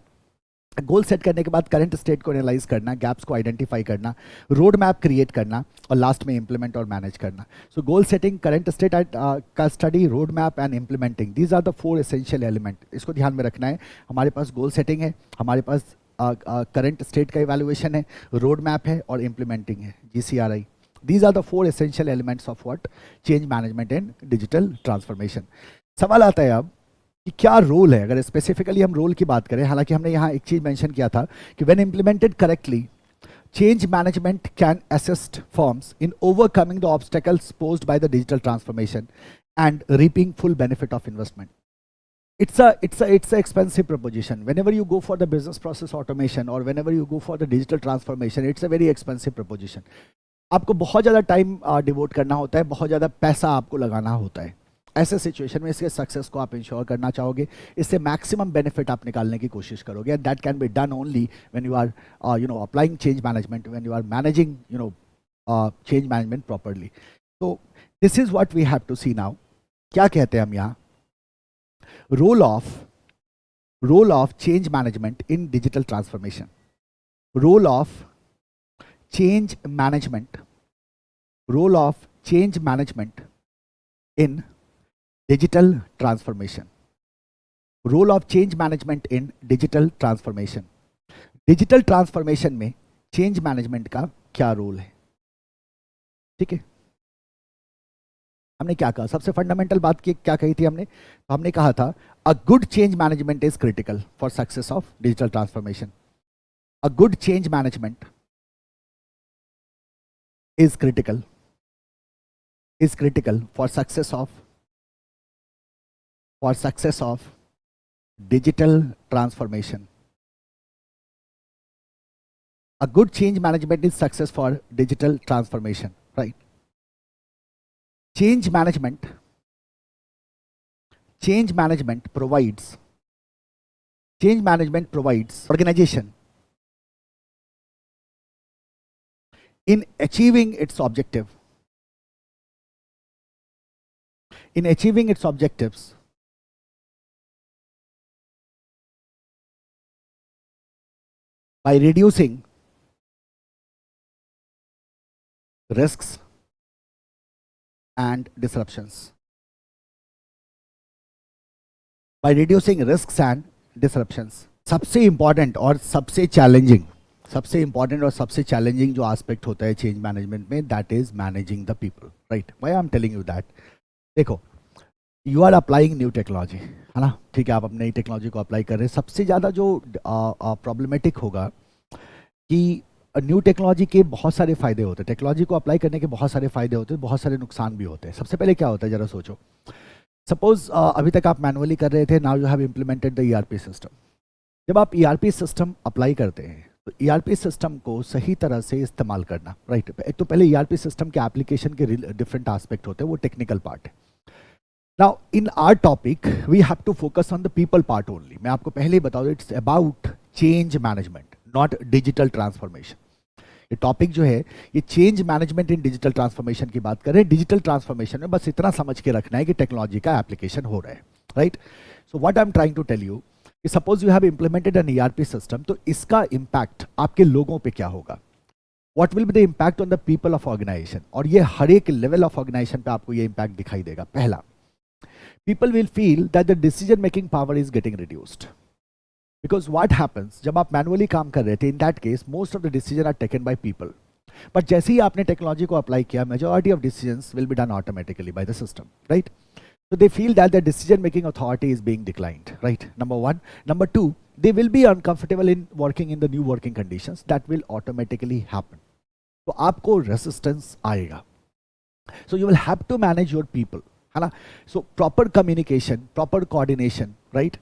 गोल सेट करने के बाद करंट स्टेट को एनालाइज करना, गैप्स को आइडेंटिफाई करना, रोड मैप क्रिएट करना और लास्ट में इंप्लीमेंट और मैनेज करना. So goal setting, current state का study, road map and implementing, these are the 4 essential element. इसको ध्यान में रखना है. हमारे पास गोल सेटिंग है, हमारे पास करंट स्टेट का इवैल्यूएशन है, रोड मैप है और इंप्लीमेंटिंग है, GCRI. These are the 4 essential elements of what? Change management and digital transformation. सवाल आता है अब कि क्या रोल है. अगर स्पेसिफिकली हम रोल की बात करें, हालांकि हमने यहाँ एक चीज मेंशन किया था कि when implemented correctly, change management can assist firms in overcoming the obstacles posed by the digital transformation and reaping full benefit of investment. It's a expensive proposition. Whenever you go for the business process automation or whenever you go for the digital transformation, it's a very expensive proposition. आपको बहुत ज़्यादा time devote करना होता है, बहुत ज़्यादा पैसा आपको लगाना होता है. ऐसे सिचुएशन में इसके सक्सेस को आप इंश्योर करना चाहोगे, इससे मैक्सिमम बेनिफिट आप निकालने की कोशिश करोगे. And that can be done only when you are applying change management, when you are managing change management properly. तो this is what we have to see now. क्या कहते हैं हम यहाँ? Role of change management in digital transformation. Role of change management in digital transformation. Role of change management in digital transformation. Digital transformation में change management का क्या role है? ठीक है, हमने क्या कहा? सबसे फंडामेंटल बात क्या कही थी हमने? तो हमने कहा था a good change management is critical for success of digital transformation. A good change management is critical for success of digital transformation. A good change management is success for digital transformation, right? Change management provides organization in achieving its objectives by reducing risks and disruptions. सबसे important और सबसे challenging जो aspect होता है change management में, that is managing the people, right? Why I am telling you that? देखो, you are applying new technology, है ना? ठीक है, आप अपनी नई टेक्नोलॉजी को अप्लाई कर रहे हैं. सबसे ज़्यादा जो प्रॉब्लमेटिक होगा कि न्यू टेक्नोलॉजी के बहुत सारे फायदे होते हैं, टेक्नोलॉजी को अप्लाई करने के बहुत सारे फायदे होते हैं, बहुत सारे नुकसान भी होते हैं. सबसे पहले क्या होता है, जरा सोचो. सपोज अभी तक आप मैनुअली कर रहे थे, now you have implemented the ERP system. जब आप ERP सिस्टम अप्लाई करते हैं तो ERP सिस्टम को सही तरह से इस्तेमाल करना, राइट? एक तो पहले ERP सिस्टम के एप्लीकेशन के डिफरेंट एस्पेक्ट होते हैं, वो टेक्निकल पार्ट है. Now in our topic we have to focus on the people part only. मैं आपको पहले ही बता दूं, it's about change management, not digital transformation. ये टॉपिक जो है ये change management in digital transformation की बात कर रहे हैं. डिजिटल ट्रांसफॉर्मेशन में बस इतना समझ के रखना है कि टेक्नोलॉजी का एप्लीकेशन हो रहा है, right? So what I am trying to tell you, suppose you have implemented an ERP system, तो इसका इंपैक्ट आपके लोगों पे क्या होगा? What will be the impact on the people of organization? और ये हर एक लेवल ऑफ ऑर्गेनाइजेशन पे आपको ये इंपैक्ट दिखाई देगा. पहला, people will feel that the decision making power is getting reduced. Because what happens, जब आप मैनुअली काम कर रहे थे, in that case most of the decision are taken by people. But जैसे ही आपने टेक्नोलॉजी को अप्लाई किया, majority of decisions will be done automatically by the system, right? So they feel that their decision making authority is being declined, right? Number one. Number two, they will be uncomfortable in working in the new working conditions. That will automatically happen. So आपको resistance आएगा. So you will have to manage your people, है ना? So proper communication, proper coordination, right?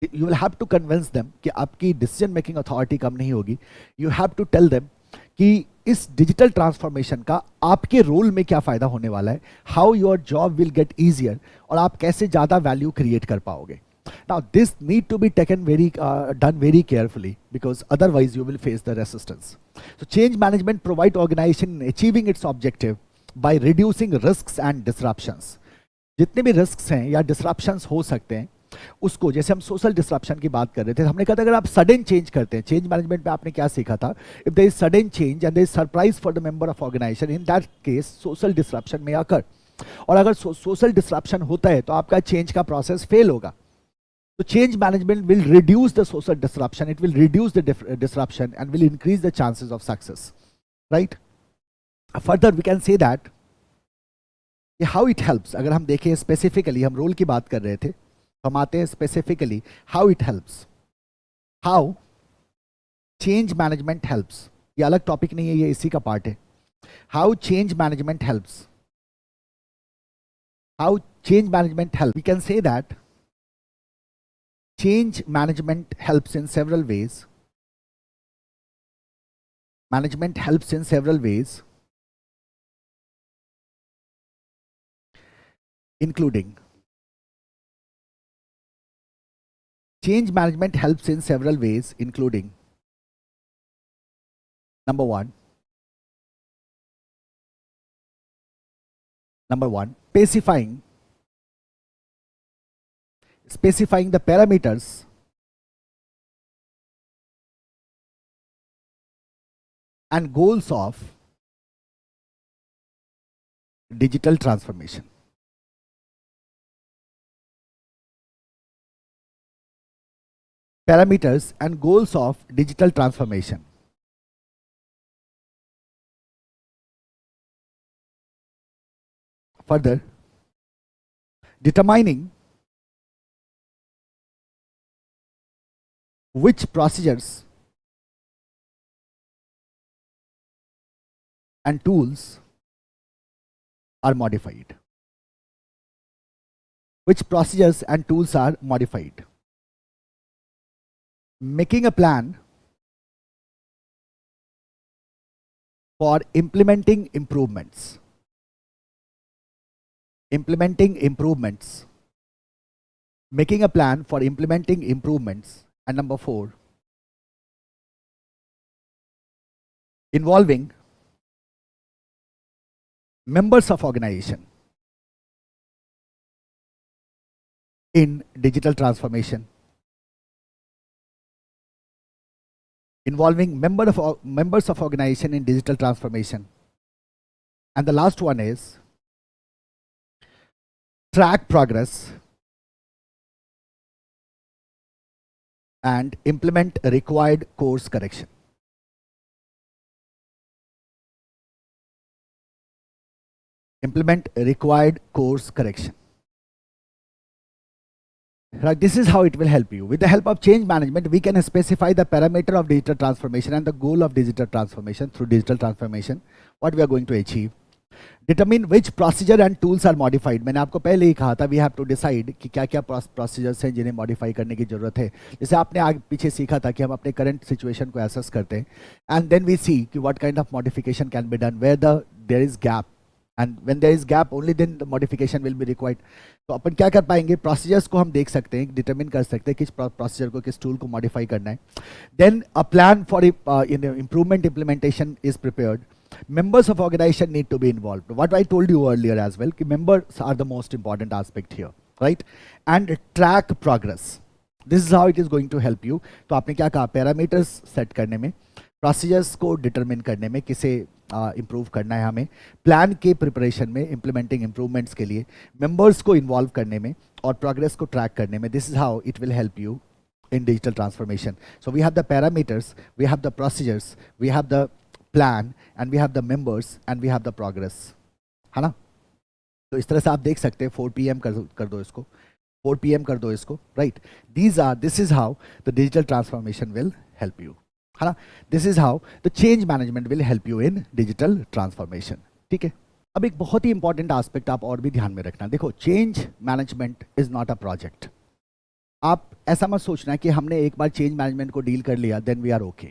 You will have to convince them कि आपकी decision making authority कम नहीं होगी. You have to tell them कि इस डिजिटल ट्रांसफॉर्मेशन का आपके रोल में क्या फायदा होने वाला है, how your job will get easier, और आप कैसे ज्यादा वैल्यू क्रिएट कर पाओगे. Now this need to be taken done very carefully, because otherwise you will face the resistance. So change management provide organization in achieving its objective by reducing risks and disruptions. जितने भी risks हैं या disruptions हो सकते हैं, उसको, जैसे हम सोशल डिस्ट्रप्शन की बात कर रहे थे, हमने कहा था अगर आप सडन चेंज करते हैं, चेंज मैनेजमेंट में आपने क्या सीखा था, if there is sudden change and there is surprise for the member of organization, in that case social disruption may occur. और अगर सोशल डिस्ट्रप्शन होता है तो आपका चेंज का प्रोसेस फेल होगा। तो change management will reduce the social disruption, it will reduce the disruption and will increase the chances of success, right. Further we can say that how it helps. अगर हम देखें specifically, हम role की बात कर रहे थे, हम आते हैं specifically how it helps, how change management helps. ये अलग टॉपिक नहीं है, ये इसी का पार्ट है। How change management helps, how change management help, we can say that change management helps in several ways. Management helps in several ways, including change management helps in several ways, including number one, specifying the parameters and goals of digital transformation. Parameters and goals of digital transformation. Further, determining which procedures and tools are modified. Which procedures and tools are modified. Making a plan for implementing improvements. Making a plan for implementing improvements. And number 4, involving members of organization in digital transformation. Involving members of organization in digital transformation. And the last one is track progress and implement required course correction. Implement required course correction. Right, this is how it will help you. With the help of change management, we can specify the parameter of digital transformation and the goal of digital transformation. Through digital transformation, what we are going to achieve. Determine which procedure and tools are modified. मैंने आपको पहले ही कहा था, we have to decide कि क्या क्या procedures हैं जिन्हें मॉडिफाई करने की जरूरत है। जैसे आपने आगे पीछे सीखा था कि हम अपने करंट सिचुएशन को एसेस करते हैं एंड देन वी सी कि what kind of modification can be done, where there is gap, and when there is gap only then the modification will be required. तो अपन क्या कर पाएंगे, प्रोसीजर्स को हम देख सकते हैं, डिटरमिन कर सकते हैं किस प्रोसीजर को, किस टूल को मॉडिफाई करना है। Then a plan for improvement implementation is prepared. Members of organization need to be involved. What I told you earlier as well, कि members are the most important aspect here, right? And track progress. This is how it is going to help you. तो आपने क्या कहा, parameters set करने में, procedures को determine करने में, किसे इम्प्रूव करना है हमें, प्लान के प्रिपरेशन में, इम्प्लीमेंटिंग इम्प्रूवमेंट्स के लिए, मेंबर्स को इन्वॉल्व करने में और प्रोग्रेस को ट्रैक करने में. This is how it will help you in digital transformation. So we have the parameters, we have the procedures, we have the plan, and we have the members, and we have the progress. है ना? तो इस तरह से आप देख सकते हैं. 4 PM कर दो इसको, 4 PM कर दो इसको, right? This is how the digital transformation will help you. है ना? This is how the change management will help you in digital transformation. ठीक है? अब एक बहुत ही इंपॉर्टेंट एस्पेक्ट आप और भी ध्यान में रखना. देखो, change management is not a project. आप ऐसा मत सोचना कि हमने एक बार चेंज मैनेजमेंट को डील कर लिया देन वी आर ओके,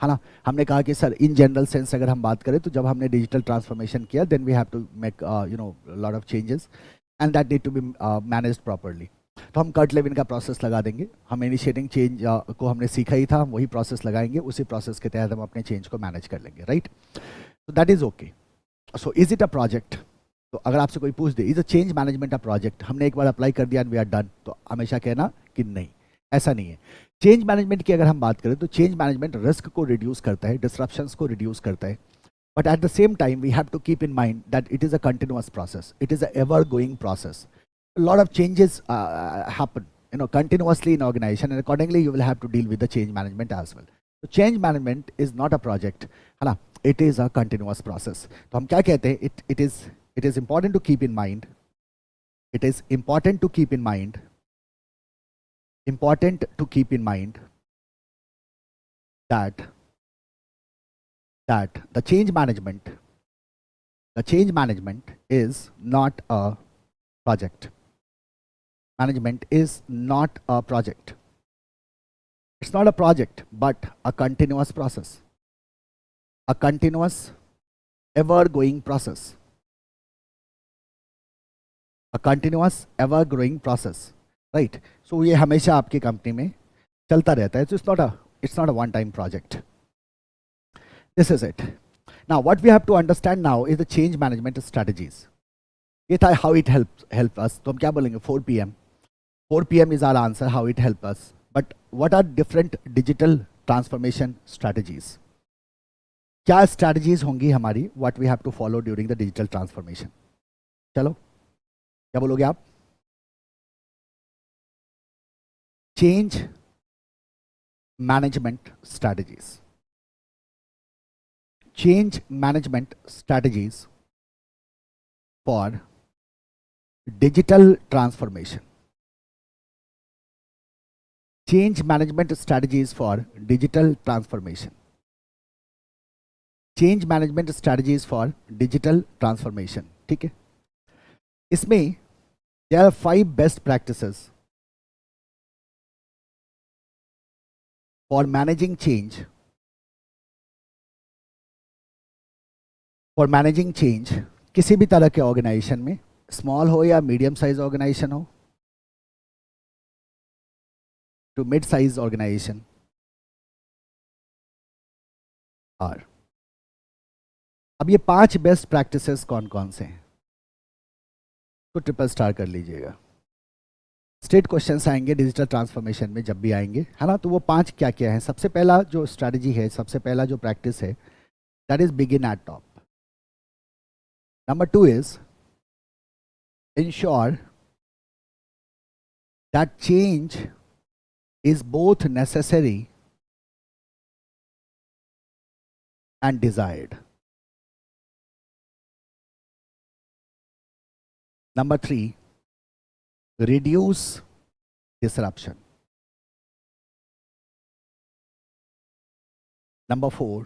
है ना. हमने कहा कि सर इन जनरल सेंस अगर हम बात करें तो जब हमने डिजिटल ट्रांसफॉर्मेशन किया then we have to make lot of changes and that need to be managed properly. तो हम कर्ट लेविन का प्रोसेस लगा देंगे. हम इनिशिएटिंग चेंज को हमने सीखा ही था, हम वही प्रोसेस लगाएंगे, उसी प्रोसेस के तहत हम अपने चेंज को मैनेज कर लेंगे, राइट. तो that is okay. So is it a project? तो अगर आपसे कोई पूछ दे is a change management a project, हमने एक बार अप्लाई कर दिया एंड वी आर डन, तो हमेशा कहना कि नहीं, ऐसा नहीं है। चेंज मैनेजमेंट की अगर हम बात करें तो चेंज मैनेजमेंट रिस्क को रिड्यूस करता है, डिस्ट्रप्शंस को रिड्यूस करता है, but at the same time we have to keep in mind that it is a continuous process, it is a ever going process, lot of changes happen continuously in organization, and accordingly you will have to deal with the change management as well. So change management is not a project, है ना, it is a continuous process. तो हम क्या कहते हैं, it is important to keep in mind, it is important to keep in mind, important to keep in mind that the change management is not a project. Management is not a project. It's not a project, but a continuous process, a continuous, ever-going process, a continuous, ever-growing process, right? So ये हमेशा आपकी company में चलता रहता है. So it's not a one-time project. This is it. Now what we have to understand now is the change management strategies. ये था how it help us. तो हम क्या बोलेंगे, 4 PM. 4 PM is our answer, how it help us. But what are different digital transformation strategies? क्या strategies होंगी हमारी, what we have to follow during the digital transformation? चलो, क्या बोलोगे आप? Change management strategies. Change management strategies for digital transformation. Change management strategies for digital transformation. Change management strategies for digital transformation. ठीक है, इसमें there are 5 best practices for managing change. For managing change किसी भी तरह के organisation में, small हो या मीडियम साइज ऑर्गेनाइजेशन हो, to mid-size organization, और अब ये 5 बेस्ट प्रैक्टिसेस कौन कौन से हैं, तो ट्रिपल स्टार कर लीजिएगा. स्टेट क्वेश्चंस आएंगे डिजिटल ट्रांसफॉर्मेशन में जब भी आएंगे, है ना. तो वो 5 क्या क्या है. सबसे पहला जो स्ट्रैटेजी है, सबसे पहला जो प्रैक्टिस है, that is begin at top. Number 2 is ensure that change is both necessary and desired. Number 3, reduce disruption. Number 4,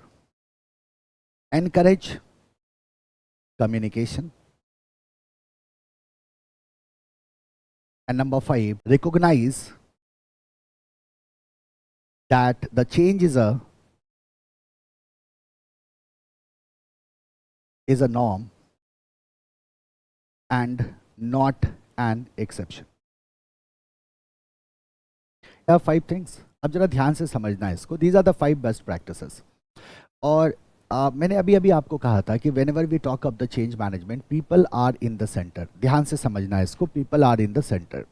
encourage communication. And number 5, recognize that the change is a norm and not an exception. There are 5 things. अब जरा ध्यान से समझना है इसको. These are the 5 best practices. और मैंने अभी आपको कहा था कि whenever we talk of the change management, people are in the center. ध्यान से समझना है इसको. People are in the center.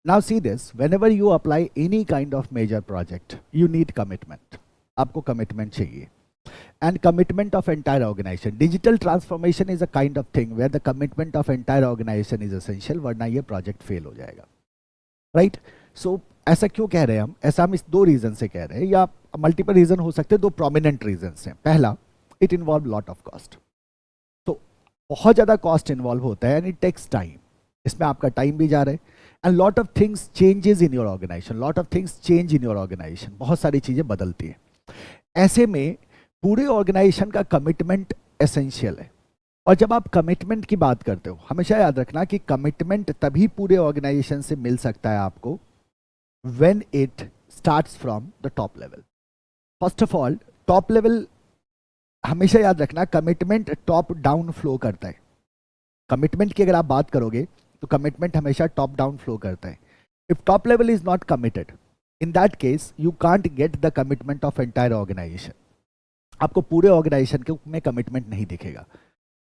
Now see this, whenever you apply any kind of major project, you need commitment. आपको commitment चाहिए. And commitment of entire organization. Digital transformation is a kind of thing where the commitment of entire organization is essential, वरना ये project fail हो जाएगा. Right? So ऐसा क्यों कह रहे हैं हम? ऐसा हम इस 2 रीजन से कह रहे हैं, या मल्टीपल रीजन हो सकते हैं. 2 प्रोमिनेंट रीजन हैं. पहला, it involve lot of cost. तो बहुत ज़्यादा कॉस्ट इन्वॉल्व होता है, एंड इट टेक्स टाइम. इसमें आपका टाइम भी जा रहा है. And lot of things changes in your organisation. Lot of things change in your organisation. बहुत सारी चीज़ें बदलती हैं. ऐसे में पूरे ऑर्गेनाइजेशन का कमिटमेंट एसेंशियल है. और जब आप कमिटमेंट की बात करते हो, हमेशा याद रखना कि कमिटमेंट तभी पूरे ऑर्गेनाइजेशन से मिल सकता है आपको when it starts from the top level. First of all, top level हमेशा याद रखना, कमिटमेंट टॉप डाउन फ्लो करता है. कमिटमेंट की अगर आप बात करोगे तो कमिटमेंट हमेशा टॉप डाउन फ्लो करता है. If top level is not committed, in that case you can't get the commitment of entire organisation. आपको पूरे ऑर्गेनाइजेशन के में कमिटमेंट नहीं दिखेगा.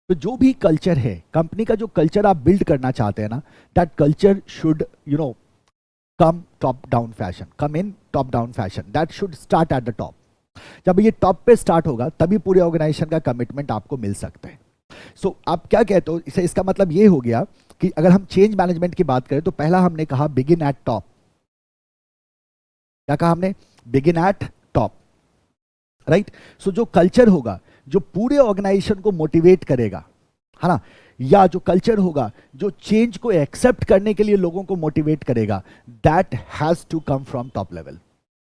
तो जो भी कल्चर है, कंपनी का जो कल्चर आप बिल्ड करना चाहते हैं ना, that culture should come top down fashion, come in top down fashion, that should start at the top. जब ये टॉप पे स्टार्ट होगा तभी पूरे ऑर्गेनाइजेशन का कमिटमेंट आपको मिल सकता है। सो आप क्या कहते हो, इसका मतलब ये हो गया कि अगर हम चेंज मैनेजमेंट की बात करें तो पहला हमने कहा बिगिन एट टॉप। क्या कहा हमने? Begin at top, right. So जो कल्चर होगा जो पूरे ऑर्गेनाइजेशन को मोटिवेट करेगा, है ना, या जो कल्चर होगा जो चेंज को एक्सेप्ट करने के लिए लोगों को मोटिवेट करेगा, that has to come from top level,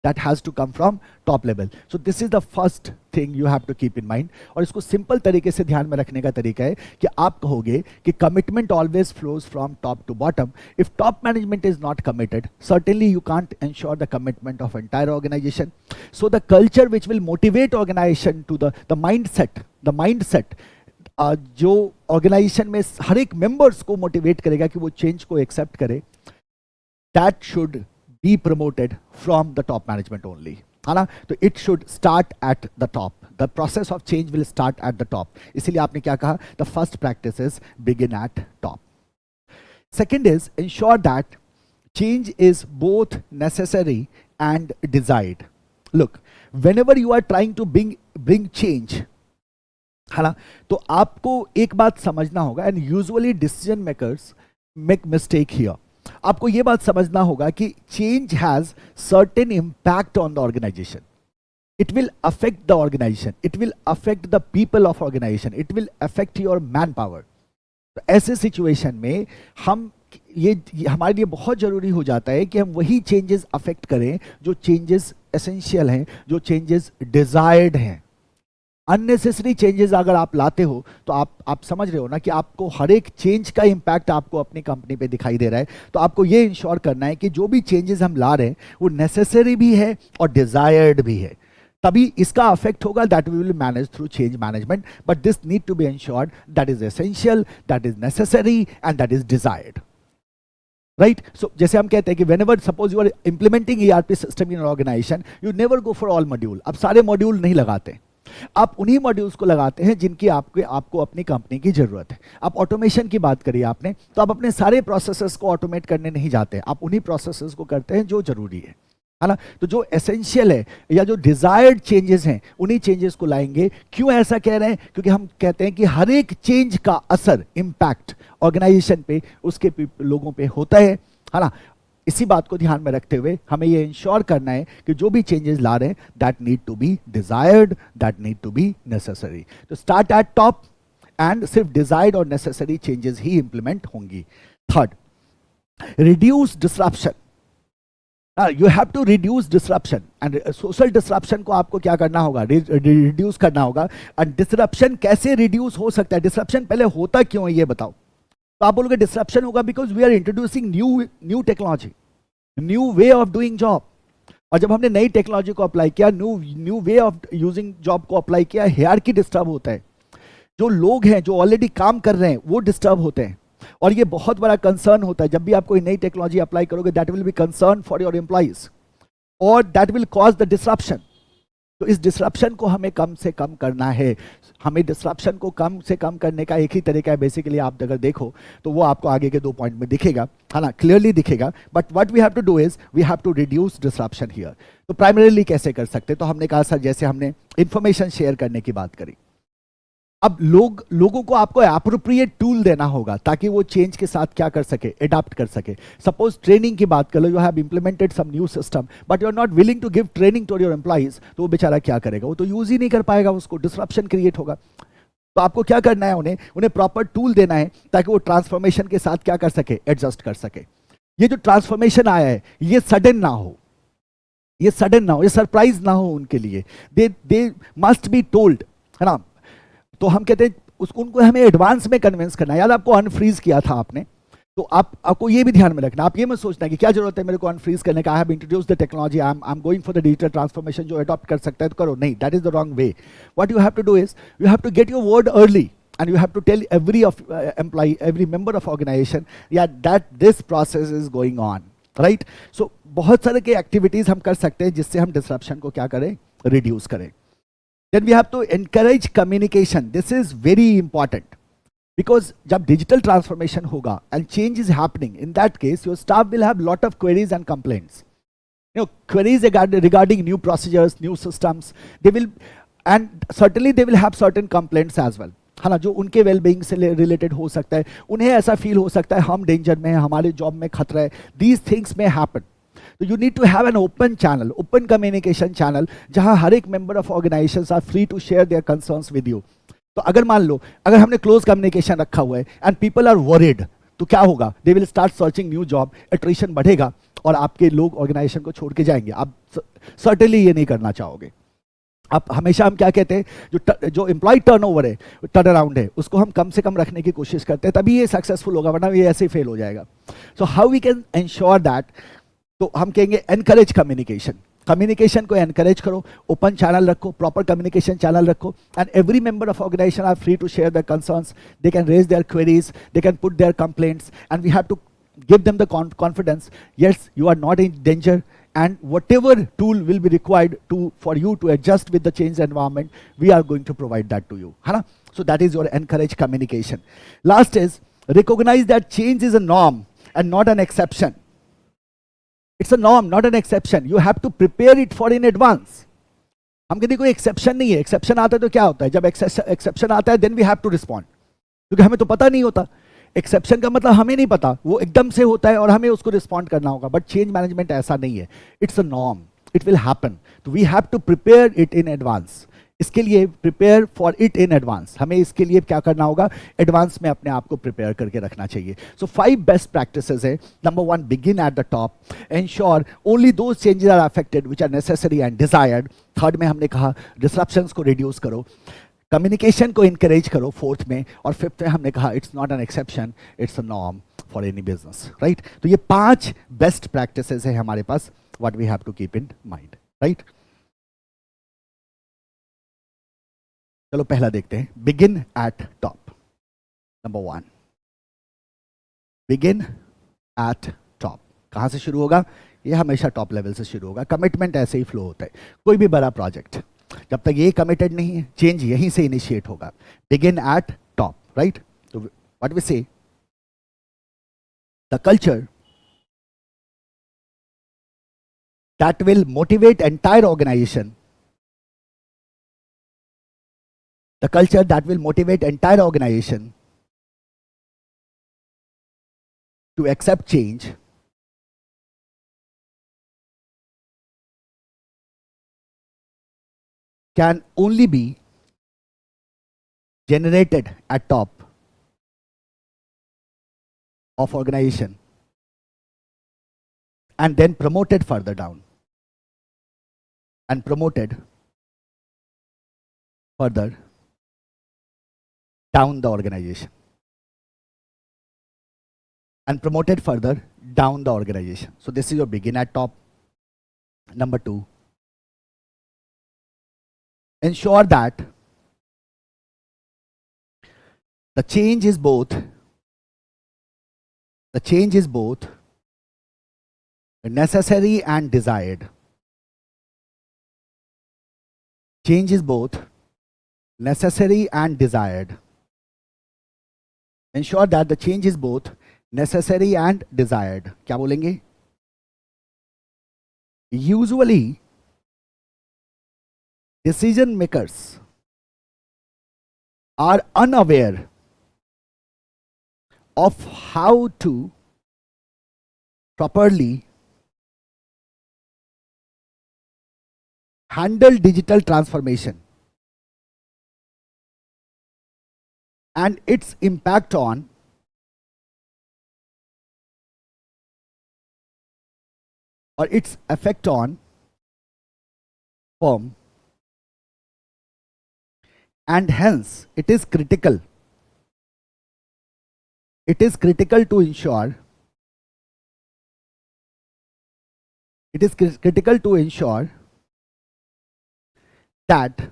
that has to come from top level. So this is the first thing you have to keep in mind. और इसको सिंपल तरीके से ध्यान में रखने का तरीका है कि आप कहोगे कि commitment always flows from top to bottom. If top management is not committed, certainly you can't ensure the commitment of entire organization. So the culture which will motivate organization to the mindset जो organisation में हर एक members को motivate करेगा कि वो change को accept करे, that should be promoted from the top management only, है ना। तो it should start at the top. The process of change will start at the top. इसीलिए आपने क्या कहा? The first practice is begin at top. Second is ensure that change is both necessary and desired. Look, whenever you are trying to bring change, है ना, तो आपको एक बात समझना होगा, and usually decision makers make mistake here. आपको यह बात समझना होगा कि change has certain impact on the organisation. It will affect the organisation, it will affect the people of organisation, it will affect your man power. तो ऐसे situation में ये हमारे लिए बहुत जरूरी हो जाता है कि हम वही चेंजेस अफेक्ट करें जो चेंजेस एसेंशियल हैं, जो चेंजेस डिजायर्ड हैं. अननेसेसरी चेंजेस अगर आप लाते हो तो आप समझ रहे हो ना कि आपको हर एक चेंज का इंपैक्ट आपको अपनी कंपनी पे दिखाई दे रहा है. तो आपको ये इंश्योर करना है कि जो भी चेंजेस हम ला रहे हैं वो नेसेसरी भी है और डिजायर्ड भी है, तभी इसका अफेक्ट होगा. That we will manage through change management, but this need to be ensured that is essential, that is necessary and that is desired, right. So जैसे हम कहते हैं कि whenever suppose you are implementing ERP system in an organisation, you never go for all module. अब सारे module नहीं लगाते, आप उन्हीं मॉड्यूल्स को लगाते हैं जिनकी आपको अपनी कंपनी की जरूरत है. आप ऑटोमेशन की बात करिए आपने, तो आप अपने सारे प्रोसेसेस को ऑटोमेट करने नहीं जाते, आप उन्हीं प्रोसेसेस को करते हैं जो जरूरी है ना. तो जो एसेंशियल है या जो डिजायर्ड चेंजेस हैं उन्हीं चेंजेस को लाएंगे. क्यों ऐसा कह रहे हैं? क्योंकि हम कहते हैं कि हर एक चेंज का असर, इंपैक्ट ऑर्गेनाइजेशन पे, उसके लोगों पे होता है ना. इसी बात को ध्यान में रखते हुए हमें ये इंश्योर करना है कि जो भी चेंजेस ला रहे हैं that need to be desired, that need to be necessary. तो स्टार्ट एट टॉप एंड सिर्फ डिजायर्ड और नेसेसरी चेंजेस ही इंप्लीमेंट होंगी. Third, reduce disruption. You have to reduce disruption and social disruption को आपको क्या करना होगा? रिड्यूस करना होगा. एंड डिसरप्शन कैसे रिड्यूस हो सकता है? डिसरप्शन पहले होता क्यों है ये बताओ. तो आप बोलोगे डिसरप्शन होगा because we are introducing new technology, new way of doing job. और जब हमने नई टेक्नोलॉजी को अप्लाई किया, new way of using job को अप्लाई किया, हायरार्की डिस्टर्ब होता है. जो लोग हैं जो ऑलरेडी काम कर रहे हैं वो डिस्टर्ब होते हैं. और ये बहुत बड़ा कंसर्न होता है. जब भी आप कोई नई टेक्नोलॉजी अप्लाई करोगे, that will be concern for your employees और that will cause the disruption. तो इस डिसरप्शन को हमें कम से कम करना है. हमें डिसरप्शन को कम से कम करने का एक ही तरीका है. बेसिकली आप अगर देखो तो वो आपको आगे के 2 पॉइंट में दिखेगा, है ना, क्लियरली दिखेगा. But what we have to do is we have to reduce disruption here. तो प्राइमरीली कैसे कर सकते? तो हमने कहा सर, जैसे हमने इंफॉर्मेशन शेयर करने की बात करी, अब लोगों को आपको एप्रोप्रिएट टूल देना होगा ताकि वो चेंज के साथ क्या कर सके? अडॉप्ट कर सके. सपोज ट्रेनिंग की बात कर लो, you have implemented some new system but you are not willing to give training to your employees, तो वो बेचारा क्या करेगा? वो तो यूज ही नहीं कर पाएगा, उसको डिसरप्शन क्रिएट होगा. तो आपको क्या करना है? उन्हें प्रॉपर टूल देना है ताकि वो ट्रांसफॉर्मेशन के साथ क्या कर सके? एडजस्ट कर सके. ये जो ट्रांसफॉर्मेशन आया है ये सडन ना हो, ये सरप्राइज ना हो उनके लिए. दे मस्ट बी टोल्ड, है ना. तो हम कहते हैं उनको हमें एडवांस में कन्विंस करना है. याद आपको अनफ्रीज किया था आपने, तो आपको ये भी ध्यान में रखना. आप ये मत सोचना कि क्या जरूरत है मेरे को अनफ्रीज करने का. I have introduce the technology, I am going for the digital transformation. जो अडॉप्ट कर सकता है तो करो. नहीं, that is the wrong way. What you have to do is you have to get your word early and you have to tell every employee, every member of organization, yeah, that this process is going on, right? So बहुत सारे के activities हम कर सकते हैं जिससे हम disruption को क्या करें? रिड्यूस करें. Then we have to encourage communication. This is very important. Because जब डिजिटल ट्रांसफॉर्मेशन होगा and change is happening, in that case your staff will have lot of queries and complaints, queries regarding new procedures, new systems. They will, and certainly they will have certain complaints as well, है ना, जो उनके wellbeing से related हो सकता है. उन्हें ऐसा फील हो सकता है हम डेंजर में हैं, हमारे जॉब में खतरा है. These things may happen. तो you need to have an open channel, open communication channel, जहां हर एक member of organisations are free to share their concerns with you. तो अगर मान लो अगर हमने क्लोज कम्युनिकेशन रखा हुआ है एंड पीपल आर वरीड, तो क्या होगा? They will start searching new job, attrition बढ़ेगा और आपके लोग ऑर्गेनाइजेशन को छोड़ के जाएंगे. आप सर्टेनली ये नहीं करना चाहोगे. आप हमेशा, हम क्या कहते हैं, जो एम्प्लॉय टर्नओवर है, टर्न अराउंड है, उसको हम कम से कम रखने की कोशिश करते हैं, तभी ये सक्सेसफुल होगा, वरना ये ऐसे ही फेल हो जाएगा. So how we can ensure that? तो हम कहेंगे एनकरेज कम्युनिकेशन. कम्युनिकेशन को एनकरेज करो, ओपन चैनल रखो, प्रॉपर कम्युनिकेशन चैनल रखो, and every member of organisation are free to share their concerns, they can raise their queries, they can put their complaints, and we have to give them the confidence, yes, you are not in danger, and whatever tool will be required for you to adjust with the changed environment, we are going to provide that to you, है ना? So that is your encourage communication. Last is recognize that change is a norm and not an exception. It's a norm, not an exception. You have to prepare it for in advance. हम कहते कोई exception नहीं है. Exception आता है तो क्या होता है? जब एक्सेप्शन आता है then we have to respond, क्योंकि हमें तो पता नहीं होता. एक्सेप्शन का मतलब हमें नहीं पता, वो एकदम से होता है और हमें उसको रिस्पॉन्ड करना होगा. बट चेंज मैनेजमेंट ऐसा नहीं है. It's a norm, it will happen, तो we have to prepare it in advance. इसके लिए prepare for it in advance, हमें इसके लिए क्या करना होगा? एडवांस में अपने आप को प्रिपेयर करके रखना चाहिए. सो 5 बेस्ट प्रैक्टिसेस है. Number 1, begin at the top, ensure only those changes are affected which are necessary and desired. Third में हमने कहा डिसरप्शंस को रिड्यूस करो, कम्युनिकेशन को इंकरेज करो. फोर्थ में, और फिफ्थ में हमने कहा it's not an exception, it's a norm for any business, right? तो ये 5 बेस्ट प्रैक्टिसेस है हमारे पास, what we have to keep in mind, right? चलो पहला देखते हैं, begin at top. Number 1, begin at top. कहां से शुरू होगा? ये हमेशा टॉप लेवल से शुरू होगा. कमिटमेंट ऐसे ही फ्लो होता है. कोई भी बड़ा प्रोजेक्ट जब तक ये कमिटेड नहीं है, चेंज यहीं से इनिशिएट होगा. Begin at top, right? तो what we say, the culture that will motivate entire organisation, the culture that will motivate entire organization to accept change can only be generated at top of organization and then promoted further down and promoted further down the organization and promoted further down the organization. So this is your begin at top. Number 2, ensure that the change is both necessary and desired. Change is both necessary and desired. Ensure that the change is both necessary and desired. क्या बोलेंगे? Usually decision makers are unaware of how to properly handle digital transformation and its impact on or its effect on firm, and hence it is critical to ensure that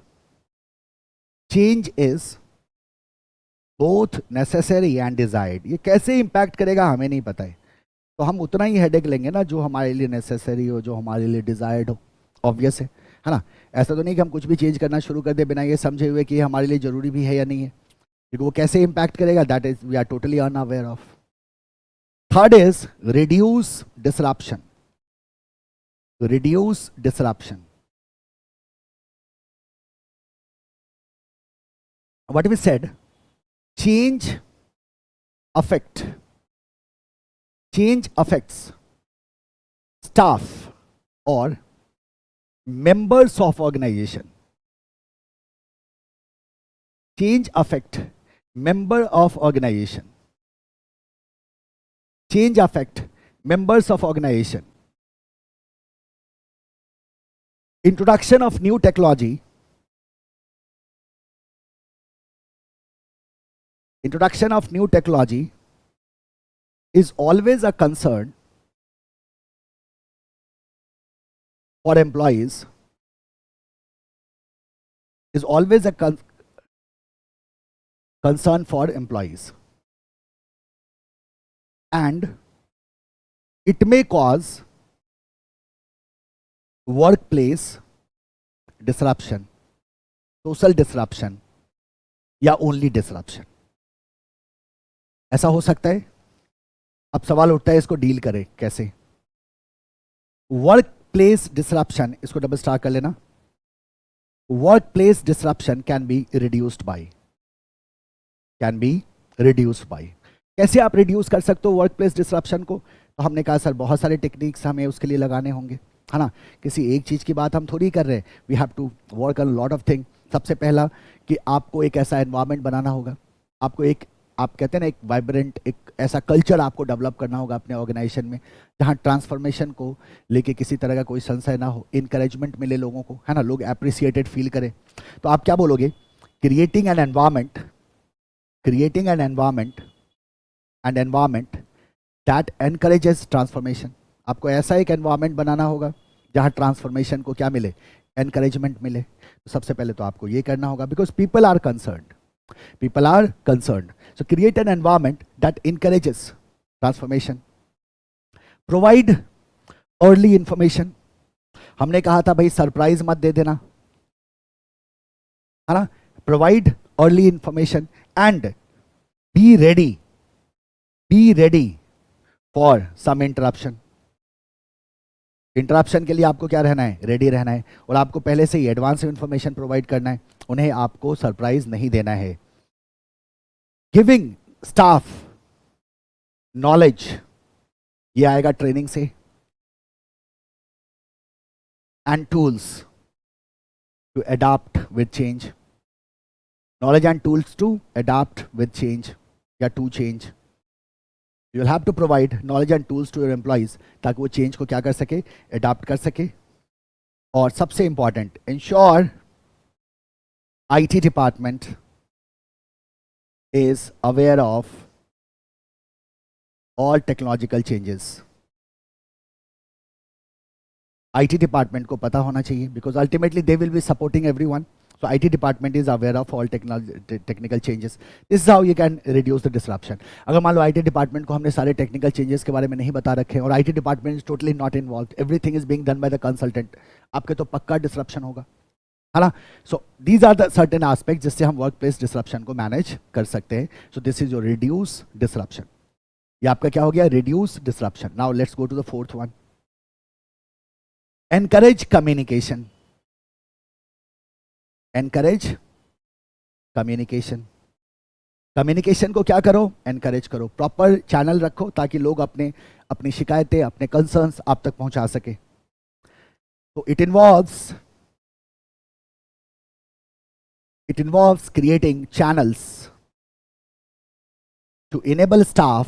change is both necessary and desired. ये कैसे impact करेगा हमें नहीं पता है, तो हम उतना ही हेडेक लेंगे ना जो हमारे लिए नेसेसरी हो, जो हमारे लिए डिजायर्ड हो. ऑब्वियस है ना? ऐसा तो नहीं कि हम कुछ भी चेंज करना शुरू कर दे बिना ये समझे हुए कि हमारे लिए जरूरी भी है या नहीं है. क्योंकि वो कैसे इंपैक्ट करेगा, that is we are totally unaware of. Third is reduce disruption. Reduce disruption. What we said, change affects staff or members of organization. Change affect member of organization. Change affect members of organization. Introduction of new technology. Introduction of new technology is always a concern for employees, is always a concern for employees, and it may cause workplace disruption, social disruption, या only disruption. ऐसा हो सकता है. अब सवाल उठता है इसको डील करें कैसे. वर्क प्लेस डिसरप्शन, इसको डबल स्टार कर लेना. Work place disruption can be reduced by, कैसे आप रिड्यूस कर सकते हो वर्क प्लेस डिसरप्शन को. तो हमने कहा सर बहुत सारे टेक्निक्स हमें उसके लिए लगाने होंगे, है ना. किसी एक चीज़ की बात हम थोड़ी कर रहे हैं. We have to work on lot of thing. सबसे पहला कि आपको एक ऐसा एनवायरनमेंट बनाना होगा, आपको एक, आप कहते हैं ना, एक वाइब्रेंट, एक ऐसा कल्चर आपको डेवलप करना होगा अपने ऑर्गेनाइजेशन में, जहाँ ट्रांसफॉर्मेशन को लेके किसी तरह का कोई संशय ना हो, इनकरेजमेंट मिले लोगों को, है ना, लोग अप्रिसिएटेड फील करें. तो आप क्या बोलोगे, creating an environment that encourages transformation. आपको ऐसा एक एनवायरनमेंट बनाना होगा जहाँ ट्रांसफॉर्मेशन को क्या मिले, एनकरेजमेंट मिले. तो सबसे पहले तो आपको ये करना होगा, because people are concerned. So create an environment that encourages transformation. Provide early information. हमने कहा था भाई सरप्राइज मत दे देना, है ना. Provide early information and be ready for some interruption. Interruption के लिए आपको क्या रहना है, रेडी रहना है. और आपको पहले से ही एडवांस इंफॉर्मेशन प्रोवाइड करना है, उन्हें आपको सरप्राइज नहीं देना है. गिविंग स्टाफ नॉलेज, ये आएगा ट्रेनिंग से, and tools to adopt with change. Knowledge and tools to adopt with change या to change. You will have to provide knowledge and tools to your employees ताकि वो change को क्या कर सके, अडॉप्ट कर सके. और सबसे important, ensure IT department is aware of all technological changes. IT department को पता होना चाहिए, because ultimately they will be supporting everyone. So IT department is aware of all technical changes. This is how you can reduce the disruption. अगर मान लो IT department को हमने सारे technical changes के बारे में नहीं बता रखे और IT department is totally not involved, everything is being done by the consultant, आपके तो पक्का disruption होगा, है ना. So these are the certain aspects जिससे हम workplace disruption को manage कर सकते हैं. So this is your reduce disruption. ये आपका क्या हो गया, reduce disruption. Now let's go to the fourth one. Encourage communication. Encourage communication. Communication को क्या करो, एनकरेज करो. प्रॉपर चैनल रखो ताकि लोग अपनी शिकायतें, अपने कंसर्न्स आप तक पहुंचा सके. तो it involves creating channels to enable staff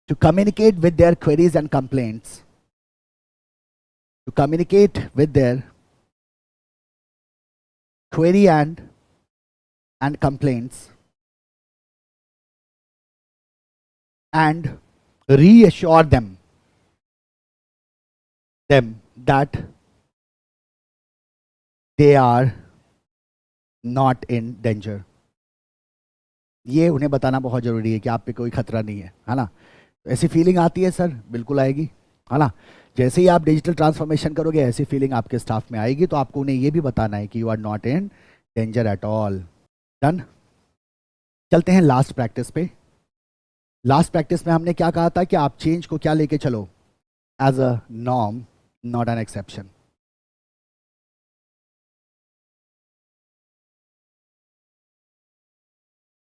to communicate with their queries and complaints, to communicate with their query and complaints, and reassure them that they are not in danger. ये उन्हें बताना बहुत जरूरी है कि आप पे कोई खतरा नहीं है ना. तो ऐसी फीलिंग आती है सर, बिल्कुल आएगी, है ना. जैसे ही आप डिजिटल ट्रांसफॉर्मेशन करोगे ऐसी फीलिंग आपके स्टाफ में आएगी. तो आपको उन्हें ये भी बताना है कि you are not in danger at all. Done. चलते हैं लास्ट प्रैक्टिस पे। लास्ट प्रैक्टिस में हमने क्या कहा था कि आप चेंज को क्या लेके चलो, as a norm not an exception.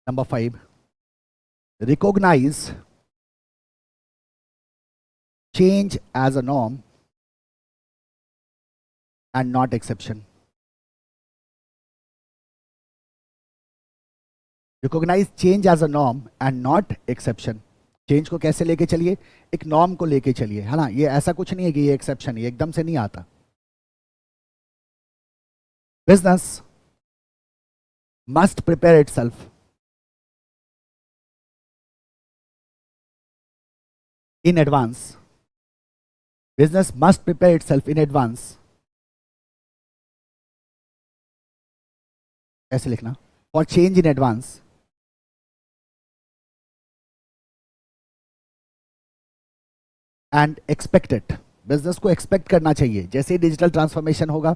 Number 5, recognise change as a norm and not exception. Recognize change as a norm and not exception. Change को कैसे लेके चलिए, एक नॉर्म को लेके चलिए, है ना। ये ऐसा कुछ नहीं है कि ये एक्सेप्शन, ये एकदम से नहीं आता। Business must prepare itself in advance. Business must prepare itself in advance. ऐसे लिखना, for change in advance. And expect it. Business को एक्सपेक्ट करना चाहिए, जैसे ही डिजिटल ट्रांसफॉर्मेशन होगा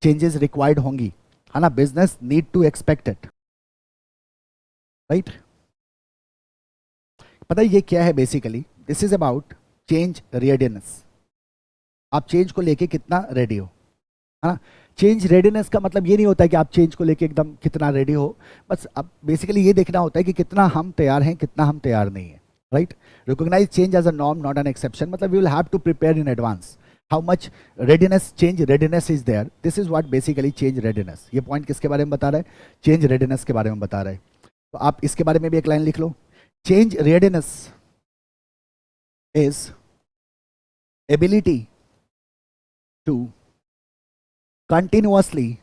चेंजेस रिक्वायर्ड होंगी, है ना। Business need to expect it, right. पता है ये क्या है basically, this is about change readiness. आप चेंज को लेके कितना रेडी हो, है ना। चेंज रेडीनेस का मतलब ये नहीं होता है कि आप चेंज को लेके एकदम कितना रेडी हो, बस अब बेसिकली ये देखना होता है कि कितना हम तैयार हैं, कितना हम तैयार नहीं है, right. Recognise change as a norm not an exception, मतलब we will have to prepare in advance. How much readiness, change readiness is there, this is what basically change readiness. ये पॉइंट किसके बारे में बता रहा है, चेंज रेडीनेस के बारे में बता रहा है। तो आप इसके बारे में भी एक लाइन लिख लो। Change readiness is ability to continuously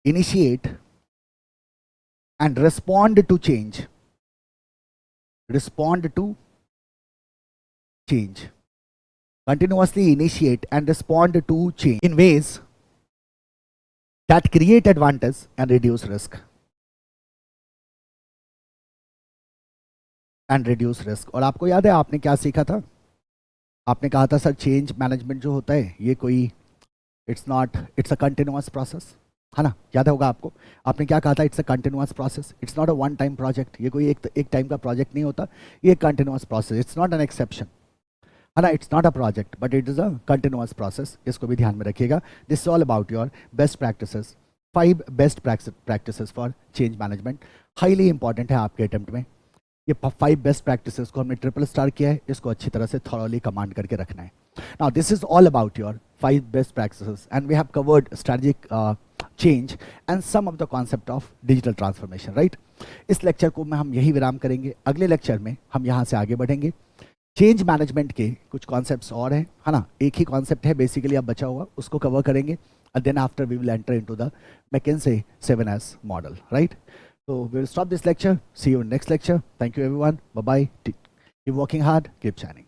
initiate and respond to change. Respond to change. Continuously initiate and respond to change in ways that create advantage and reduce risk. And reduce risk. और आपको याद है आपने क्या सीखा था, आपने कहा था सर चेंज मैनेजमेंट जो होता है ये कोई इट्स अ कंटिन्यूअस प्रोसेस, है ना। याद होगा आपको, आपने क्या कहा था, it's a continuous process, it's not a one time project. ये कोई एक टाइम का प्रोजेक्ट नहीं होता, ये continuous process, it's not an exception, है ना। It's not a project but it is a continuous process, इसको भी ध्यान में रखिएगा। This is all about your best practices, 5 best practices for change management. Highly important है आपके अटेम्प्ट में। ये 5 बेस्ट प्रैक्टिसेस को हमने ट्रिपल स्टार किया है, इसको अच्छी तरह से थॉरली कमांड करके रखना है। Now this is all about your 5 best practices and we have covered strategic change and some of the concept of digital transformation, right. इस लेक्चर को में हम यही विराम करेंगे, अगले लेक्चर में हम यहाँ से आगे बढ़ेंगे। चेंज मैनेजमेंट के कुछ कॉन्सेप्ट्स और हैं, है ना। एक ही कॉन्सेप्ट है बेसिकली अब बचा हुआ, उसको कवर करेंगे and then after we will enter into the McKinsey 7S model, right? So we will stop this lecture. See you in next lecture. Thank you everyone. Bye bye. Keep working hard. Keep shining.